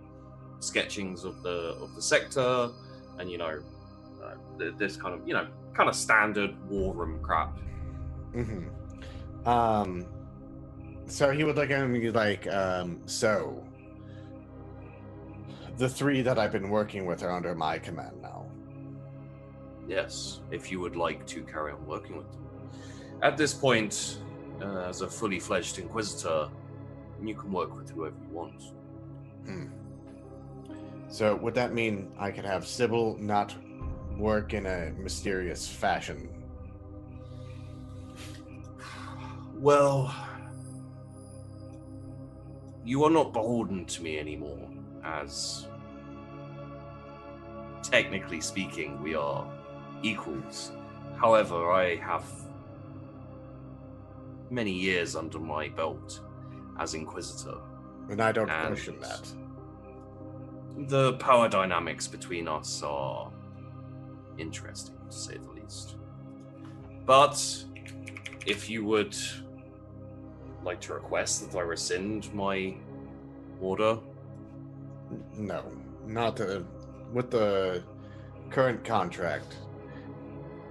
sketchings of the sector, and this kind of standard war room crap. Mm-hmm. So he would look at me like, so the 3 that I've been working with are under my command now. Yes, if you would like to carry on working with them. At this point, as a fully fledged Inquisitor, you can work with whoever you want. So would that mean I could have Sybil not work in a mysterious fashion? Well, you are not beholden to me anymore, as technically speaking, we are equals. However, I have many years under my belt as Inquisitor. And I don't question that. The power dynamics between us are interesting, to say the least. But if you would like to request that I rescind my order? No, not with the current contract.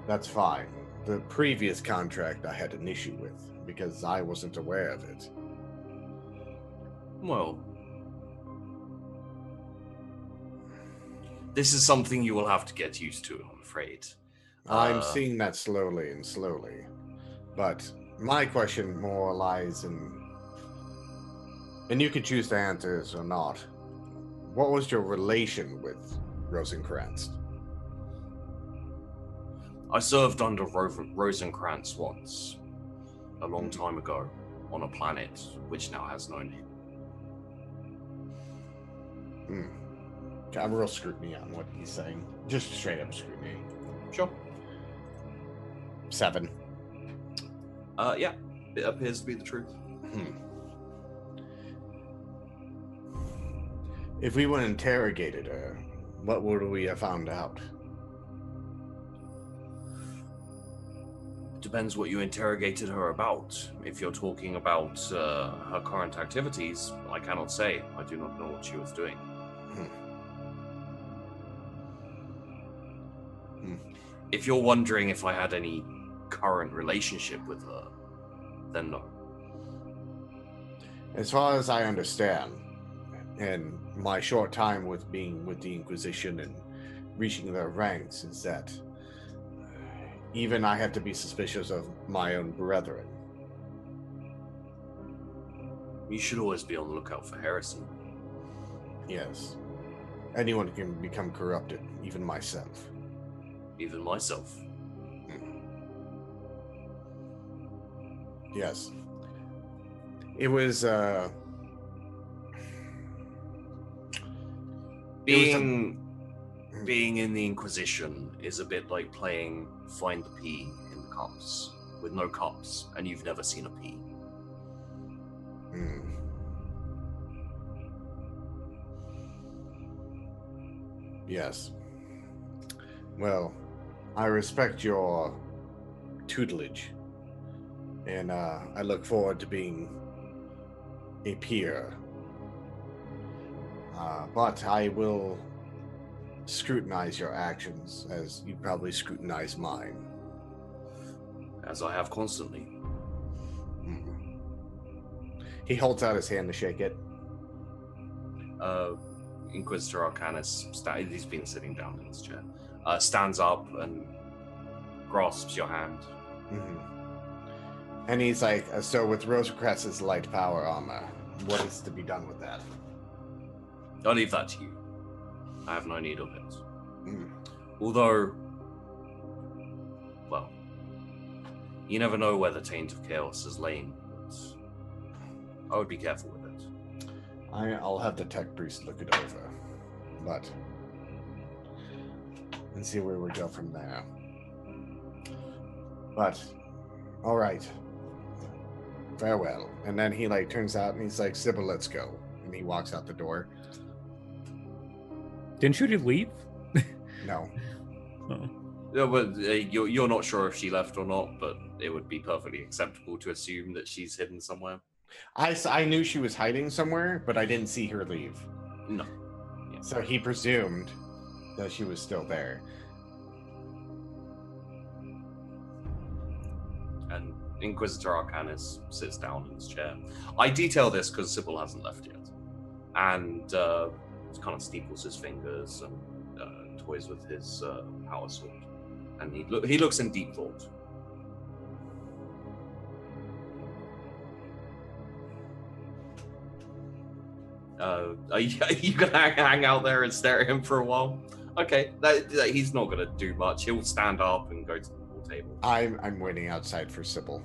That's fine. The previous contract I had an issue with because I wasn't aware of it. Well, this is something you will have to get used to, I'm afraid. I'm seeing that slowly and slowly. But my question more lies in... And you can choose to answer this or not. What was your relation with Rosencrantz? I served under Rosencrantz once, a long time ago, on a planet which now has no name. Got real scrutiny on what he's saying. Just straight up scrutiny. Sure. 7. Yeah, it appears to be the truth. If we would interrogated her, what would we have found out? Depends what you interrogated her about. If you're talking about her current activities, I cannot say. I do not know what she was doing. If you're wondering if I had any current relationship with her, then no. As far as I understand, in my short time with being with the Inquisition and reaching their ranks, is that even I have to be suspicious of my own brethren. You should always be on the lookout for heresy. Yes. Anyone can become corrupted, even myself. Even myself. Yes. It was, Being in the Inquisition is a bit like playing Find the P in the cups, with no cups, and you've never seen a P. Yes. Well, I respect your tutelage, and I look forward to being a peer. But I will scrutinize your actions as you probably scrutinize mine. As I have constantly. He holds out his hand to shake it. Inquisitor Arcanus, he's been sitting down in his chair, stands up and grasps your hand. And he's like, so with Rosencrantz's light power armor, what is to be done with that? I'll leave that to you. I have no need of it. Mm. Although, well, you never know where the taint of chaos is laying. But I would be careful with it. I'll have the tech priest look it over, but and see where we go from there. But all right, farewell. And then he like turns out and he's like, Sybil, let's go. And he walks out the door. Didn't you leave? No. Oh. Yeah, but you're not sure if she left or not, but it would be perfectly acceptable to assume that she's hidden somewhere. I knew she was hiding somewhere, but I didn't see her leave. No. Yeah. So he presumed that she was still there. And Inquisitor Arcanus sits down in his chair. I detail this because Sybil hasn't left yet. And kind of steeples his fingers and toys with his power sword. And he looks in deep thought. Are you gonna hang out there and stare at him for a while? Okay, he's not gonna do much. He'll stand up and go to the pool table. I'm waiting outside for Sybil.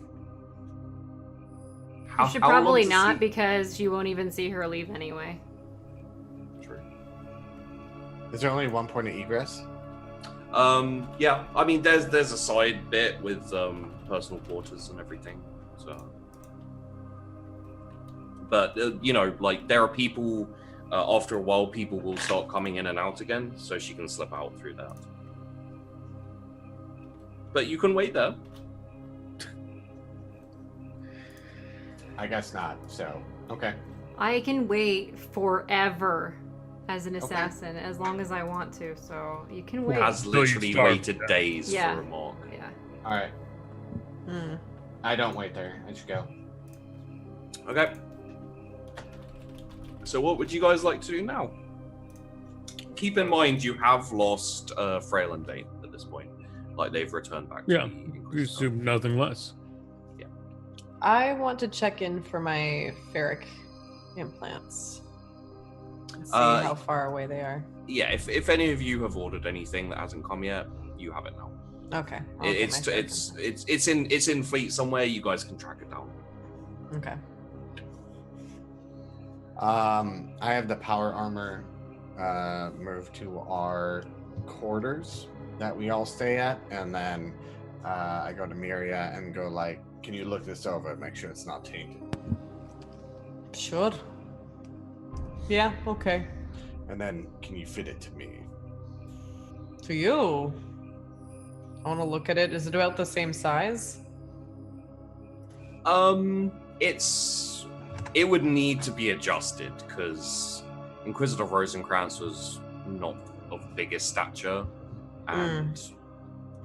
You should probably not, because you won't even see her leave anyway. True. Is there only one point of egress? Yeah. I mean, there's a side bit with personal quarters and everything. So, but you know, like there are people. After a while, people will start coming in and out again, so she can slip out through that. But you can wait there. I guess not. So, okay. I can wait forever as an assassin, as long as I want to, so you can wait. Has literally waited days for a mark. Yeah. All right. I don't wait there. I just go. Okay. So what would you guys like to do now? Keep in mind you have lost Frail and Dane at this point. Like they've returned back to the Inquisitor. We assume nothing less. Yeah. I want to check in for my ferric implants. And see how far away they are. Yeah, if any of you have ordered anything that hasn't come yet, you have it now. Okay. It's in fleet somewhere. You guys can track it down. Okay. I have the power armor moved to our quarters that we all stay at, and then I go to Miria and go like, can you look this over and make sure it's not tainted? Sure. Yeah, okay. And then can you fit it to me? To you? I want to look at it. Is it about the same size? It would need to be adjusted because Inquisitor Rosencrantz was not of biggest stature, and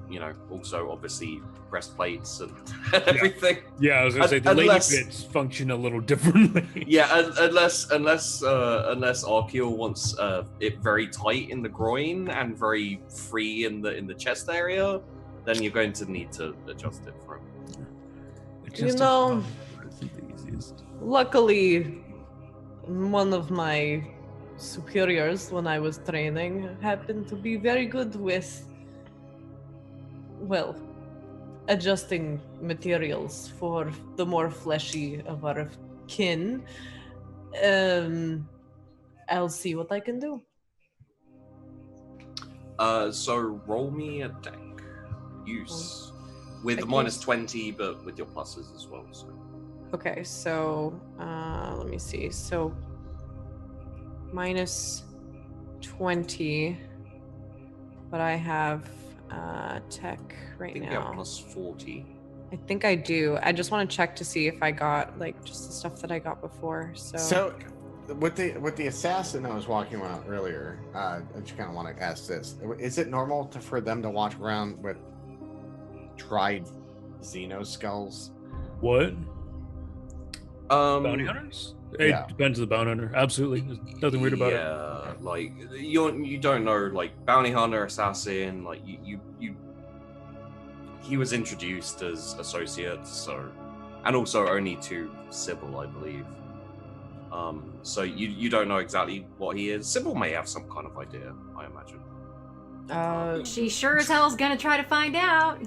you know, also obviously breastplates and everything. Yeah, I was gonna say the lady bits function a little differently. Yeah, unless Arkiel wants it very tight in the groin and very free in the chest area, then you're going to need to adjust it for him. You know, luckily, one of my superiors when I was training happened to be very good with, well, adjusting materials for the more fleshy of our kin. I'll see what I can do. So roll me a deck. Use with -20, but with your pluses as well. So. Okay, so let me see. So -20, but I have tech right I think now. you have +40. I think I do. I just want to check to see if I got like just the stuff that I got before. So with the assassin I was walking around earlier, I just kind of want to ask this: is it normal for them to walk around with dried Xeno skulls? What? Bounty Yeah. hunters? It depends on the bounty hunter. Absolutely. There's nothing weird about it. Yeah, like you don't know, like bounty hunter, assassin, like you he was introduced as associates, so, and also only to Sybil, I believe. So you don't know exactly what he is. Sybil may have some kind of idea, I imagine. She sure as hell's gonna try to find out.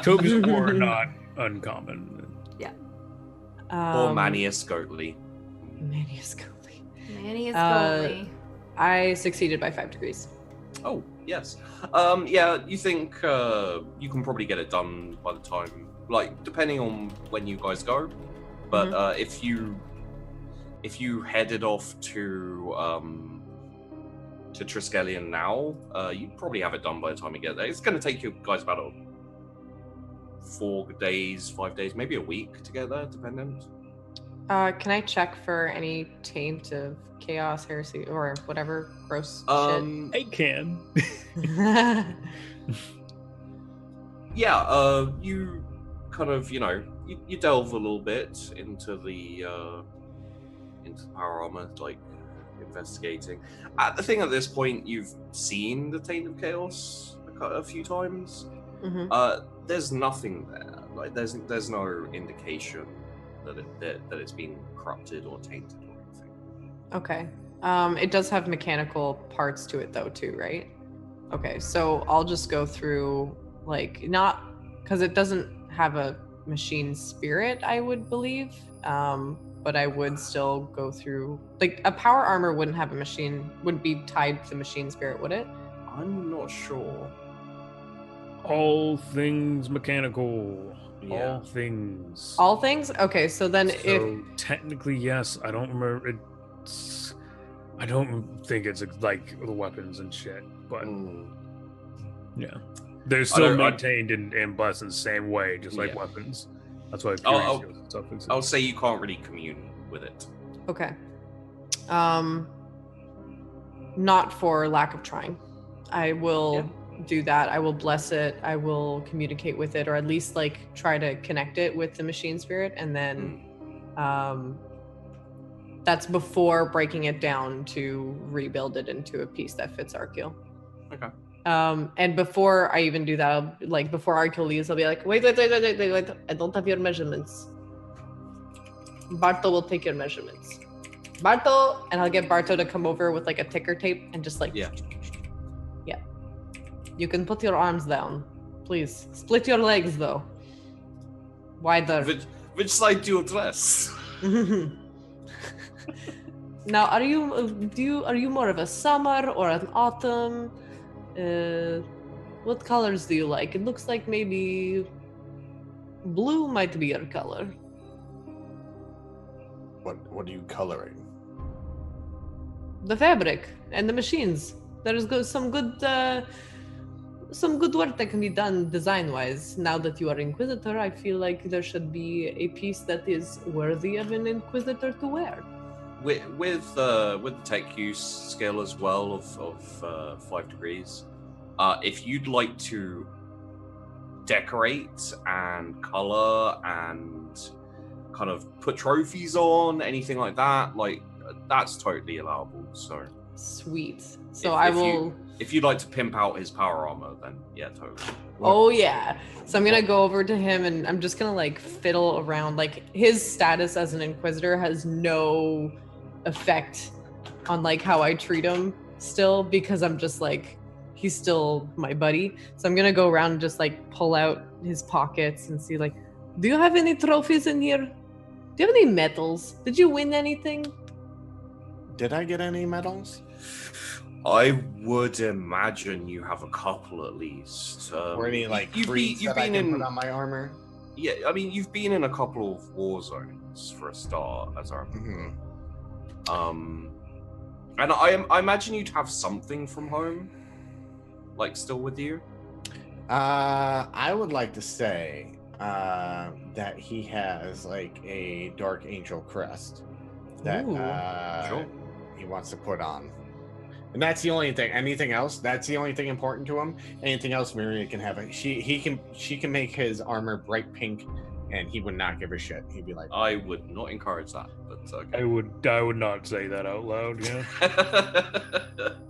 Toby's war are not uncommon. Or Manius Goatley. Manius Goatley. Manius Goatley. I succeeded by 5 degrees. Oh, yes. Yeah, you think you can probably get it done by the time, like, depending on when you guys go. But if you headed off to Triskelion now, you probably have it done by the time you get there. It's going to take you guys about 4 days, 5 days, maybe a week to get there, dependent. Can I check for any taint of chaos, heresy, or whatever gross I can. shit? Yeah, you kind of, you delve a little bit into the power armor, like investigating. The thing at this point, you've seen the Taint of Chaos a few times. There's nothing there. Like there's no indication that it's been corrupted or tainted or anything. Okay. It does have mechanical parts to it though too, right? Okay, so I'll just go through, like, not because it doesn't have a machine spirit, I would believe, but I would still go through, like, a power armor wouldn't be tied to the machine spirit, would it? I'm not sure. All things mechanical. Yeah. All things. All things? Okay, so then So technically, yes. I don't remember. I don't think it's like the weapons and shit, but yeah, they're still maintained and blessed in the same way, just like weapons. That's why I'll stuff exists. I'll say you can't really commune with it. Okay. Not for lack of trying. I will do that. I will bless it. I will communicate with it, or at least like try to connect it with the machine spirit, and then that's before breaking it down to rebuild it into a piece that fits Arkiel. Okay. And before I even do that, before Arkiel leaves, I'll be like, wait, I don't have your measurements. Barto will take your measurements. Barto, and I'll get Barto to come over with like a ticker tape and just like, yeah. You can put your arms down, please. Split your legs though. Wider. Which side do you dress? Now, are you more of a summer or an autumn? What colors do you like? It looks like maybe blue might be your color. What are you coloring? The fabric and the machines. There's some good work that can be done design-wise. Now that you are Inquisitor, I feel like there should be a piece that is worthy of an Inquisitor to wear. With the tech use scale as well of 5 degrees, if you'd like to decorate and color and kind of put trophies on, anything like that, like that's totally allowable. So sweet. So I will. If you'd like to pimp out his power armor, then yeah, totally. Oh yeah. So I'm gonna go over to him and I'm just gonna like fiddle around. Like his status as an Inquisitor has no effect on like how I treat him still, because I'm just like, he's still my buddy. So I'm gonna go around and just like pull out his pockets and see like, do you have any trophies in here? Do you have any medals? Did you win anything? Did I get any medals? I would imagine you have a couple at least. Or any like creeds that I can put on my armor? Yeah, I mean, you've been in a couple of war zones for a start, as I remember. And I imagine you'd have something from home, like still with you. I would like to say that he has like a Dark Angel crest that he wants to put on. And that's the only thing. Anything else? That's the only thing important to him. Anything else, Maria can have it. She can make his armor bright pink, and he would not give a shit. He'd be like, I would not encourage that, but okay. I would not say that out loud,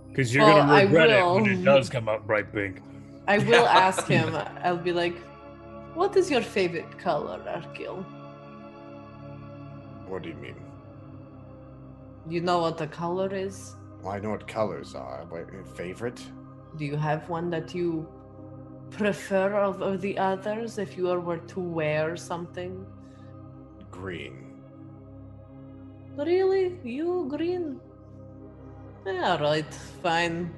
because you're gonna regret it when it does come out bright pink. I will ask him. I'll be like, what is your favorite color, Arkiel? What do you mean? You know what the color is? Well, I know what colors are. But your favorite? Do you have one that you prefer of the others if you were to wear something? Green. Really? You green? Alright, fine.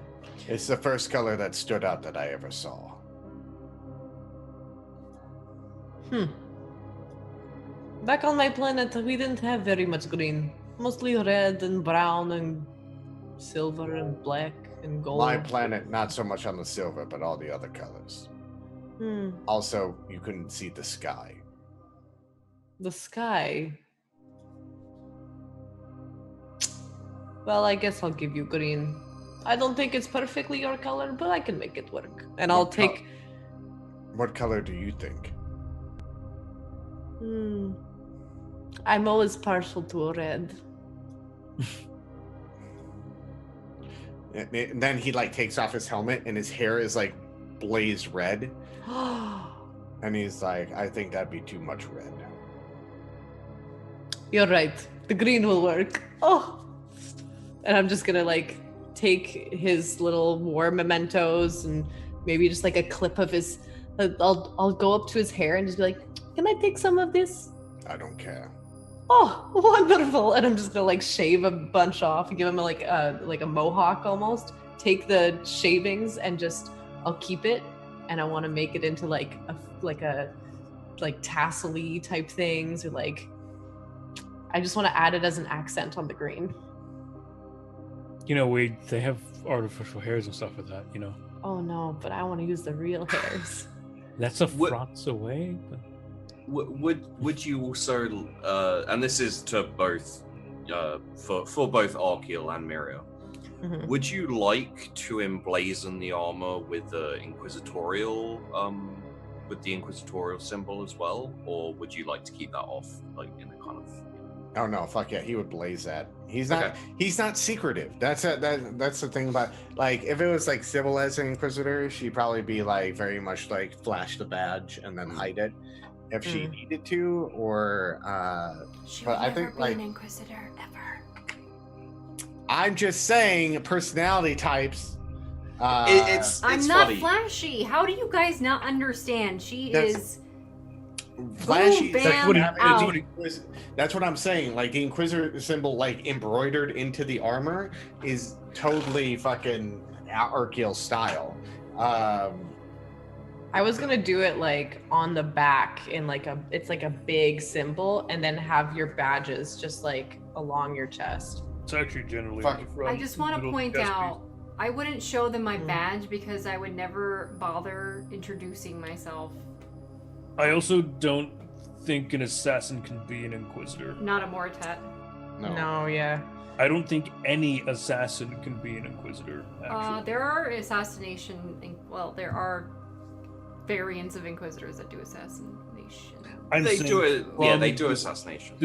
It's the first color that stood out that I ever saw. Back on my planet, we didn't have very much green. Mostly red and brown and silver and black and gold. My planet, not so much on the silver, but all the other colors. Also, you couldn't see the sky. The sky. Well, I guess I'll give you green. I don't think it's perfectly your color, but I can make it work. And I'll take... What color do you think? I'm always partial to a red. And then he like takes off his helmet and his hair is like blazed red. And he's like, I think that'd be too much red. You're right. The green will work. Oh! And I'm just gonna like take his little war mementos and maybe just like a clip of his... I'll go up to his hair and just be like, can I take some of this? I don't care. Oh, wonderful! And I'm just gonna like shave a bunch off and give him like a mohawk almost. Take the shavings and just I'll keep it, and I want to make it into like tassel-y type things, or like I just want to add it as an accent on the green. You know, they have artificial hairs and stuff with that. You know. Oh no, but I want to use the real hairs. That's a front's away. But... Would you also, and this is to both, for both Arkiel and Mirio, would you like to emblazon the armor with the Inquisitorial, symbol as well, or would you like to keep that off, like in a kind of? Oh no, fuck yeah, he would blaze that. He's not secretive. That's the thing about, like, if it was like Sybil as an Inquisitor, she'd probably be like very much like flash the badge and then hide it if she needed to, or She but would I never think be like an Inquisitor ever. I'm just saying personality types. It's I'm not funny. flashy. How do you guys not understand? She is flashy. boom, That's bam, out. That's what I'm saying. Like the Inquisitor symbol, like embroidered into the armor, is totally fucking Arkiel style. I was gonna do it like on the back in like it's like a big symbol, and then have your badges just like along your chest. It's actually generally. I just want to point out, I wouldn't show them my badge because I would never bother introducing myself. I also don't think an assassin can be an Inquisitor. Not a Moritat. No, yeah. I don't think any assassin can be an Inquisitor, actually. There are there are variants of Inquisitors that do assassination. They do assassination.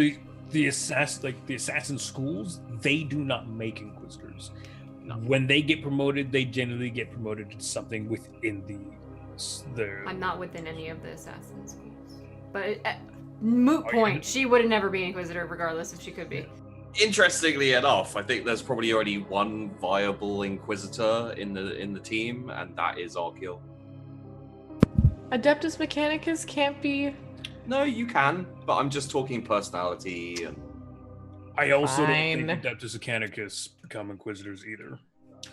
The assassin schools, they do not make Inquisitors. No. When they get promoted, they generally get promoted to something within their... I'm not within any of the assassin schools. But moot point, she would never be an Inquisitor regardless if she could be. Interestingly enough, I think there's probably only one viable Inquisitor in the team, and that is Arkiel. Adeptus Mechanicus can't be... No, you can, but I'm just talking personality and... I also don't think Adeptus Mechanicus become Inquisitors either.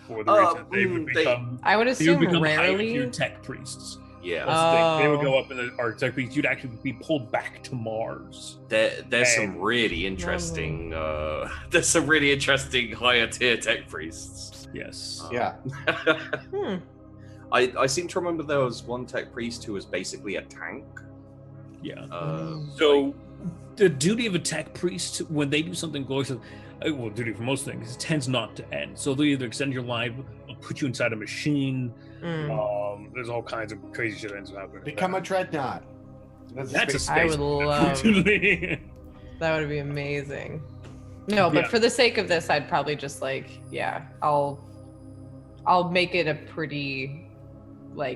For the reason they would become... I would assume rarely... high-tier tech priests. Yeah. That's the thing. They would go up in the Architect priests. You'd actually be pulled back to Mars. There's some really interesting... there's some really interesting higher-tier tech priests. Yes. Yeah. I seem to remember there was one tech priest who was basically a tank. Yeah. So the duty of a tech priest, when they do something glorious, duty for most things, tends not to end. So they'll either extend your life, or put you inside a machine. There's all kinds of crazy shit that ends up happening. Become a dreadnought. That's a space. I would love. That would be amazing. No, but for the sake of this, I'd probably just I'll make it a pretty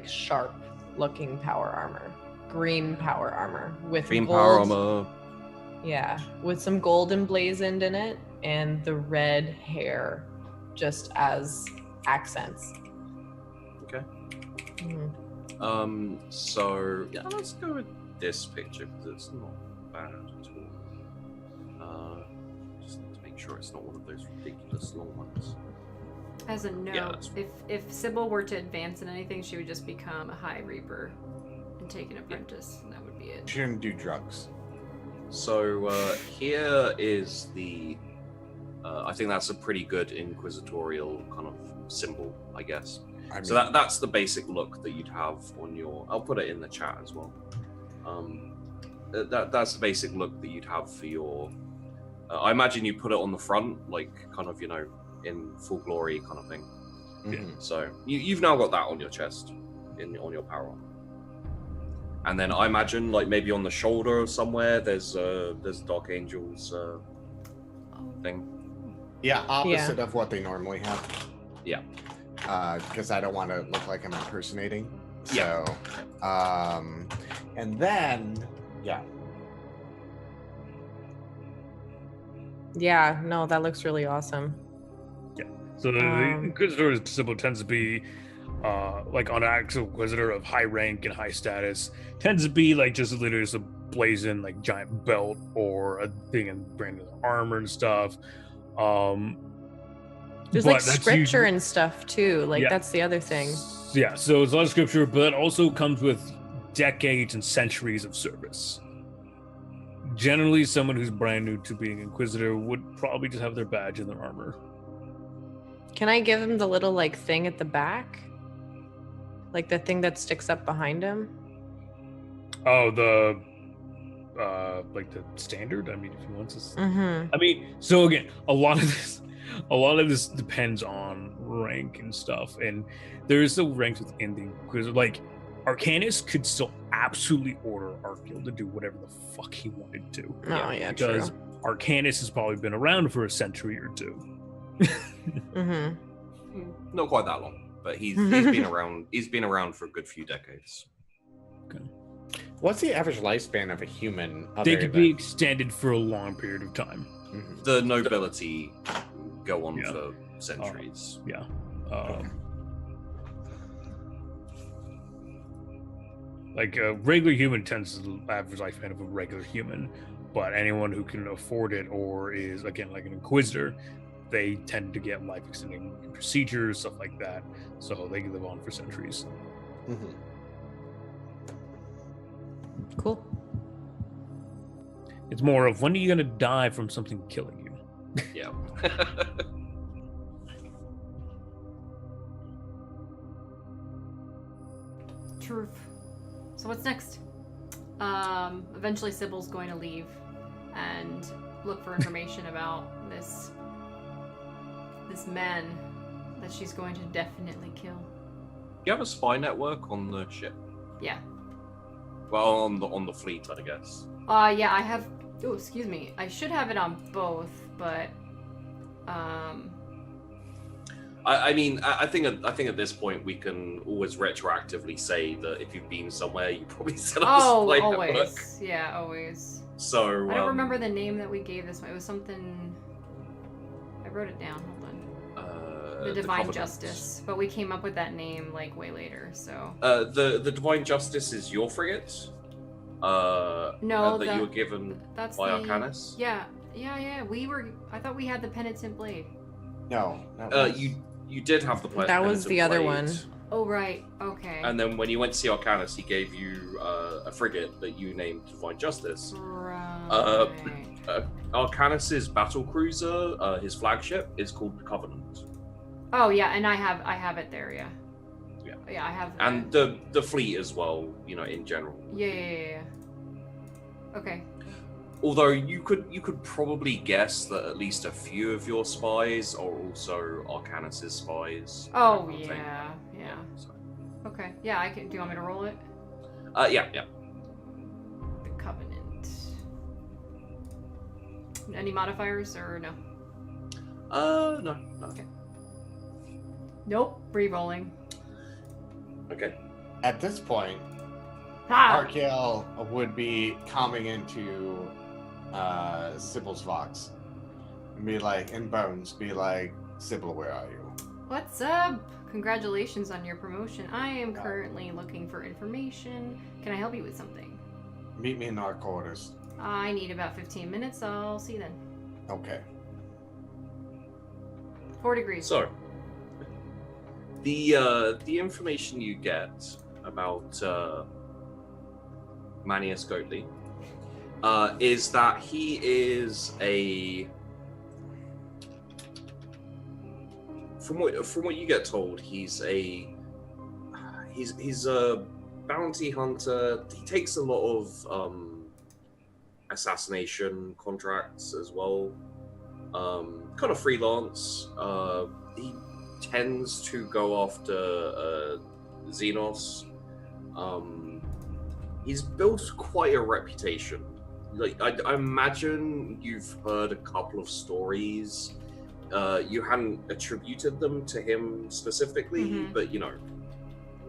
sharp looking power armor. Green power armor with green gold, power armor. Yeah, with some gold emblazoned in it and the red hair just as accents. Okay. Mhm. So yeah, let's go with this picture because it's not bad at all. Just need to make sure it's not one of those ridiculous long ones. As a note, Yeah, if Sybil were to advance in anything, she would just become a High Reaper and take an apprentice, and that would be it. She shouldn't do drugs. So here is the. I think that's a pretty good inquisitorial kind of symbol, I guess. I mean, So that's the basic look that you'd have on your. I'll put it in the chat as well. That's the basic look that you'd have for your. I imagine you put it on the front, like kind of in full glory kind of thing. mhm. So you've now got that on your chest, on your power armor. And then I imagine like maybe on the shoulder somewhere there's Dark Angel's thing. Yeah, opposite of what they normally have. Yeah. Because I don't want to look like I'm impersonating. Yeah. So, and then, yeah. Yeah, no, that looks really awesome. So the Inquisitor symbol tends to be like on an actual Inquisitor of high rank and high status, tends to be like just literally just a blazing like giant belt or a thing in brand new armor and stuff. There's like scripture and stuff too. Like that's the other thing. Yeah, so it's a lot of scripture, but it also comes with decades and centuries of service. Generally, someone who's brand new to being Inquisitor would probably just have their badge and their armor. Can I give him the little like thing at the back? Like the thing that sticks up behind him? Oh, the like the standard? I mean, if he wants this. Mm-hmm. I mean, so again, a lot of this depends on rank and stuff, and there's still ranks within the Inquisitor. Like Arcanus could still absolutely order Archil to do whatever the fuck he wanted to. Oh yeah, because true. Arcanus has probably been around for a century or two. Mm-hmm. Not quite that long, but he's been around. He's been around for a good few decades. Okay. What's the average lifespan of a human? They could be extended for a long period of time. Mhm. The nobility go on for centuries. Yeah. Like a regular human tends to the average lifespan of a regular human, but anyone who can afford it or is again like an Inquisitor, they tend to get life extending procedures, stuff like that, so they can live on for centuries. Mhm. Cool. It's more of when are you gonna die from something killing you? Yeah. Truth. So what's next? Eventually Sybil's going to leave and look for information about this man that she's going to definitely kill. You have a spy network on the ship. Yeah. Well, on the fleet, I guess. Yeah, I have. Oh, excuse me. I should have it on both, but I mean, I think at this point we can always retroactively say that if you've been somewhere, you probably set up a spy network. always. Yeah, always. So I don't remember the name that we gave this one. It was something. I wrote it down. Hold on. The Divine Covenant. Justice, but we came up with that name like way later. So. The Divine Justice is your frigate. No, that you were given that's by the, Arcanus. Yeah. We were. I thought we had the Penitent Blade. No. You did have the That was the other one. Oh right. Okay. And then when you went to see Arcanus, he gave you a frigate that you named Divine Justice. Right. Arcanus's battle cruiser, his flagship, is called the Covenant. Oh yeah, and I have it there. Yeah. Yeah, I have. And the fleet as well, in general. Yeah. Okay. Although you could probably guess that at least a few of your spies are also Arcanus's spies. Oh I think. yeah. So, Okay. Yeah, I can. Do you want me to roll it? yeah. The Covenant. Any modifiers or no? No. Okay. Nope. Re-rolling. Okay. At this point, Ha! Arkiel would be coming into Sybil's Vox. And be like, in Bones, be like, Sybil, where are you? What's up? Congratulations on your promotion. I am currently looking for information. Can I help you with something? Meet me in our quarters. I need about 15 minutes. I'll see you then. Okay. 4 degrees. So, the information you get about Manius Goatley is that he is a... From what you get told, he's a bounty hunter. He takes a lot of assassination contracts as well. Kind of freelance. He tends to go after Xenos. He's built quite a reputation. Like I imagine you've heard a couple of stories. You hadn't attributed them to him specifically, but you know,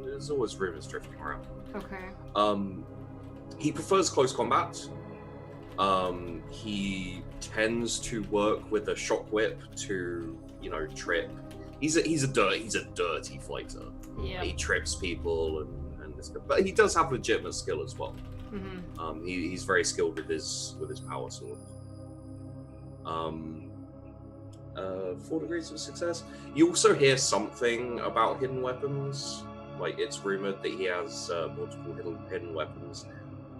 there's always rumors drifting around. Okay. He prefers close combat. He tends to work with a shock whip to, you know, trip. He's a dirty fighter. Yeah. He trips people and this, but he does have legitimate skill as well. He's very skilled with his power sword. 4 degrees of success. You also hear something about hidden weapons. Like, it's rumored that he has multiple hidden weapons.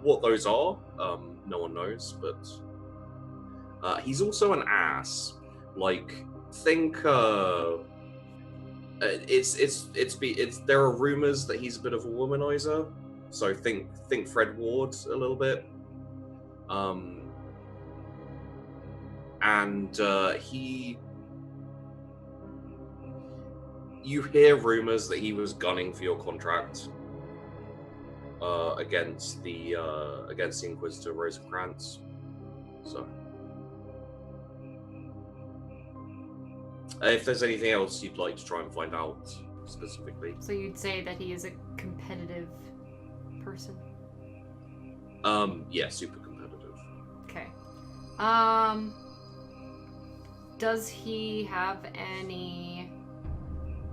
What those are, no one knows, but he's also an ass. Like, think there are rumors that he's a bit of a womanizer. So think Fred Ward a little bit. You hear rumors that he was gunning for your contract against the Inquisitor Rosencrantz. So, if there's anything else you'd like to try and find out specifically. So you'd say that he is a competitive person? Yeah, super competitive. Okay. Does he have any,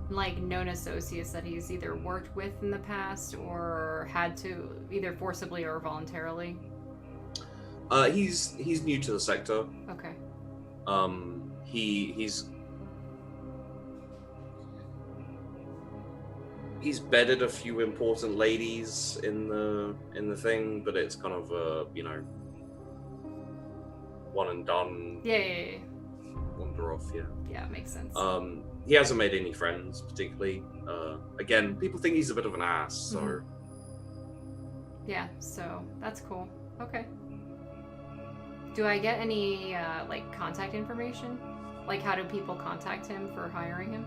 like, known associates that he's either worked with in the past or had to, either forcibly or voluntarily? He's new to the sector. Okay. He's bedded a few important ladies in the thing, but it's kind of you know, one and done. Yeah. Wander off, yeah. Yeah, makes sense. He hasn't made any friends particularly. Again, people think he's a bit of an ass, so. Yeah, so that's cool. Okay. Do I get any like contact information? Like, how do people contact him for hiring him?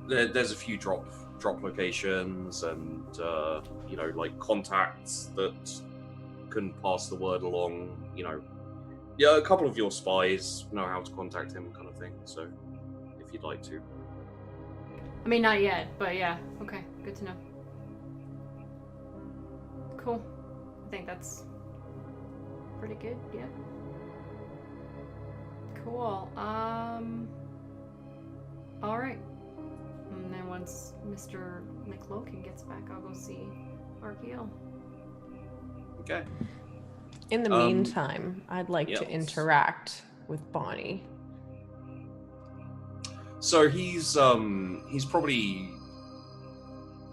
There's a few drop locations and you know, like contacts that can pass the word along. You know, yeah, a couple of your spies know how to contact him, kind of thing. So, if you'd like to. I mean, not yet, but yeah. Okay, good to know. Cool. I think that's pretty good. Yeah. Cool. All right. And then once Mr. McLoken gets back, I'll go see Arkiel. Okay. In the meantime, I'd like yes. to interact with Bonnie. So he's probably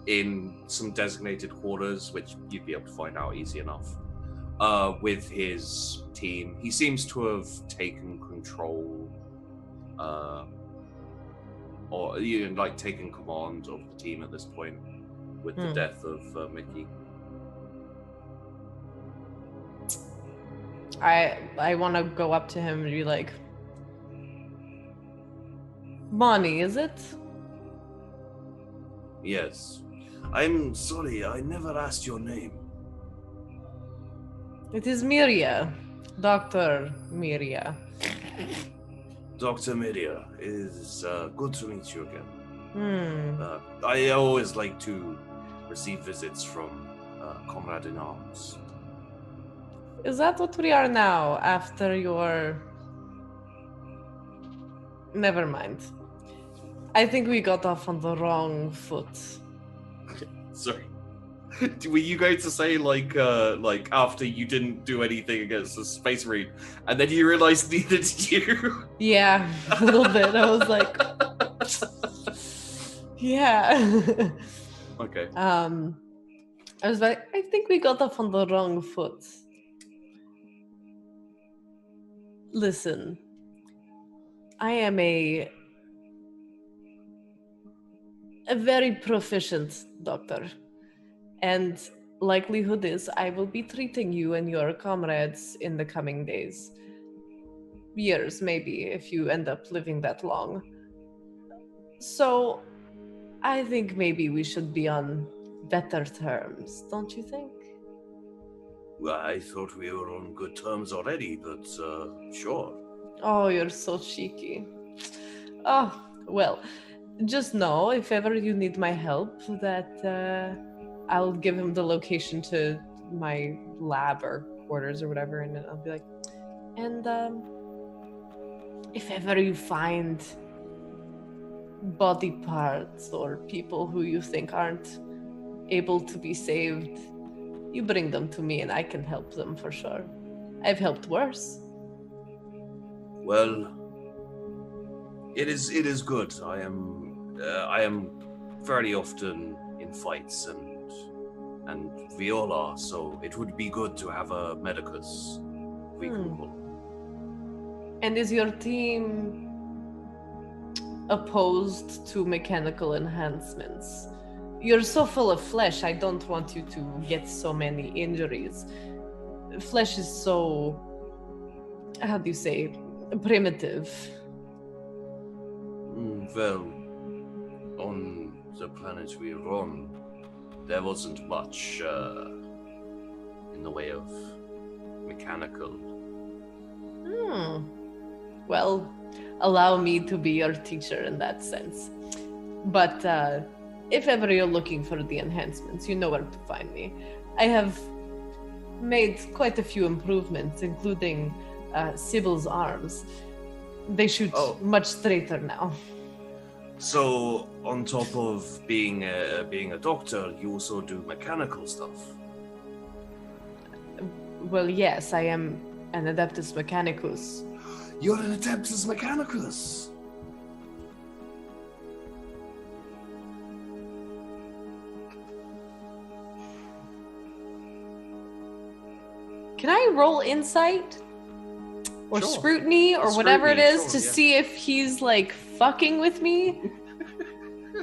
in some designated quarters, which you'd be able to find out easy enough. With his team, he seems to have taken control, or you know, like taken command of the team at this point, with the death of Mickey. I want to go up to him and be like, Bonnie, is it? Yes. I'm sorry, I never asked your name. It is Miria. Dr. Miria. Dr. Miria, it is good to meet you again. I always like to receive visits from comrade in arms. Is that what we are now after your... Never mind. I think we got off on the wrong foot. Sorry. Were you going to say like after you didn't do anything against the Space Marine, and then you realized neither did you? Yeah, a little bit. I was like, yeah. Okay. I was like, I think we got off on the wrong foot. Listen, I am a very proficient doctor, and likelihood is I will be treating you and your comrades in the coming days. Years, maybe, if you end up living that long. So, I think maybe we should be on better terms, don't you think? Well, I thought we were on good terms already, but sure. Oh, you're so cheeky. Oh, well, just know if ever you need my help that I'll give him the location to my lab or quarters or whatever, and I'll be like, and if ever you find body parts or people who you think aren't able to be saved, you bring them to me and I can help them for sure. I've helped worse. Well, it is good. I am very often in fights and Viola, so it would be good to have a medicus. We can call. And is your team opposed to mechanical enhancements? You're so full of flesh, I don't want you to get so many injuries. Flesh is so, how do you say, primitive. Well, on the planet we were on, there wasn't much in the way of mechanical. Well, allow me to be your teacher in that sense. But if ever you're looking for the enhancements, you know where to find me. I have made quite a few improvements, including Sybil's arms. They shoot much straighter now. So, on top of being a doctor, you also do mechanical stuff? Well, yes, I am an Adeptus Mechanicus. You're an Adeptus Mechanicus! Can I roll insight? Or Sure. scrutiny, or whatever it is, to yeah. see if he's like fucking with me?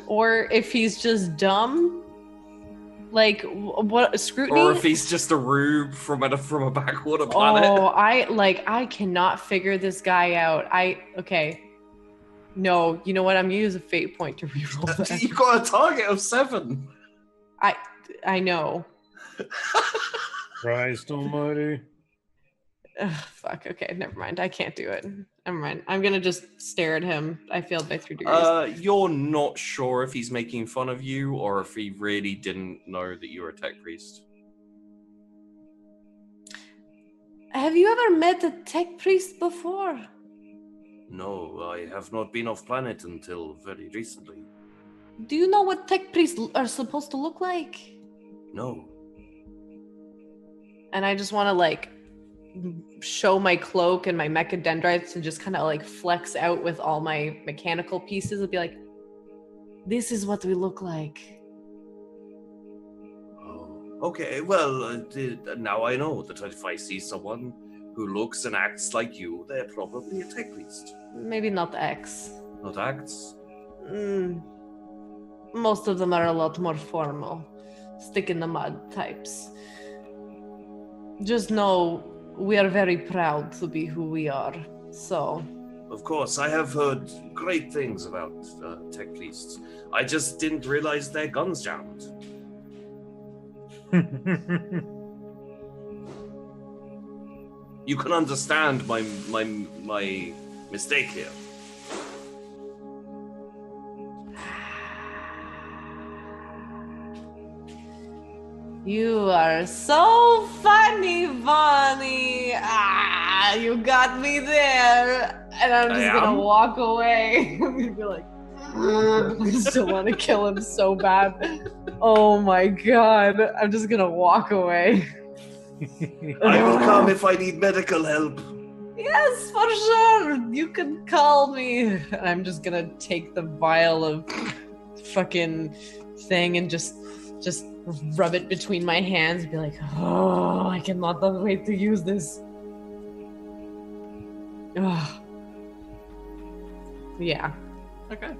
Or if he's just dumb? Like, what, scrutiny? Or if he's just a rube from a backwater planet. Oh, I cannot figure this guy out. Okay. No, you know what? I'm gonna use a fate point to reroll that. You got a target of 7. I know. Christ almighty. Ugh, fuck, okay, never mind. I can't do it. Never mind. I'm gonna just stare at him. I failed by 3 degrees. You're not sure if he's making fun of you or if he really didn't know that you were a tech priest. Have you ever met a tech priest before? No, I have not been off planet until very recently. Do you know what tech priests are supposed to look like? No. And I just want to like show my cloak and my mechadendrites and just kind of like flex out with all my mechanical pieces and be like, this is what we look like. Oh, okay, well, now I know that if I see someone who looks and acts like you, they're probably a tech priest. Maybe not X. Not acts? Most of them are a lot more formal, stick in the mud types. Just know we are very proud to be who we are, so... Of course, I have heard great things about tech priests. I just didn't realize their guns jammed. You can understand my mistake here. You are so funny, Bonnie. Ah, you got me there. And I'm just gonna walk away. I'm gonna be like, I still want to kill him so bad. Oh my god. I'm just gonna walk away. I will come if I need medical help. Yes, for sure. You can call me. And I'm just gonna take the vial of fucking thing and just rub it between my hands and be like, oh, I cannot wait to use this. Ugh. Yeah. Okay.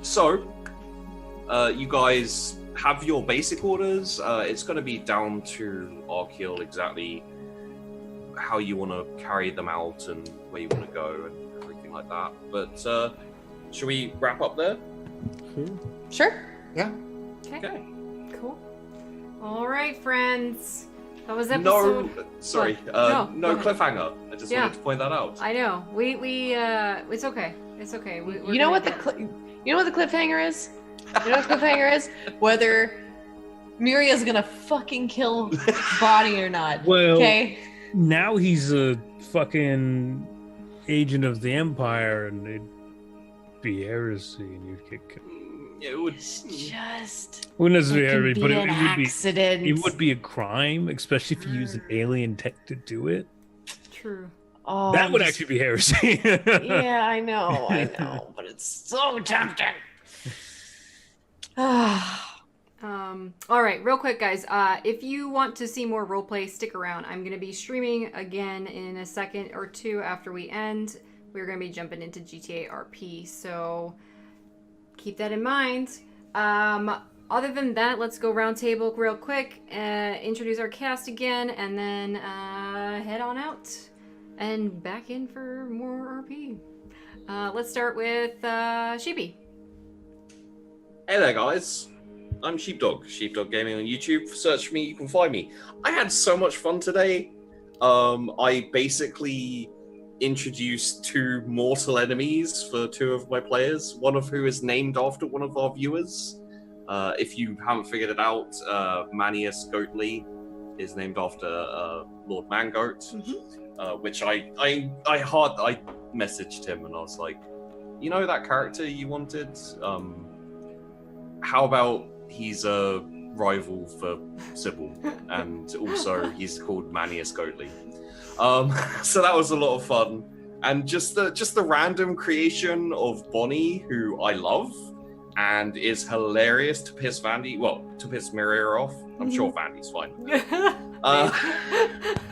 So, you guys have your basic orders. It's going to be down to Archeal exactly how you want to carry them out and where you want to go and everything like that. But should we wrap up there? Sure. Yeah. Okay. Cool. All right, friends. That was episode. No cliffhanger. I just wanted to point that out. I know. We it's okay. It's okay. You know what the cliffhanger is? You know what the cliffhanger is? Whether Miria's gonna fucking kill Bonnie or not. Well, okay. Now he's a fucking agent of the Empire, and it'd be heresy, and you'd get killed. It would just. Wouldn't necessarily, but an accident. It would be a crime, especially if you use an alien tech to do it. True. Oh, that would actually be heresy. Yeah, I know, but it's so tempting. All right, real quick, guys. If you want to see more roleplay, stick around. I'm going to be streaming again in a second or two after we end. We're going to be jumping into GTA RP, so keep that in mind. Other than that, let's go round table real quick, introduce our cast again, and then head on out and back in for more RP. Let's start with Sheepy. Hey there, guys. I'm SheepDogGaming on YouTube. Search for me, you can find me. I had so much fun today. I basically introduced 2 mortal enemies for 2 of my players, one of who is named after one of our viewers. If you haven't figured it out, Manius Goatley is named after Lord Mangoat, which I messaged him and I was like, you know that character you wanted? How about he's a rival for Sybil, and also he's called Manius Goatley. So that was a lot of fun, and just the random creation of Bonnie, who I love and is hilarious to piss Vandy. Well, to piss Miria off. I'm sure Vandy's fine.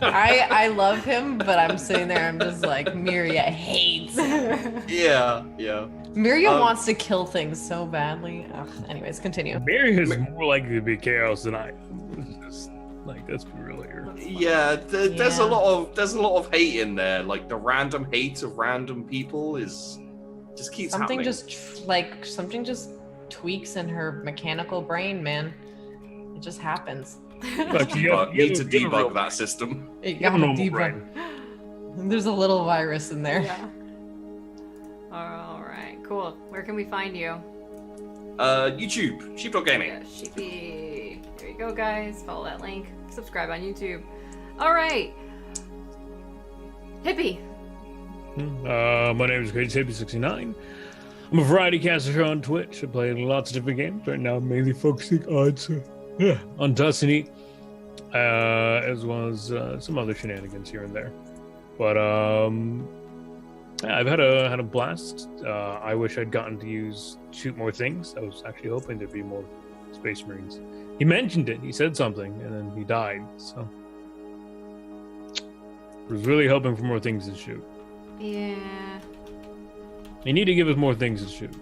I love him, but I'm sitting there. I'm just like, Miria hates him. Yeah. Miria wants to kill things so badly. Ugh, anyways, continue. Miria is more likely to be chaos than I. Just, like, let's be real here. Yeah, there's a lot of hate in there. Like the random hate of random people just keeps something happening. Something just tweaks in her mechanical brain, man. It just happens. Need to debug that system. You gotta debug. There's a little virus in there. Yeah. All right, cool. Where can we find you? YouTube, SheepDogGaming. Yeah, Sheepy. There you go, guys. Follow that link. Subscribe on YouTube. All right. Hippie. My name is Hippie69. I'm a variety caster on Twitch. I play lots of different games. Right now, I'm mainly focusing on Destiny, as well as some other shenanigans here and there. But I've had a blast. I wish I'd gotten to shoot more things. I was actually hoping there'd be more Space Marines. He mentioned it. He said something, and then he died. So I was really hoping for more things to shoot. Yeah. You need to give us more things to shoot.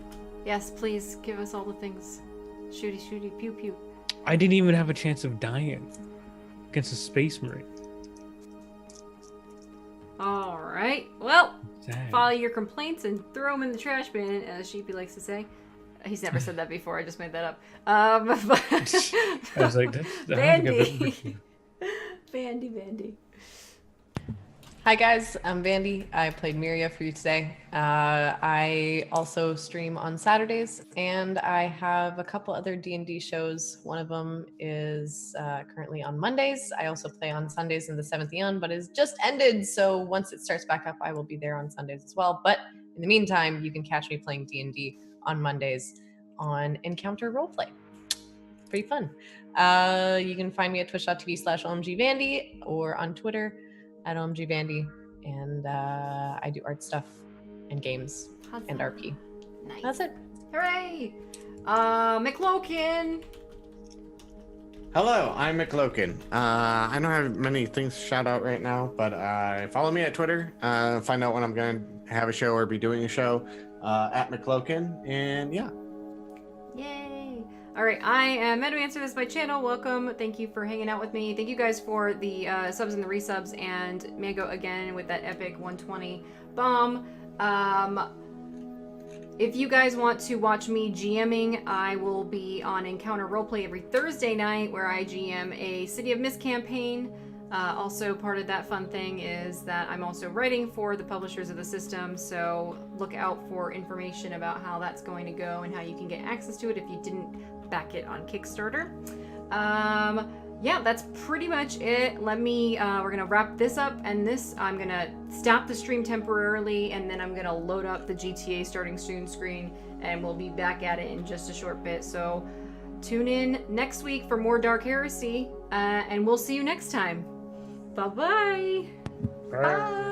Yes, please give us all the things. Shooty, shooty, pew, pew. I didn't even have a chance of dying against a Space Marine. All right. Well, Dang. follow your complaints and throw them in the trash bin, as Sheepy likes to say. He's never said that before. I just made that up. But I was like, that's Vandy. Vandy. Hi guys, I'm Vandi. I played Miria for you today. I also stream on Saturdays, and I have a couple other D&D shows. One of them is currently on Mondays. I also play on Sundays in the 7th Eon, but it's just ended, so once it starts back up, I will be there on Sundays as well. But in the meantime, you can catch me playing D&D on Mondays on Encounter Roleplay. Pretty fun. You can find me at twitch.tv/omgVandi or on Twitter at omgVandi, and I do art stuff and games and RP. Nice. That's it. Hooray! McLoken. Hello, I'm McLoken. I don't have many things to shout out right now, but follow me at Twitter. Find out when I'm going to have a show or be doing a show at McLoken. And yeah. Yay! All right, I am Metamancer. This is my channel. Welcome. Thank you for hanging out with me. Thank you guys for the subs and the resubs, and Mango again with that epic 120 bomb. If you guys want to watch me GMing, I will be on Encounter Roleplay every Thursday night, where I GM a City of Mist campaign. Also, part of that fun thing is that I'm also writing for the publishers of the system, so look out for information about how that's going to go and how you can get access to it if you didn't back it on Kickstarter. Yeah, that's pretty much it. We're gonna wrap this up, and I'm gonna stop the stream temporarily, and then I'm gonna load up the GTA starting soon screen, and we'll be back at it in just a short bit. So tune in next week for more Dark Heresy, and we'll see you next time. Bye-bye. Bye.